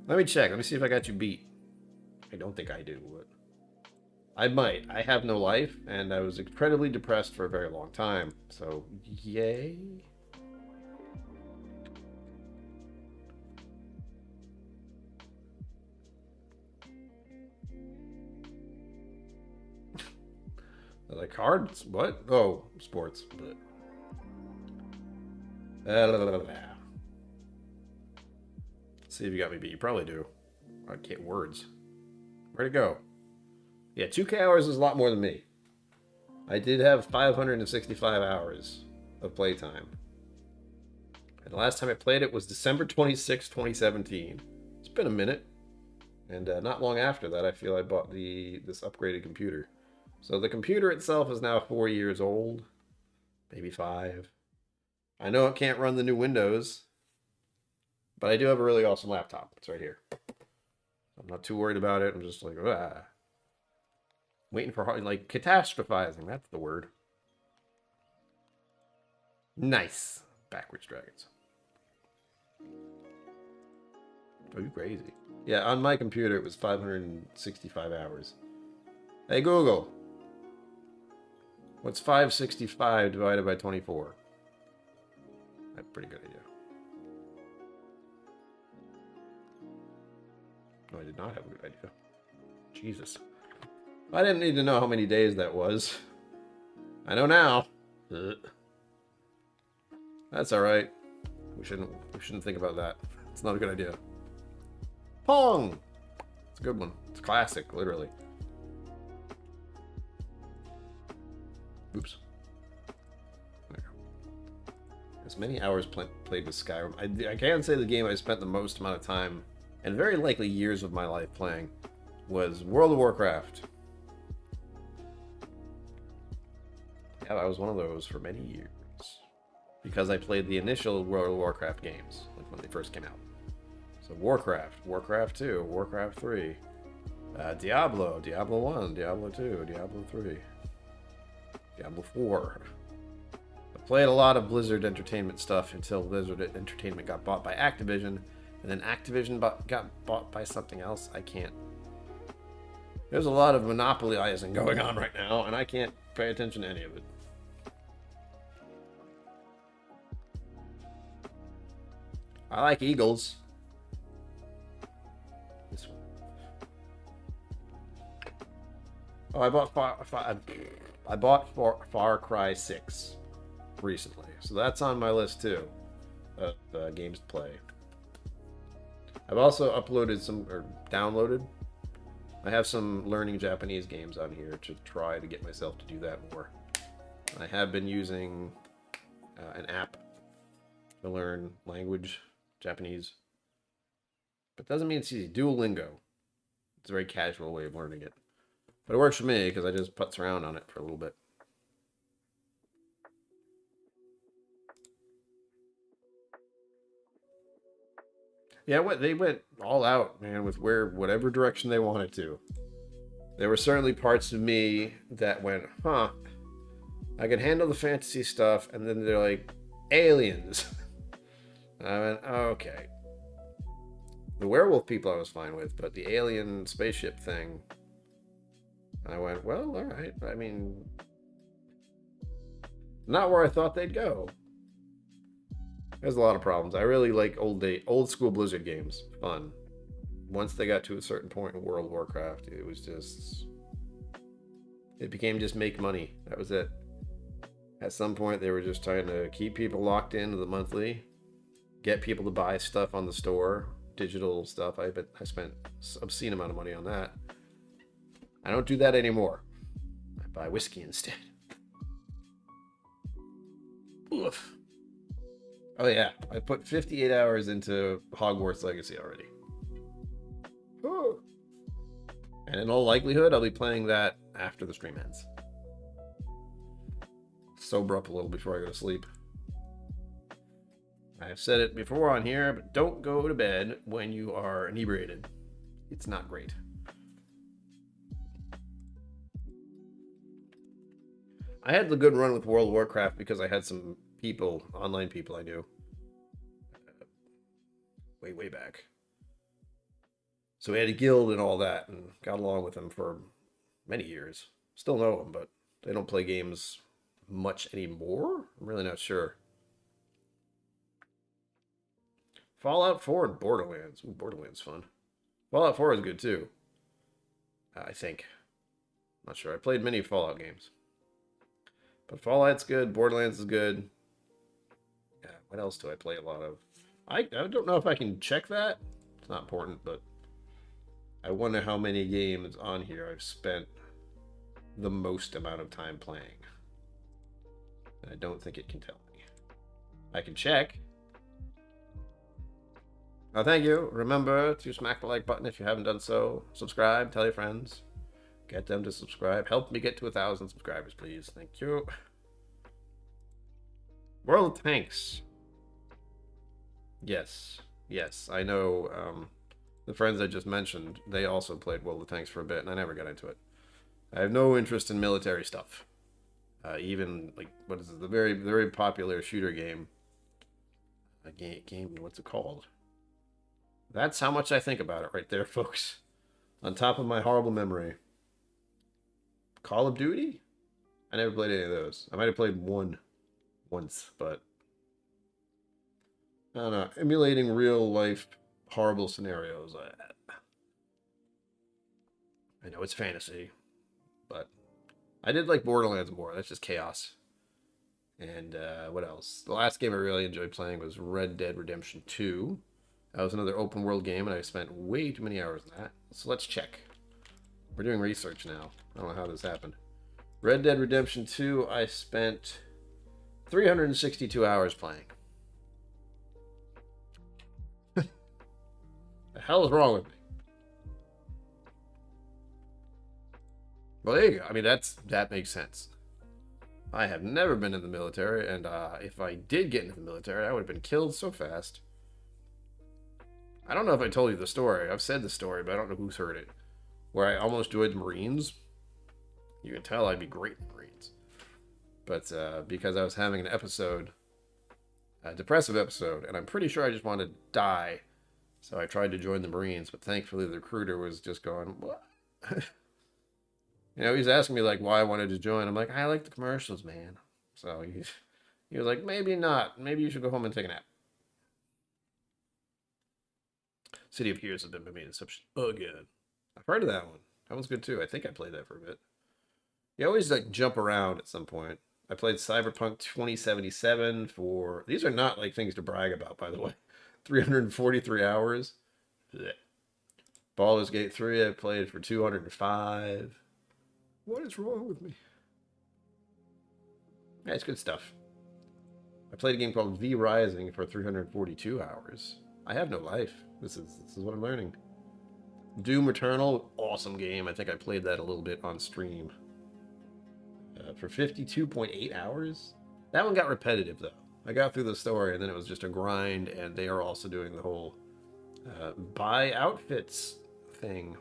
Let me check. Let me see if I got you beat. I don't think I do, but I might. I have no life, and I was incredibly depressed for a very long time. So, yay. Like cards? What? Oh, sports. But see if you got me beat. You probably do. I can't words. Where'd it go? Yeah, 2K hours is a lot more than me. I did have 565 hours of playtime. And the last time I played it was December 26, 2017. It's been a minute. And not long after that, I feel I bought this upgraded computer. So the computer itself is now 4 years old, maybe 5. I know it can't run the new Windows, but I do have a really awesome laptop. It's right here. I'm not too worried about it. I'm just like, waiting for, like, catastrophizing. That's the word. Nice. Backwards dragons. Oh, you crazy. Yeah, on my computer it was 565 hours. Hey, Google. What's 565 divided by 24? a pretty good idea. No, I did not have a good idea. Jesus. I didn't need to know how many days that was. I know now. That's all right. We shouldn't think about that. It's not a good idea. Pong. It's a good one. It's classic, literally. Oops. There. As many hours played with Skyrim. I can say the game I spent the most amount of time, and very likely years of my life playing, was World of Warcraft. Yeah, I was one of those for many years. Because I played the initial World of Warcraft games, like when they first came out. So Warcraft, Warcraft 2, Warcraft 3, Diablo, Diablo 1, Diablo 2, Diablo 3, Diablo 4. I played a lot of Blizzard Entertainment stuff until Blizzard Entertainment got bought by Activision, and then Activision got bought by something else. I can't. There's a lot of monopolizing going on right now, and I can't pay attention to any of it. I like Eagles. This one. Oh, I bought Far Cry 6 recently, so that's on my list too of games to play. I've also uploaded or downloaded. I have some learning Japanese games on here to try to get myself to do that more. I have been using an app to learn language. Japanese. But doesn't mean it's easy. Duolingo. It's a very casual way of learning it. But it works for me because I just putz around on it for a little bit. Yeah, they went all out, man, with whatever direction they wanted to. There were certainly parts of me that went, huh, I can handle the fantasy stuff, and then they're like, aliens. I went, okay. The werewolf people I was fine with, but the alien spaceship thing, I went, well, all right. I mean, not where I thought they'd go. There's a lot of problems. I really like old school Blizzard games. Fun. Once they got to a certain point in World of Warcraft, it became just make money. That was it. At some point, they were just trying to keep people locked into the monthly, get people to buy stuff on the store, digital stuff. I spent an obscene amount of money on that. I don't do that anymore. I buy whiskey instead. Oof. Oh yeah, I put 58 hours into Hogwarts Legacy already. Ooh. And in all likelihood, I'll be playing that after the stream ends. Sober up a little before I go to sleep. I've said it before on here, but don't go to bed when you are inebriated. It's not great. I had the good run with World of Warcraft because I had some people, online people I knew. Way back. So we had a guild and all that, and got along with them for many years. Still know them, but they don't play games much anymore. I'm really not sure. Fallout 4 and Borderlands. Ooh, Borderlands fun. Fallout 4 is good too. I think. Not sure. I played many Fallout games. But Fallout's good. Borderlands is good. Yeah, what else do I play a lot of? I don't know if I can check that. It's not important, but I wonder how many games on here I've spent the most amount of time playing. And I don't think it can tell me. I can check. Oh, thank you. Remember to smack the like button if you haven't done so. Subscribe. Tell your friends. Get them to subscribe. Help me get to 1,000 subscribers, please. Thank you. World of Tanks. Yes. Yes. I know the friends I just mentioned, they also played World of Tanks for a bit, and I never got into it. I have no interest in military stuff. Even, like, what is it? The very, very popular shooter game. What's it called? That's how much I think about it right there, folks. On top of my horrible memory. Call of Duty? I never played any of those. I might have played one once, but I don't know, emulating real life horrible scenarios. I know it's fantasy, but I did like Borderlands more. That's just chaos. And what else? The last game I really enjoyed playing was Red Dead Redemption 2. That was another open world game, and I spent way too many hours in that. So let's check. We're doing research now. I don't know how this happened. Red Dead Redemption 2, I spent 362 hours playing. The hell is wrong with me? Well, there you go. I mean, that makes sense. I have never been in the military, and if I did get into the military, I would have been killed so fast. I don't know if I told you the story. I've said the story, but I don't know who's heard it. Where I almost joined the Marines. You can tell I'd be great in the Marines. But because I was having an episode, a depressive episode, and I'm pretty sure I just wanted to die. So I tried to join the Marines, but thankfully the recruiter was just going, what? You know, he's asking me like why I wanted to join. I'm like, I like the commercials, man. So he was like, maybe not. Maybe you should go home and take a nap. City of Heroes has been made exception again. I've heard of that one. That one's good too. I think I played that for a bit. You always like jump around at some point. I played Cyberpunk 2077 for... These are not like things to brag about, by the way. 343 hours. Blech. Baldur's Gate 3 I played for 205. What is wrong with me? Yeah, it's good stuff. I played a game called V Rising for 342 hours. I have no life. This is what I'm learning. Doom Eternal, awesome game. I think I played that a little bit on stream. For 52.8 hours? That one got repetitive, though. I got through the story, and then it was just a grind, and they are also doing the whole buy outfits thing.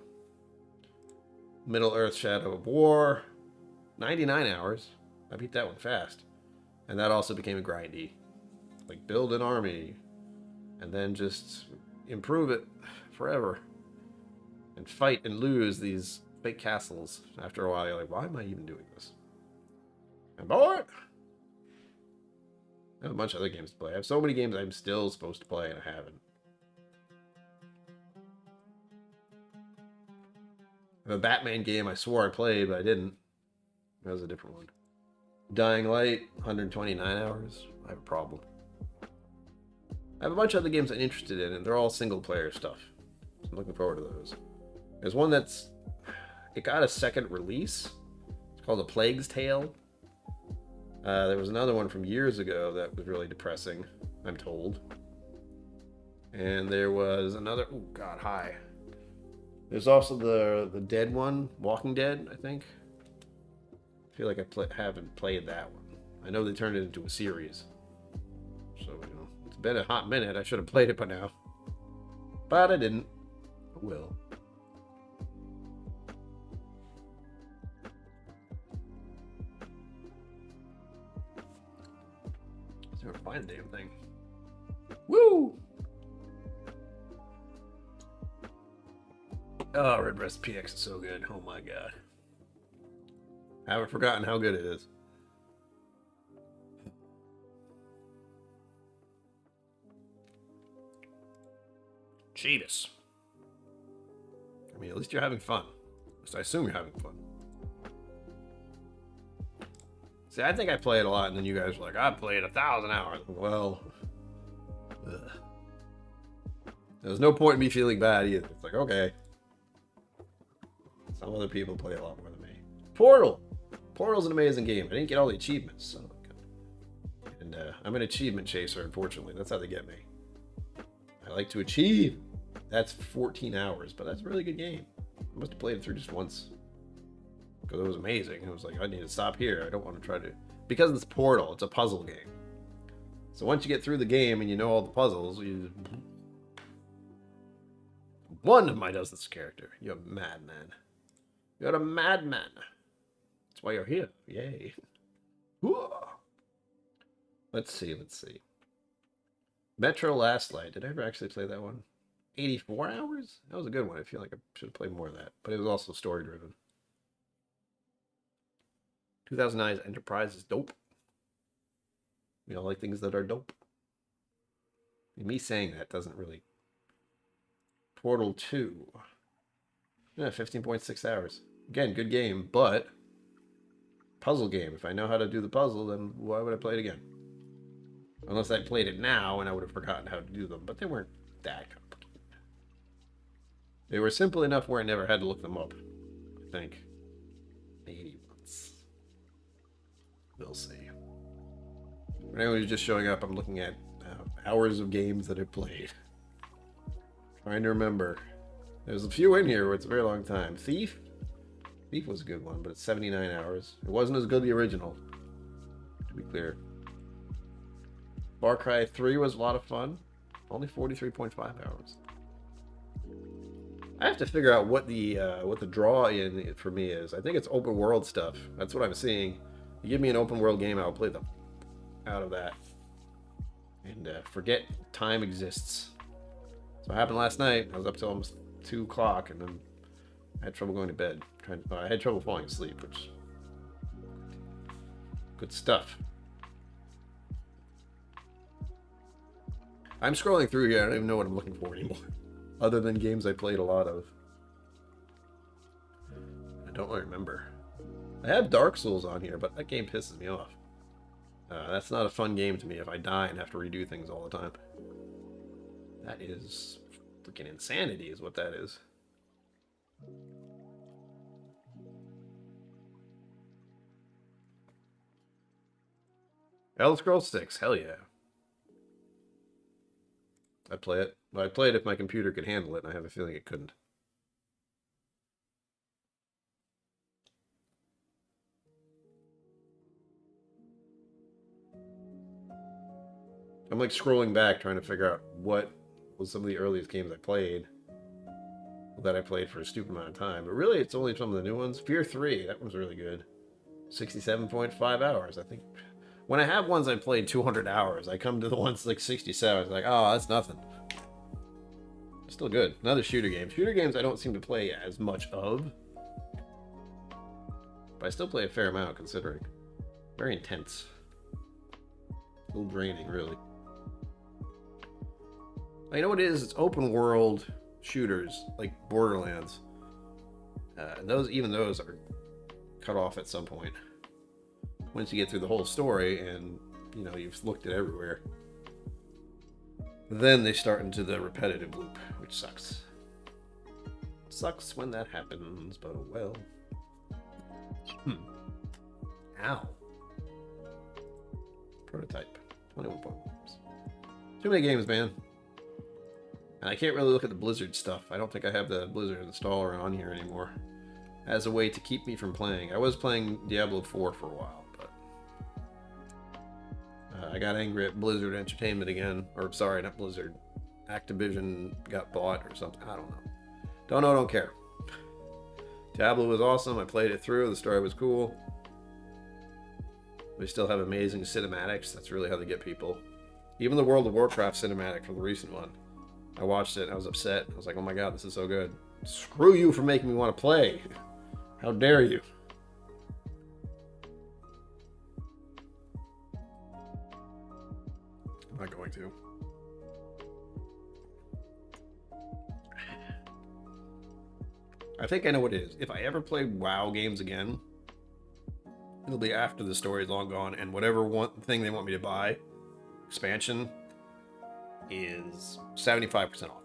Middle-earth Shadow of War, 99 hours. I beat that one fast. And that also became a grindy. Like, build an army, and then just improve it forever. And fight and lose these fake castles. After a while, you're like, why am I even doing this? I'm bored! I have a bunch of other games to play. I have so many games I'm still supposed to play, and I haven't. I have a Batman game I swore I played, but I didn't. That was a different one. Dying Light, 129 hours. I have a problem. I have a bunch of other games I'm interested in, and they're all single-player stuff. So I'm looking forward to those. There's one that's... It got a second release. It's called A Plague's Tale. There was another one from years ago that was really depressing, I'm told. And there was another... Oh, God, hi. There's also the Dead one, Walking Dead, I think. I feel like I haven't played that one. I know they turned it into a series. So, you know, it's been a hot minute. I should have played it by now. But I didn't. I will. Let's never find the damn thing. Woo! Oh, Red Breast PX is so good. Oh my god. I haven't forgotten how good it is. Cheetahs. I mean, at least you're having fun. At least I assume you're having fun. See, I think I play it a lot, and then you guys are like, I played 1,000 hours. Well, ugh. There's no point in me feeling bad either. It's like, okay. Some other people play a lot more than me. Portal! Portal's an amazing game. I didn't get all the achievements. So. And I'm an achievement chaser, unfortunately. That's how they get me. I like to achieve. That's 14 hours, but that's a really good game. I must have played it through just once. Because it was amazing. I was like, I need to stop here. I don't want to try to... Because it's Portal, it's a puzzle game. So once you get through the game and you know all the puzzles, you... One of my does this character. You're a madman. You're a madman. That's why you're here. Yay. Let's see. Metro Last Light. Did I ever actually play that one? 84 hours? That was a good one. I feel like I should have played more of that. But it was also story-driven. 2009's Enterprise is dope. We all like things that are dope. Me saying that doesn't really... Portal 2. Yeah, 15.6 hours. Again, good game, but... Puzzle game. If I know how to do the puzzle, then why would I play it again? Unless I played it now and I would have forgotten how to do them. But they weren't that complicated. They were simple enough where I never had to look them up. I think. Maybe once. We'll see. For anyone who's just showing up, I'm looking at hours of games that I've played. Trying to remember. There's a few in here where it's a very long time. Thief? Thief was a good one, but it's 79 hours. It wasn't as good as the original, to be clear. Far Cry 3 was a lot of fun. Only 43.5 hours. I have to figure out what the draw in for me is. I think it's open world stuff. That's what I'm seeing. You give me an open world game, I'll play the out of that. And forget time exists. So it happened last night. I was up till almost 2 o'clock, and then I had trouble going to bed. I had trouble falling asleep, which... Good stuff. I'm scrolling through here. I don't even know what I'm looking for anymore. Other than games I played a lot of. I don't really remember. I have Dark Souls on here, but that game pisses me off. That's not a fun game to me if I die and have to redo things all the time. That is freaking insanity is what that is. Elder Scrolls 6, hell yeah. I'd play it. Well, I'd play it if my computer could handle it, and I have a feeling it couldn't. I'm like scrolling back trying to figure out what was some of the earliest games I played that I played for a stupid amount of time. But really, it's only some of the new ones. Fear 3, that was really good. 67.5 hours, I think. When I have ones I played 200 hours, I come to the ones like 67. It's like, oh, that's nothing. Still good. Another shooter game. Shooter games I don't seem to play as much of. But I still play a fair amount, considering. Very intense. A little draining, really. You know what it is? It's open world shooters, like Borderlands. Even those are cut off at some point. Once you get through the whole story and, you know, you've looked at everywhere. Then they start into the repetitive loop, which sucks. Sucks when that happens, but oh well. Ow. Prototype. 21 points. Too many games, man. And I can't really look at the Blizzard stuff. I don't think I have the Blizzard installer on here anymore. As a way to keep me from playing. I was playing Diablo 4 for a while, but... I got angry at Blizzard Entertainment again. Or, sorry, not Blizzard. Activision got bought or something. I don't know. Don't care. Diablo was awesome. I played it through. The story was cool. We still have amazing cinematics. That's really how they get people. Even the World of Warcraft cinematic from the recent one. I watched it and I was upset. I was like, oh my god, this is so good. Screw you for making me want to play. How dare you? I'm not going to. I think I know what it is. If I ever play WoW games again, it'll be after the story's long gone, and whatever one thing they want me to buy, expansion, is 75% off.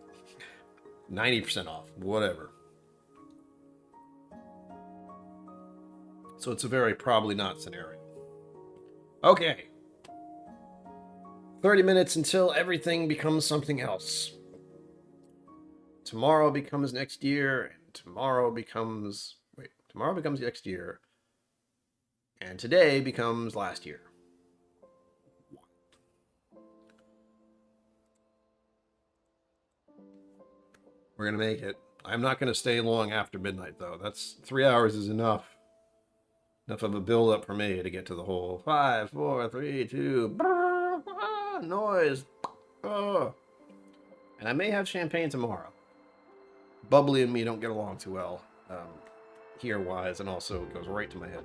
90% off. Whatever. So it's a very probably not scenario. Okay. 30 minutes until everything becomes something else. Tomorrow becomes next year, and tomorrow becomes next year, and today becomes last year. We're gonna make it. I'm not gonna stay long after midnight, though. That's 3 hours is enough. Enough of a build-up for me to get to the whole 5, 4, 3, 2, noise. Oh. And I may have champagne tomorrow. Bubbly and me don't get along too well, here-wise, and also it goes right to my head.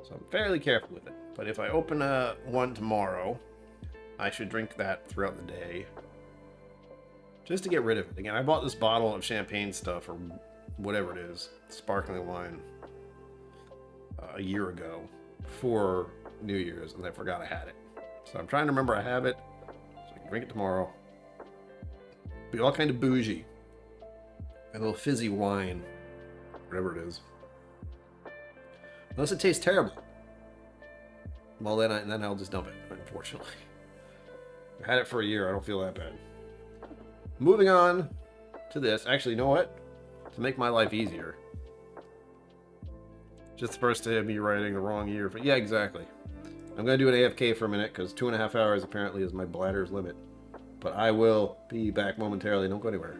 So I'm fairly careful with it. But if I open one tomorrow, I should drink that throughout the day. just to get rid of it. Again, I bought this bottle of champagne stuff or whatever it is, sparkling wine, a year ago for New Year's, and I forgot I had it. So I'm trying to remember I have it, so I can drink it tomorrow. Be all kind of bougie. A little fizzy wine, whatever it is. Unless it tastes terrible. Well, then I'll just dump it, unfortunately. I've had it for a year, I don't feel that bad. Moving on to this. Actually, you know what? To make my life easier. Just the first day of me writing the wrong year. Yeah, exactly. I'm going to do an AFK for a minute because 2.5 hours apparently is my bladder's limit. But I will be back momentarily. Don't go anywhere.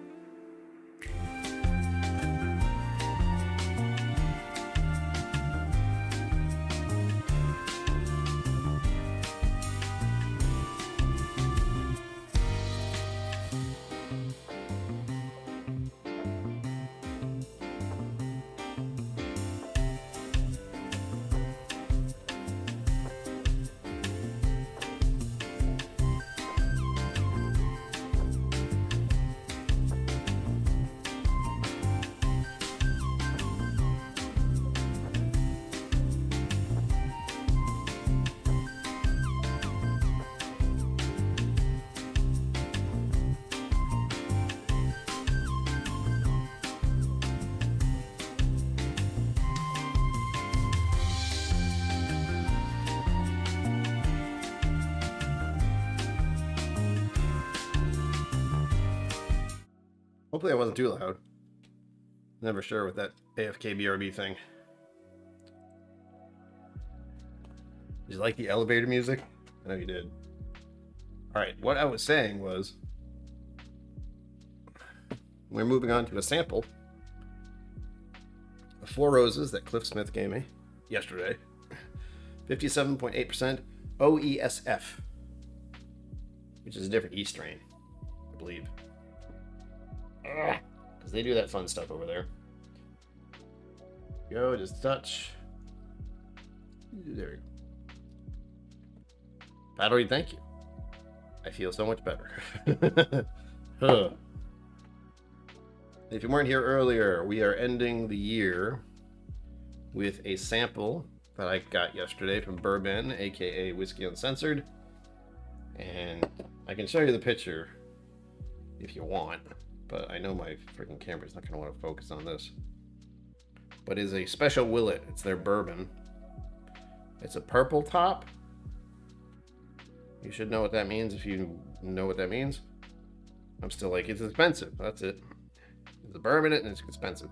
Hopefully I wasn't too loud. Never sure with that AFK BRB thing. Did you like the elevator music? I know you did. Alright, what I was saying was we're moving on to a sample of Four Roses that Cliff Smith gave me yesterday. 57.8% OESF, which is a different yeast strain, I believe. Because they do that fun stuff over there. Go, just touch. There we go. Battery, thank you. I feel so much better. Huh. If you weren't here earlier, we are ending the year with a sample that I got yesterday from Bourbon, aka Whiskey Uncensored. And I can show you the picture if you want. But I know my freaking camera's not going to want to focus on this. But it's a special Willet. It's their bourbon. It's a purple top. You should know what that means if you know what that means. I'm still like, it's expensive. That's it. It's a bourbon and it's expensive.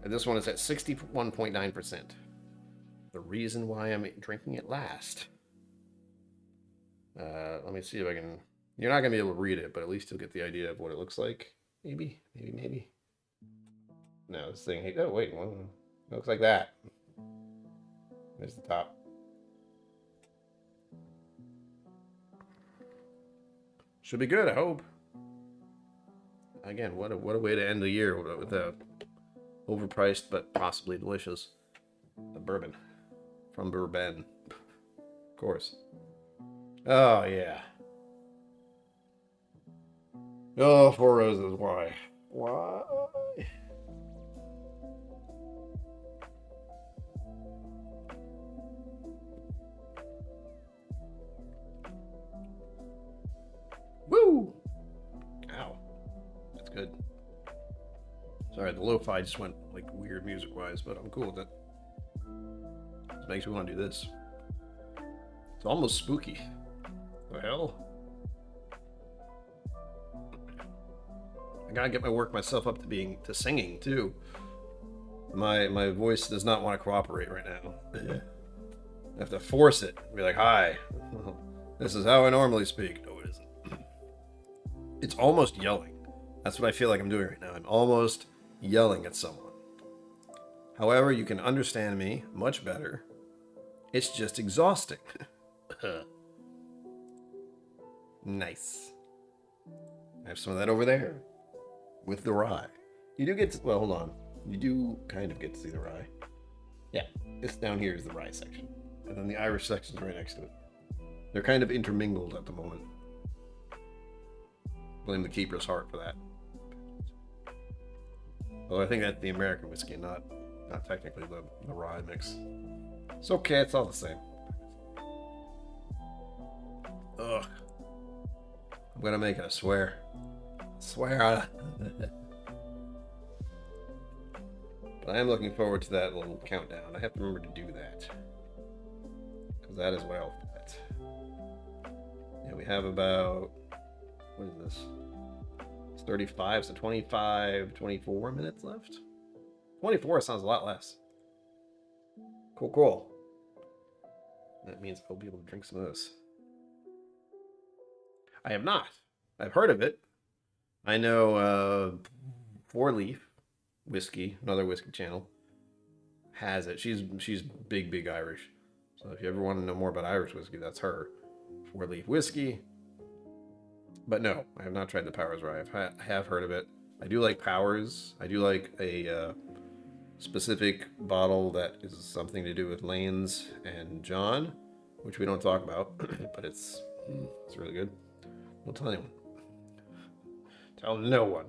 And this one is at 61.9%. The reason why I'm drinking it last. Let me see if I can... You're not going to be able to read it, but at least you'll get the idea of what it looks like. Maybe. No, this thing... Oh, wait. Well, it looks like that. There's the top. Should be good, I hope. Again, what a way to end the year with a overpriced but possibly delicious bourbon. From Bourbon. Of course. Oh, yeah. Oh, Four Roses, why? Why? Woo! Ow. That's good. Sorry, the lo-fi just went like weird music-wise, but I'm cool with it. This makes me want to do this. It's almost spooky. The hell? I gotta get myself up to singing too. My voice does not want to cooperate right now. I have to force it. Be like, hi, this is how I normally speak. No, it isn't. It's almost yelling. That's what I feel like I'm doing right now. I'm almost yelling at someone. However, you can understand me much better. It's just exhausting. Nice. I have some of that over there. With the rye. You do get to, well, hold on. You do kind of get to see the rye. Yeah, this down here is the rye section. And then the Irish section is right next to it. They're kind of intermingled at the moment. Blame the keeper's heart for that. Well, I think that's the American whiskey, not technically the rye mix. It's okay, it's all the same. Ugh. I'm gonna make it, I swear. Swear on it. But I am looking forward to that little countdown. I have to remember to do that. Because that is well. Yeah, we have about, what is this? It's 35, so 25, 24 minutes left. 24 sounds a lot less. Cool, cool. That means I'll be able to drink some of this. I have not. I've heard of it. I know 4 Leaf Whiskey, another whiskey channel, has it. She's big Irish. So if you ever want to know more about Irish whiskey, that's her. 4 Leaf Whiskey. But no, I have not tried the Powers Rye. I have heard of it. I do like Powers. I do like a specific bottle that is something to do with Lanes and John, which we don't talk about, but it's really good. Don't tell anyone. Tell no one.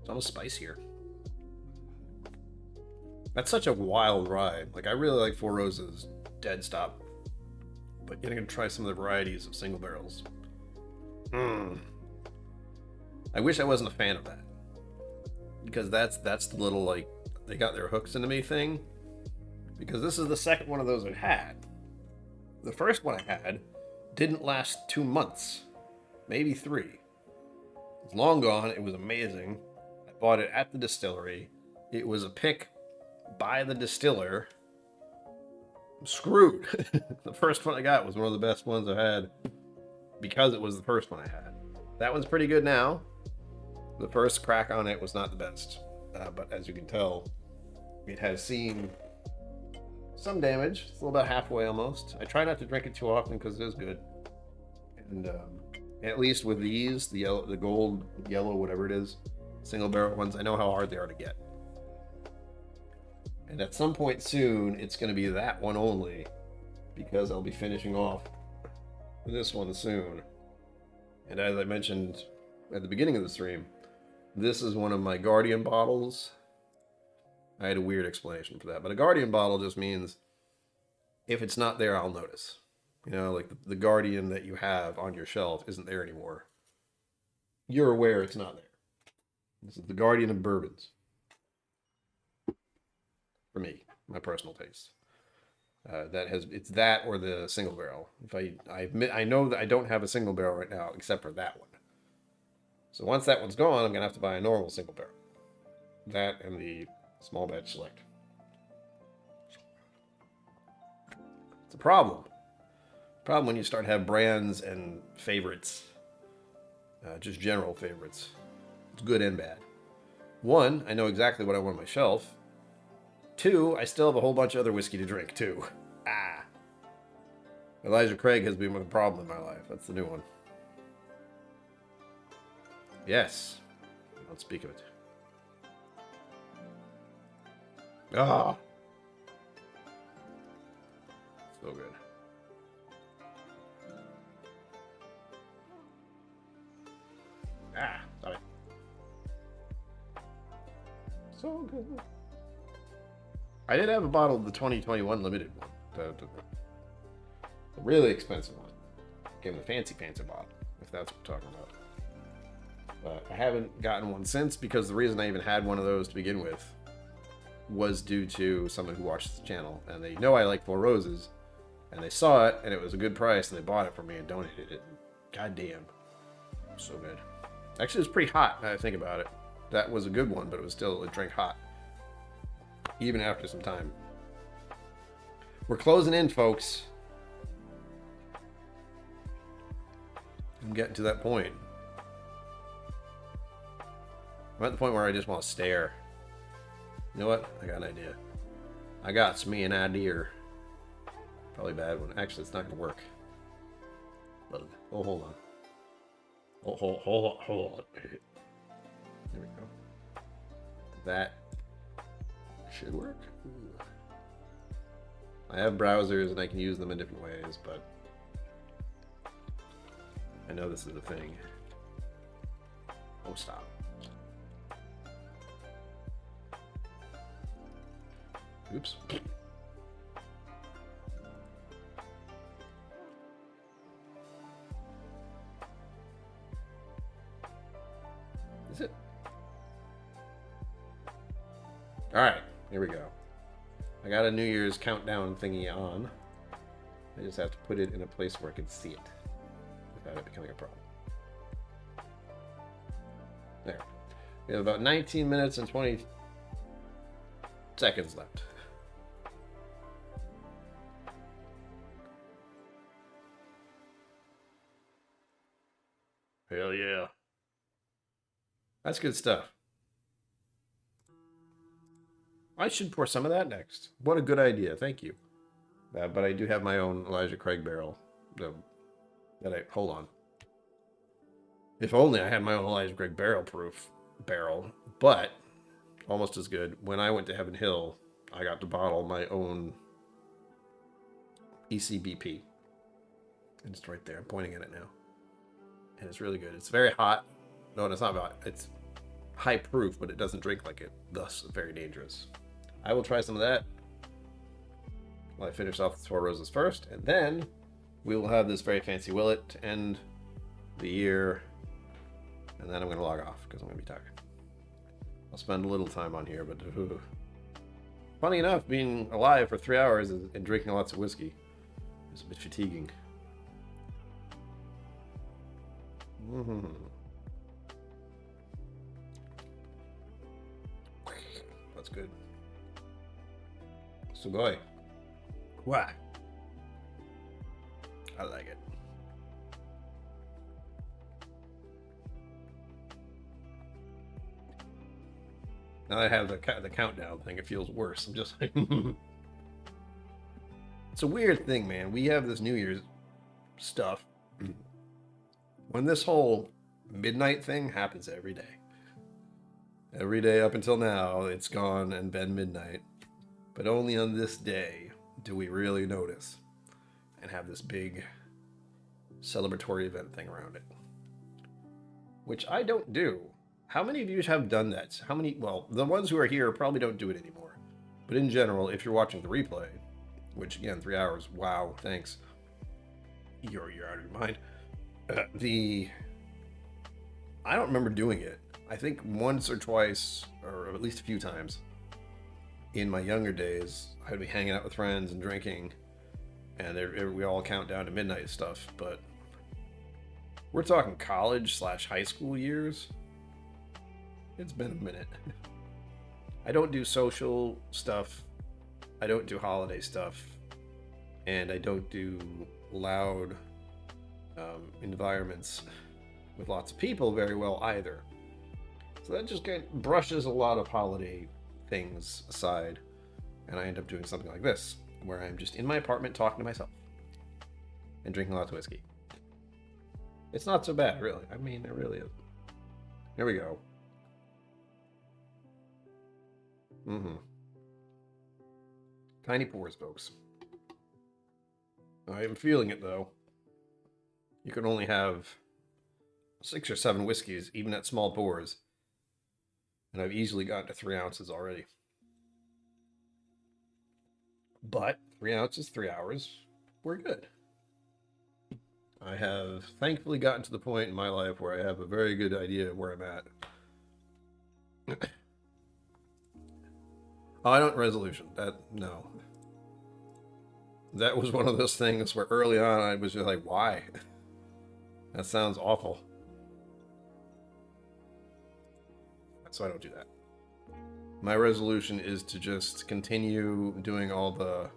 It's almost spicier. That's such a wild ride. Like, I really like Four Roses Dead Stop, but you're gonna try some of the varieties of single barrels. I wish I wasn't a fan of that, because that's the little, like, they got their hooks into me thing. Because this is the second one of those I've had. The first one I had didn't last 2 months, maybe 3. It's long gone. It was amazing. I bought it at the distillery. It was a pick by the distiller. I'm screwed. The first one I got was one of the best ones I had because it was the first one I had. That one's pretty good now. The first crack on it was not the best, but as you can tell, it has seen some damage. It's a little about halfway almost. I try not to drink it too often because it is good. And at least with these, the yellow, the gold, yellow, whatever it is, single barrel ones, I know how hard they are to get. And at some point soon, it's going to be that one only, because I'll be finishing off this one soon. And as I mentioned at the beginning of the stream, this is one of my Guardian bottles. I had a weird explanation for that, but a Guardian bottle just means if it's not there, I'll notice. You know, like the Guardian that you have on your shelf isn't there anymore. You're aware it's not there. This is the Guardian of bourbons. For me, my personal taste. It's that or the single barrel. I know that I don't have a single barrel right now except for that one. So once that one's gone, I'm gonna have to buy a normal single barrel. That and the small batch select. It's a problem. Problem when you start to have brands and favorites, just general favorites. It's good and bad. 1, I know exactly what I want on my shelf. 2, I still have a whole bunch of other whiskey to drink too. Elijah Craig has been a problem in my life. That's the new one. Yes. Don't speak of it. Ah. So good. Sorry. So good. I did have a bottle of the 2021 limited one. The really expensive one. Came the fancy bottle, if that's what we're talking about. But I haven't gotten one since, because the reason I even had one of those to begin with was due to someone who watches the channel, and they know I like Four Roses, and they saw it, and it was a good price, and they bought it for me and donated it. God damn. So good. Actually, it was pretty hot, now that I think about it. That was a good one, but it was still a drink hot. Even after some time. We're closing in, folks. I'm getting to that point. I'm at the point where I just want to stare. You know what? I got an idea. I got me an idea. Probably a bad one. Actually, it's not going to work. But, oh, hold on. Hold on. There we go. That Should work. I have browsers and I can use them in different ways, but I know this is a thing. Oh, stop. Oops. Is it? All right, here we go. I got a New Year's countdown thingy on. I just have to put it in a place where I can see it without it becoming a problem. There. We have about 19 minutes and 20 seconds left. Hell yeah. That's good stuff. I should pour some of that next. What a good idea. Thank you. But I do have my own Elijah Craig barrel. Hold on. If only I had my own Elijah Craig barrel. But, almost as good. When I went to Heaven Hill, I got to bottle my own ECBP. It's right there. I'm pointing at it now. And it's really good. It's very hot. No, it's not hot. It's high proof, but it doesn't drink like it. Thus, very dangerous. I will try some of that while I finish off the Four Roses first, and then we will have this very fancy Willet to end the year, and then I'm going to log off because I'm going to be tired. I'll spend a little time on here, but funny enough, being alive for 3 hours and drinking lots of whiskey is a bit fatiguing. That's good. Sugoi. Why? I like it. Now I have the countdown thing, it feels worse. I'm just like... It's a weird thing, man. We have this New Year's stuff. When this whole midnight thing happens every day. Every day up until now, it's gone and been midnight. But only on this day do we really notice and have this big celebratory event thing around it. Which I don't do. How many of you have done that? How many? Well, the ones who are here probably don't do it anymore. But in general, if you're watching the replay, which again, 3 hours, wow, thanks. You're out of your mind. I don't remember doing it. I think once or twice, or at least a few times, in my younger days, I'd be hanging out with friends and drinking, and we all count down to midnight stuff, but we're talking college/high school years. It's been a minute. I don't do social stuff, I don't do holiday stuff, and I don't do loud environments with lots of people very well either. So that just kind of brushes a lot of holiday things aside, and I end up doing something like this, where I'm just in my apartment talking to myself and drinking lots of whiskey. It's not so bad, really. I mean, it really is. Here we go. Tiny pours, folks. I am feeling it, though. You can only have 6 or 7 whiskeys, even at small pours. And I've easily gotten to 3 ounces already. But 3 ounces, 3 hours, we're good. I have thankfully gotten to the point in my life where I have a very good idea of where I'm at. Oh, I don't resolution. No. That was one of those things where early on I was just like, why? That sounds awful. So I don't do that. My resolution is to just continue doing all the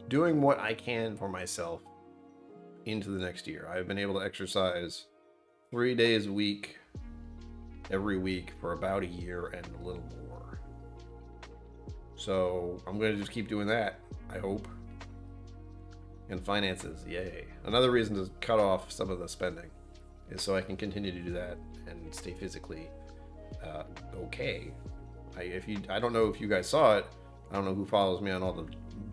doing what I can for myself into the next year. I've been able to exercise 3 days a week every week for about a year and a little more. So I'm going to just keep doing that, I hope. And finances, yay. Another reason to cut off some of the spending is so I can continue to do that and stay physically okay. I don't know if you guys saw it. I don't know who follows me on all the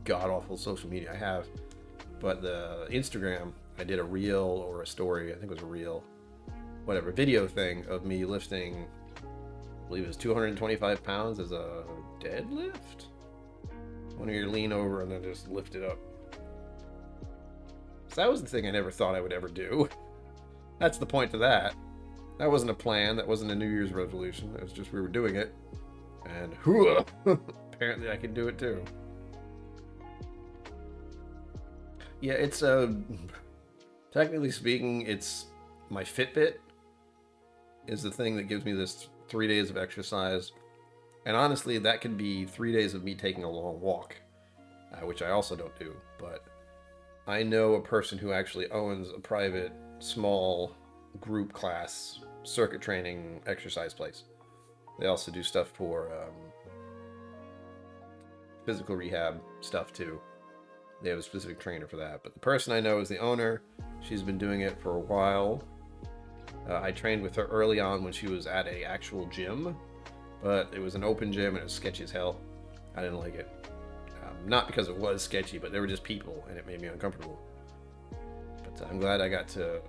god awful social media I have, but the Instagram, I did a reel or a story. I think it was a reel, whatever, video thing of me lifting, I believe it was 225 pounds as a deadlift. One of your lean over and then just lift it up. So that was the thing I never thought I would ever do. That's the point to that. That wasn't a plan. That wasn't a New Year's resolution. It was just we were doing it. And apparently I can do it too. Yeah, it's technically speaking, it's my Fitbit is the thing that gives me this 3 days of exercise. And honestly, that could be 3 days of me taking a long walk, which I also don't do. But I know a person who actually owns a private, small group class circuit training exercise place. They also do stuff for physical rehab stuff too. They have a specific trainer for that. But the person I know is the owner. She's been doing it for a while. I trained with her early on when she was at a actual gym, but it was an open gym and it was sketchy as hell. I didn't like it. Not because it was sketchy, but there were just people and it made me uncomfortable. But I'm glad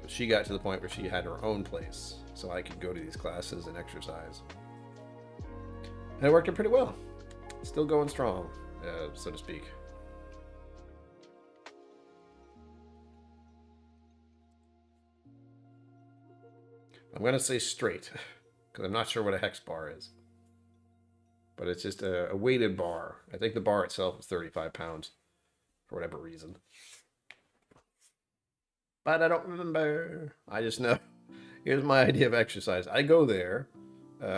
she got to the point where she had her own place so I could go to these classes and exercise. And it worked out pretty well. Still going strong, so to speak. I'm going to say straight, because I'm not sure what a hex bar is. But it's just a weighted bar. I think the bar itself is 35 pounds, for whatever reason. But I don't remember. I just know. Here's my idea of exercise. I go there.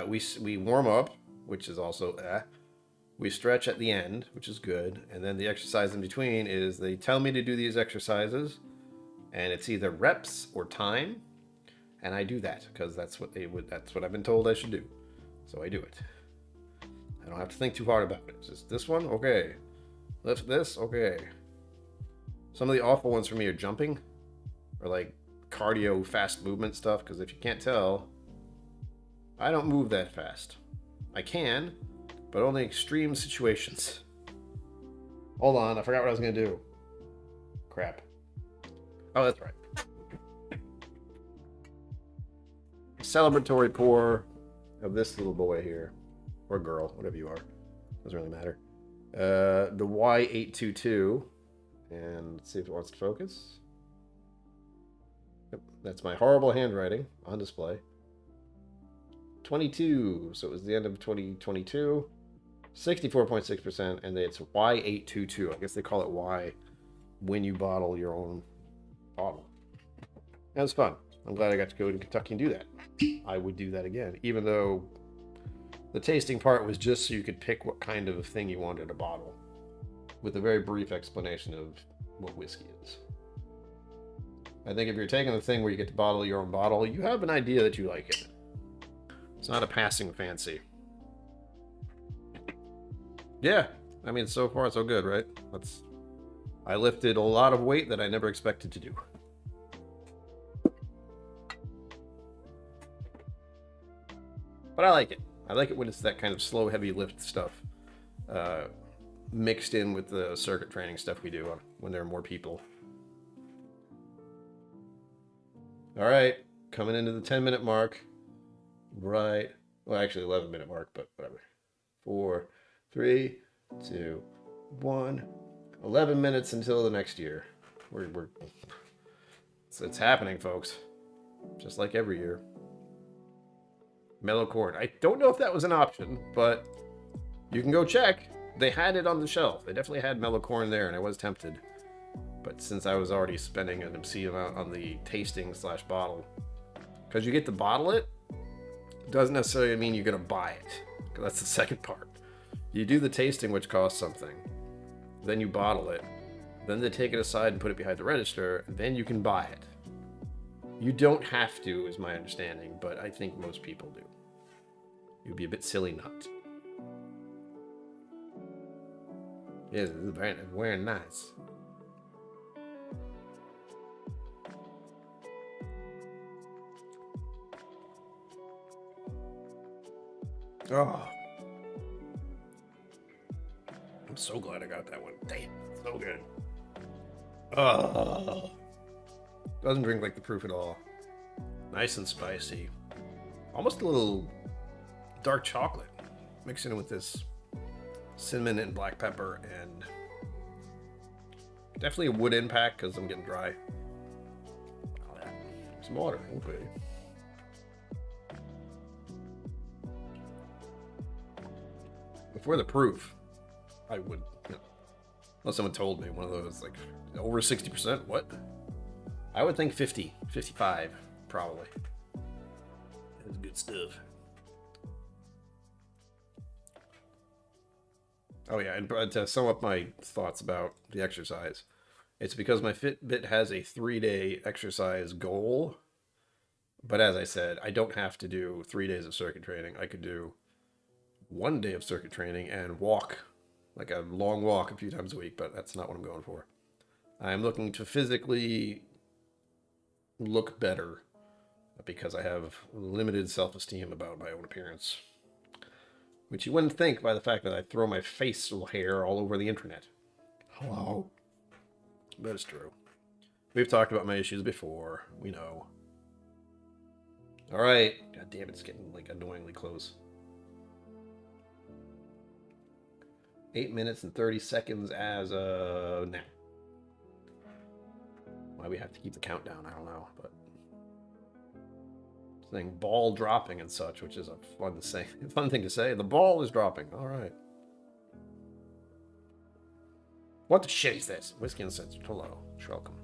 We warm up, which is also we stretch at the end, which is good. And then the exercise in between is they tell me to do these exercises. And it's either reps or time. And I do that because that's what I've been told I should do. So I do it. I don't have to think too hard about it. It's just this one, okay. Lift this, okay. Some of the awful ones for me are jumping, or like cardio, fast movement stuff. Because if you can't tell, I don't move that fast. I can, but only extreme situations. Hold on, I forgot what I was gonna do. Crap. Oh, that's right. Celebratory pour of this little boy here, or girl, whatever you are, doesn't really matter. The Y822, and let's see if it wants to focus. Yep, that's my horrible handwriting on display. 22, so it was the end of 2022. 64.6%, and it's Y822. I guess they call it Y when you bottle your own bottle. That was fun. I'm glad I got to go to Kentucky and do that. I would do that again, even though the tasting part was just so you could pick what kind of thing you wanted to bottle, with a very brief explanation of what whiskey is. I think if you're taking the thing where you get to bottle your own bottle, you have an idea that you like it. It's not a passing fancy. Yeah, I mean, so far so good, right? I lifted a lot of weight that I never expected to do. But I like it. I like it when it's that kind of slow, heavy lift stuff mixed in with the circuit training stuff we do when there are more people. All right, coming into the 10-minute mark. Right. Well, actually 11-minute mark, but whatever. 4, 3, 2, 1. 11 minutes until the next year. It's happening, folks. Just like every year. Mellow corn. I don't know if that was an option, but you can go check. They had it on the shelf. They definitely had mellow corn there, and I was tempted. But since I was already spending an obscene amount on the tasting / bottle, because you get to bottle it, doesn't necessarily mean you're going to buy it. Because that's the second part. You do the tasting, which costs something. Then you bottle it. Then they take it aside and put it behind the register. And then you can buy it. You don't have to, is my understanding, but I think most people do. You'd be a bit silly not to. Yeah, it's very nice. Oh. I'm so glad I got that one. Damn, so good. Oh. Doesn't drink like the proof at all. Nice and spicy. Almost a little dark chocolate. Mixing it with this cinnamon and black pepper, and definitely a wood impact because I'm getting dry. Some water, okay. Before the proof, I would, unless someone told me one of those, like, over 60%, what? I would think 50, 55, probably. That's good stuff. Oh yeah, and to sum up my thoughts about the exercise, it's because my Fitbit has a 3-day exercise goal. But as I said, I don't have to do 3 days of circuit training. I could do 1 day of circuit training and walk, like a long walk a few times a week, but that's not what I'm going for. I'm looking to physically look better because I have limited self-esteem about my own appearance. Which you wouldn't think by the fact that I throw my facial hair all over the internet. Hello. But it's true. We've talked about my issues before. We know. Alright. God damn it, it's getting like annoyingly close. 8 minutes and 30 seconds as of now. Why we have to keep the countdown, I don't know, but saying ball dropping and such, which is a fun thing to say. The ball is dropping. All right. What the shit is this? Whiskey and Sense. Hello. Welcome.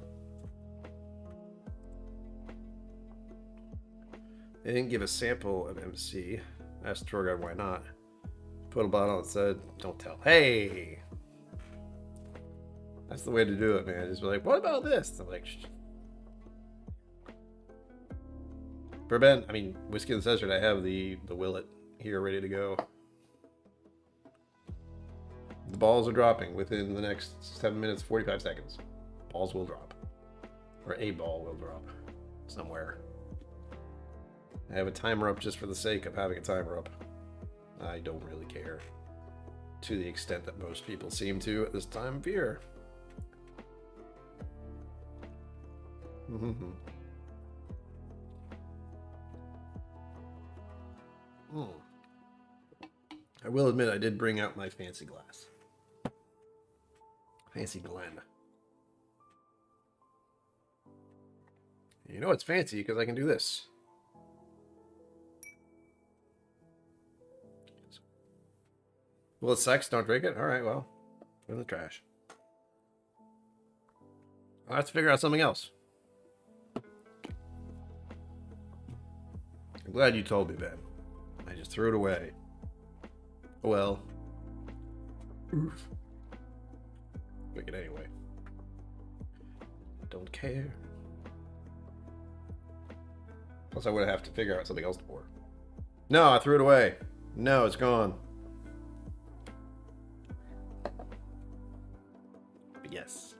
They didn't give a sample of MC. I asked the tour guide why not. Put a bottle and said, "Don't tell." Hey, that's the way to do it, man. Just be like, "What about this?" I'm like, shh. Bourbon, I mean, Whiskey in the Desert, I have the Willet here ready to go. The balls are dropping within the next 7 minutes, 45 seconds. Balls will drop. Or a ball will drop. Somewhere. I have a timer up just for the sake of having a timer up. I don't really care. To the extent that most people seem to at this time of year. I will admit I did bring out my fancy glass. Fancy Glen. You know it's fancy because I can do this. Well, it's sex, don't drink it? Alright, well, put it in the trash. I'll have to figure out something else. I'm glad you told me, Ben. I just threw it away. Oh well. Oof. Drink it anyway. Don't care. Plus I would have to figure out something else to pour. No, I threw it away. No, it's gone. But yes.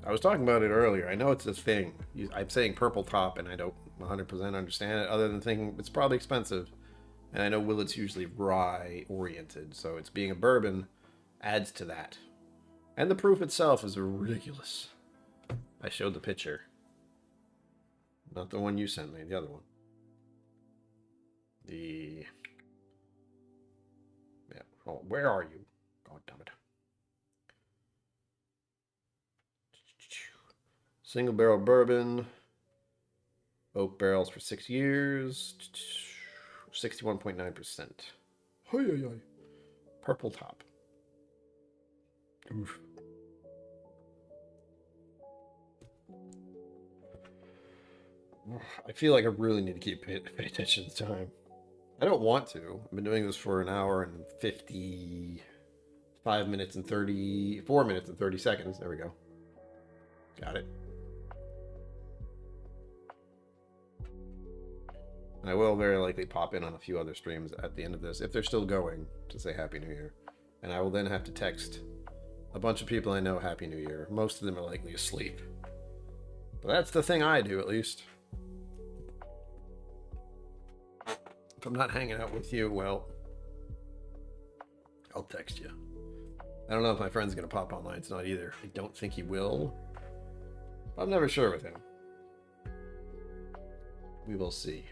I was talking about it earlier. I know it's this thing. I'm saying purple top and I don't 100% understand it, other than thinking it's probably expensive. And I know Willet's usually rye oriented, so it's being a bourbon adds to that. And the proof itself is ridiculous. I showed the picture. Not the one you sent me, the other one. Yeah. Oh, where are you? God damn it. Single barrel bourbon. Oak barrels for 6 years. 61.9%. Purple top. Oof. I feel like I really need to pay attention to time. I don't want to. I've been doing this for an hour and 55 minutes and 34 minutes and 30 seconds. There we go. Got it. I will very likely pop in on a few other streams at the end of this, if they're still going, to say Happy New Year. And I will then have to text a bunch of people I know Happy New Year. Most of them are likely asleep. But that's the thing I do, at least. If I'm not hanging out with you, well, I'll text you. I don't know if my friend's going to pop online tonight either. I don't think he will. I'm never sure with him. We will see.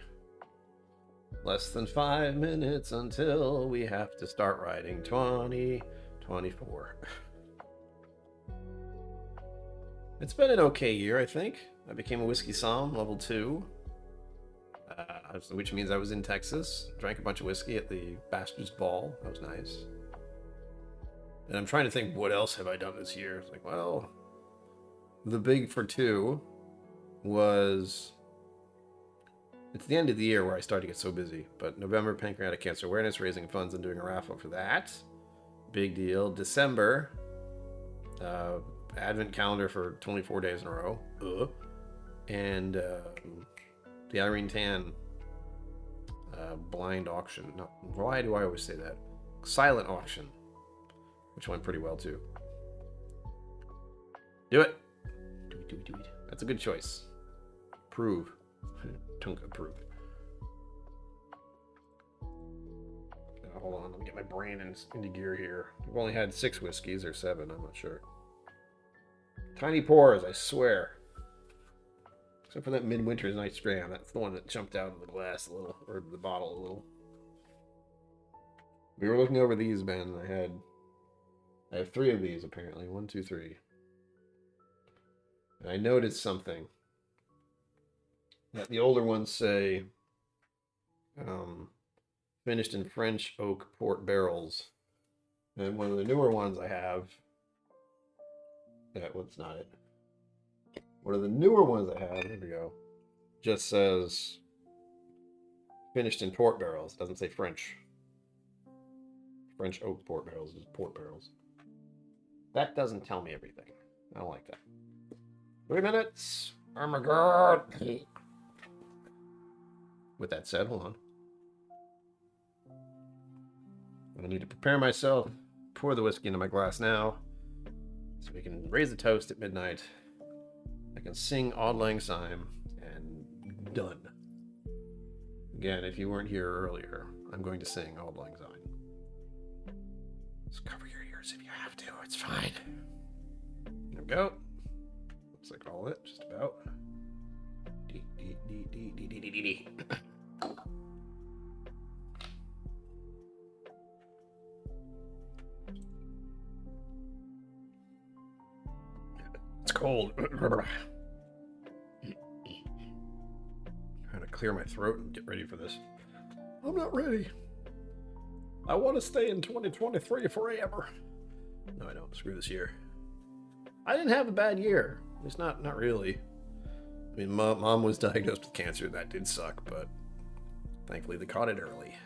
Less than 5 minutes until we have to start writing 2024. It's been an okay year, I think. I became a whiskey somm, level 2. Which means I was in Texas. Drank a bunch of whiskey at the Bastards Ball. That was nice. And I'm trying to think, what else have I done this year? It's like, well, the big for 2 was... It's the end of the year where I start to get so busy. But November, Pancreatic Cancer Awareness, raising funds and doing a raffle for that. Big deal. December, Advent calendar for 24 days in a row. And the Irene Tan blind auction. No, why do I always say that? Silent auction, which went pretty well too. Do it. Do it. That's a good choice. Approve. Don't approve. Hold on, let me get my brain into gear here. I've only had 6 whiskeys or 7, I'm not sure. Tiny pours, I swear. Except for that Midwinter's Night Strand. That's the one that jumped out of the glass a little, or the bottle a little. We were looking over these, Ben, and I have 3 of these apparently. 1, 2, 3. And I noticed something. That the older ones say finished in French oak port barrels. And one of the newer ones I have, that one's not it. One of the newer ones I have, here we go, just says finished in port barrels. It doesn't say French. French oak port barrels is port barrels. That doesn't tell me everything. I don't like that. 3 minutes. Oh my God. With that said, hold on. I need to prepare myself, pour the whiskey into my glass now, so we can raise a toast at midnight. I can sing Auld Lang Syne, and done. Again, if you weren't here earlier, I'm going to sing Auld Lang Syne. Just cover your ears if you have to, it's fine. There we go. Looks like all of it, just about. It's cold. Trying to clear my throat and get ready for this. I'm not ready. I want to stay in 2023 forever. No, I don't. Screw this year. I didn't have a bad year. At least not really. I mean, mom was diagnosed with cancer. That did suck, but thankfully they caught it early.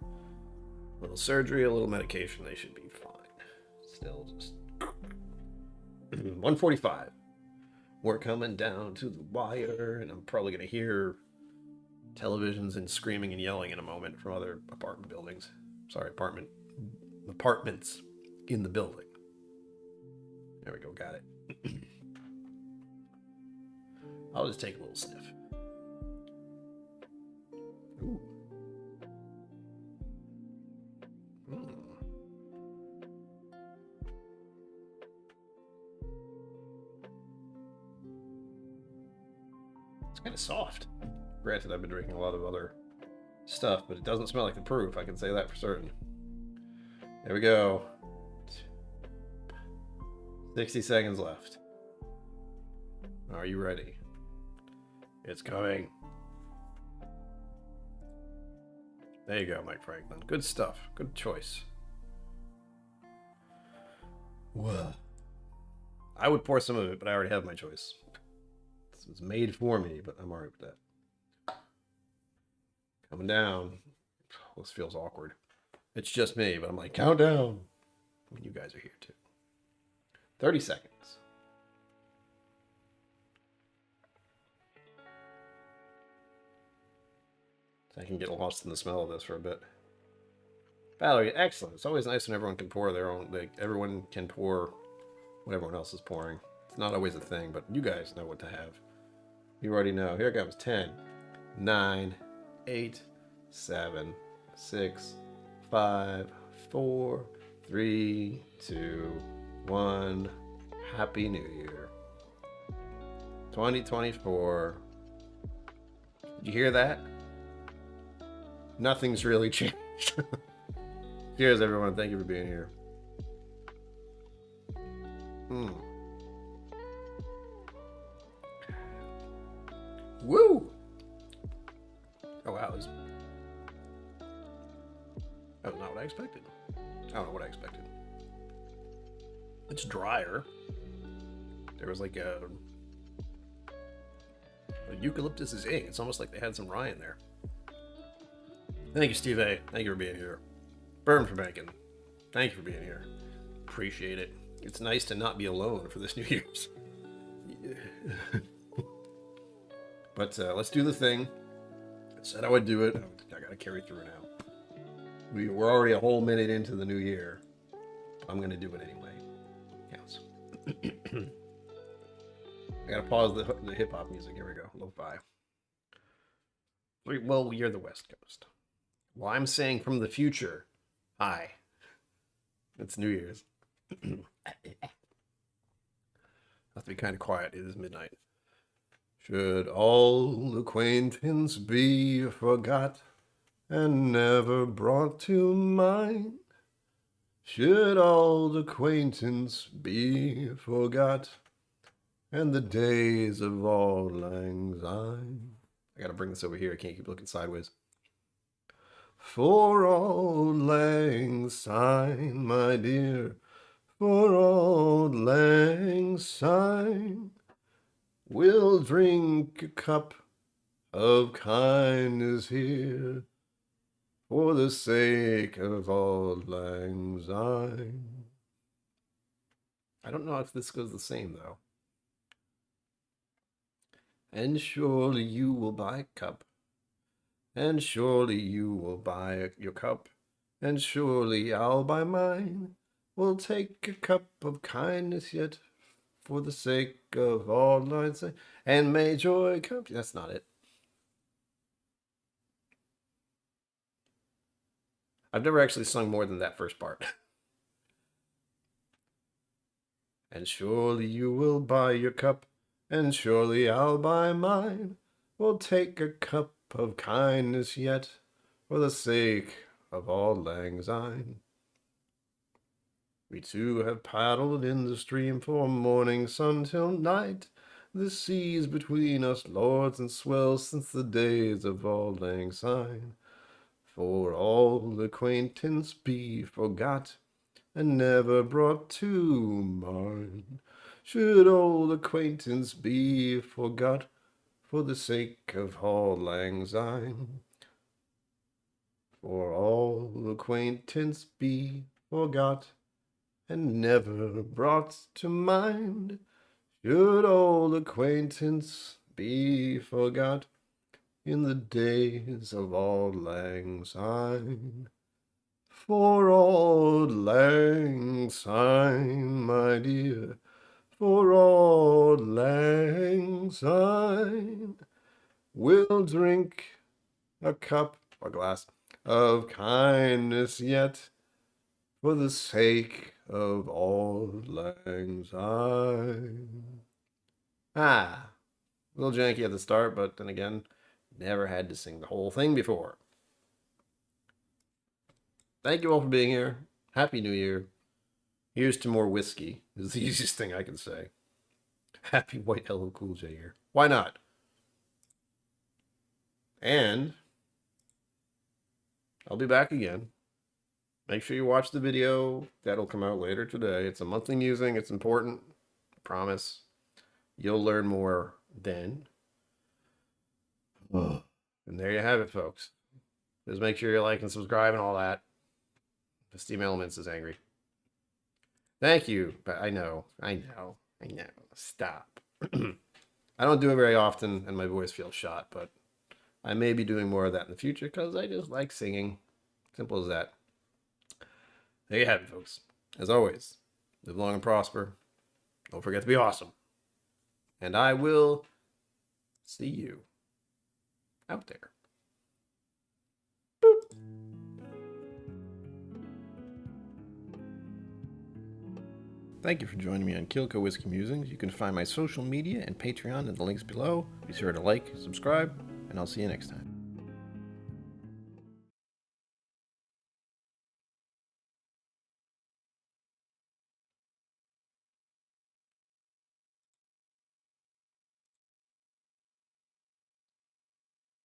A little surgery, a little medication, they should be fine. Still just 1:45. We're coming down to the wire, and I'm probably gonna hear televisions and screaming and yelling in a moment from other apartment buildings. Sorry, apartments in the building. There we go, got it. I'll just take a little sniff. Ooh. It's kind of soft. Granted, I've been drinking a lot of other stuff, but it doesn't smell like the proof. I can say that for certain. There we go. 60 seconds left. Are you ready? It's coming. There you go, Mike Franklin. Good stuff. Good choice. Whoa. I would pour some of it, but I already have my choice. This was made for me, but I'm alright with that. Coming down. This feels awkward. It's just me, but I'm like, count down. I mean, you guys are here too. 30 seconds. I can get lost in the smell of this for a bit. Valerie, excellent. It's always nice when everyone can pour their own. Everyone can pour what everyone else is pouring. It's not always a thing, but you guys know what to have. You already know. Here it comes. 10, 9, 8, 7, 6, 5, 4, 3, 2, 1. Happy New Year. 2024. Did you hear that? Nothing's really changed. Cheers, everyone. Thank you for being here. Woo! Oh, wow. That was not what I expected. I don't know what I expected. It's drier. There was like a eucalyptus is ink. It's almost like they had some rye in there. Thank you, Steve A. Thank you for being here. Bourbon for bacon. Thank you for being here. Appreciate it. It's nice to not be alone for this New Year's. But let's do the thing. I said I would do it. I gotta carry through now. We're already a whole minute into the new year. I'm gonna do it anyway. Counts. I gotta pause the hip hop music. Here we go. Lo-fi. Well, you're the West Coast. Well, I'm saying from the future. Hi. It's New Year's. Have to be kind of quiet. It is midnight. Should all acquaintance be forgot and never brought to mind? Should all acquaintance be forgot and the days of auld lang syne? I gotta bring this over here. I can't keep looking sideways. For auld lang syne, my dear, for auld lang syne, we'll drink a cup of kindness here for the sake of auld lang syne. I don't know if this goes the same, though. And surely you will buy a cup, and surely you will buy your cup, and surely I'll buy mine. We'll take a cup of kindness yet for the sake of auld lang syne, and may joy come. That's not it. I've never actually sung more than that first part. And surely you will buy your cup, and surely I'll buy mine. We'll take a cup of kindness yet for the sake of auld lang syne. We two have paddled in the stream from morning sun till night. The seas between us lords and swells since the days of auld lang syne. For all acquaintance be forgot and never brought to mind. Should old acquaintance be forgot for the sake of auld lang syne. For all acquaintance be forgot and never brought to mind. Should old acquaintance be forgot in the days of auld lang syne. For auld lang syne, my dear, for auld lang syne, we'll drink a cup, a glass of kindness yet for the sake of auld lang syne. A little janky at the start, but then again, never had to sing the whole thing before. Thank you all for being here. Happy New Year. Here's to more whiskey, is the easiest thing I can say. Happy White Hello Cool J here. Why not? And I'll be back again. Make sure you watch the video. That'll come out later today. It's a monthly musing. It's important. I promise. You'll learn more then. And there you have it, folks. Just make sure you like and subscribe and all that. The Steam Elements is angry. Thank you. But I know. Stop. I don't do it very often and my voice feels shot, but I may be doing more of that in the future because I just like singing. Simple as that. There you have it, folks. As always, live long and prosper. Don't forget to be awesome. And I will see you out there. Thank you for joining me on KillCo Whiskey Musings. You can find my social media and Patreon in the links below. Be sure to like, subscribe, and I'll see you next time.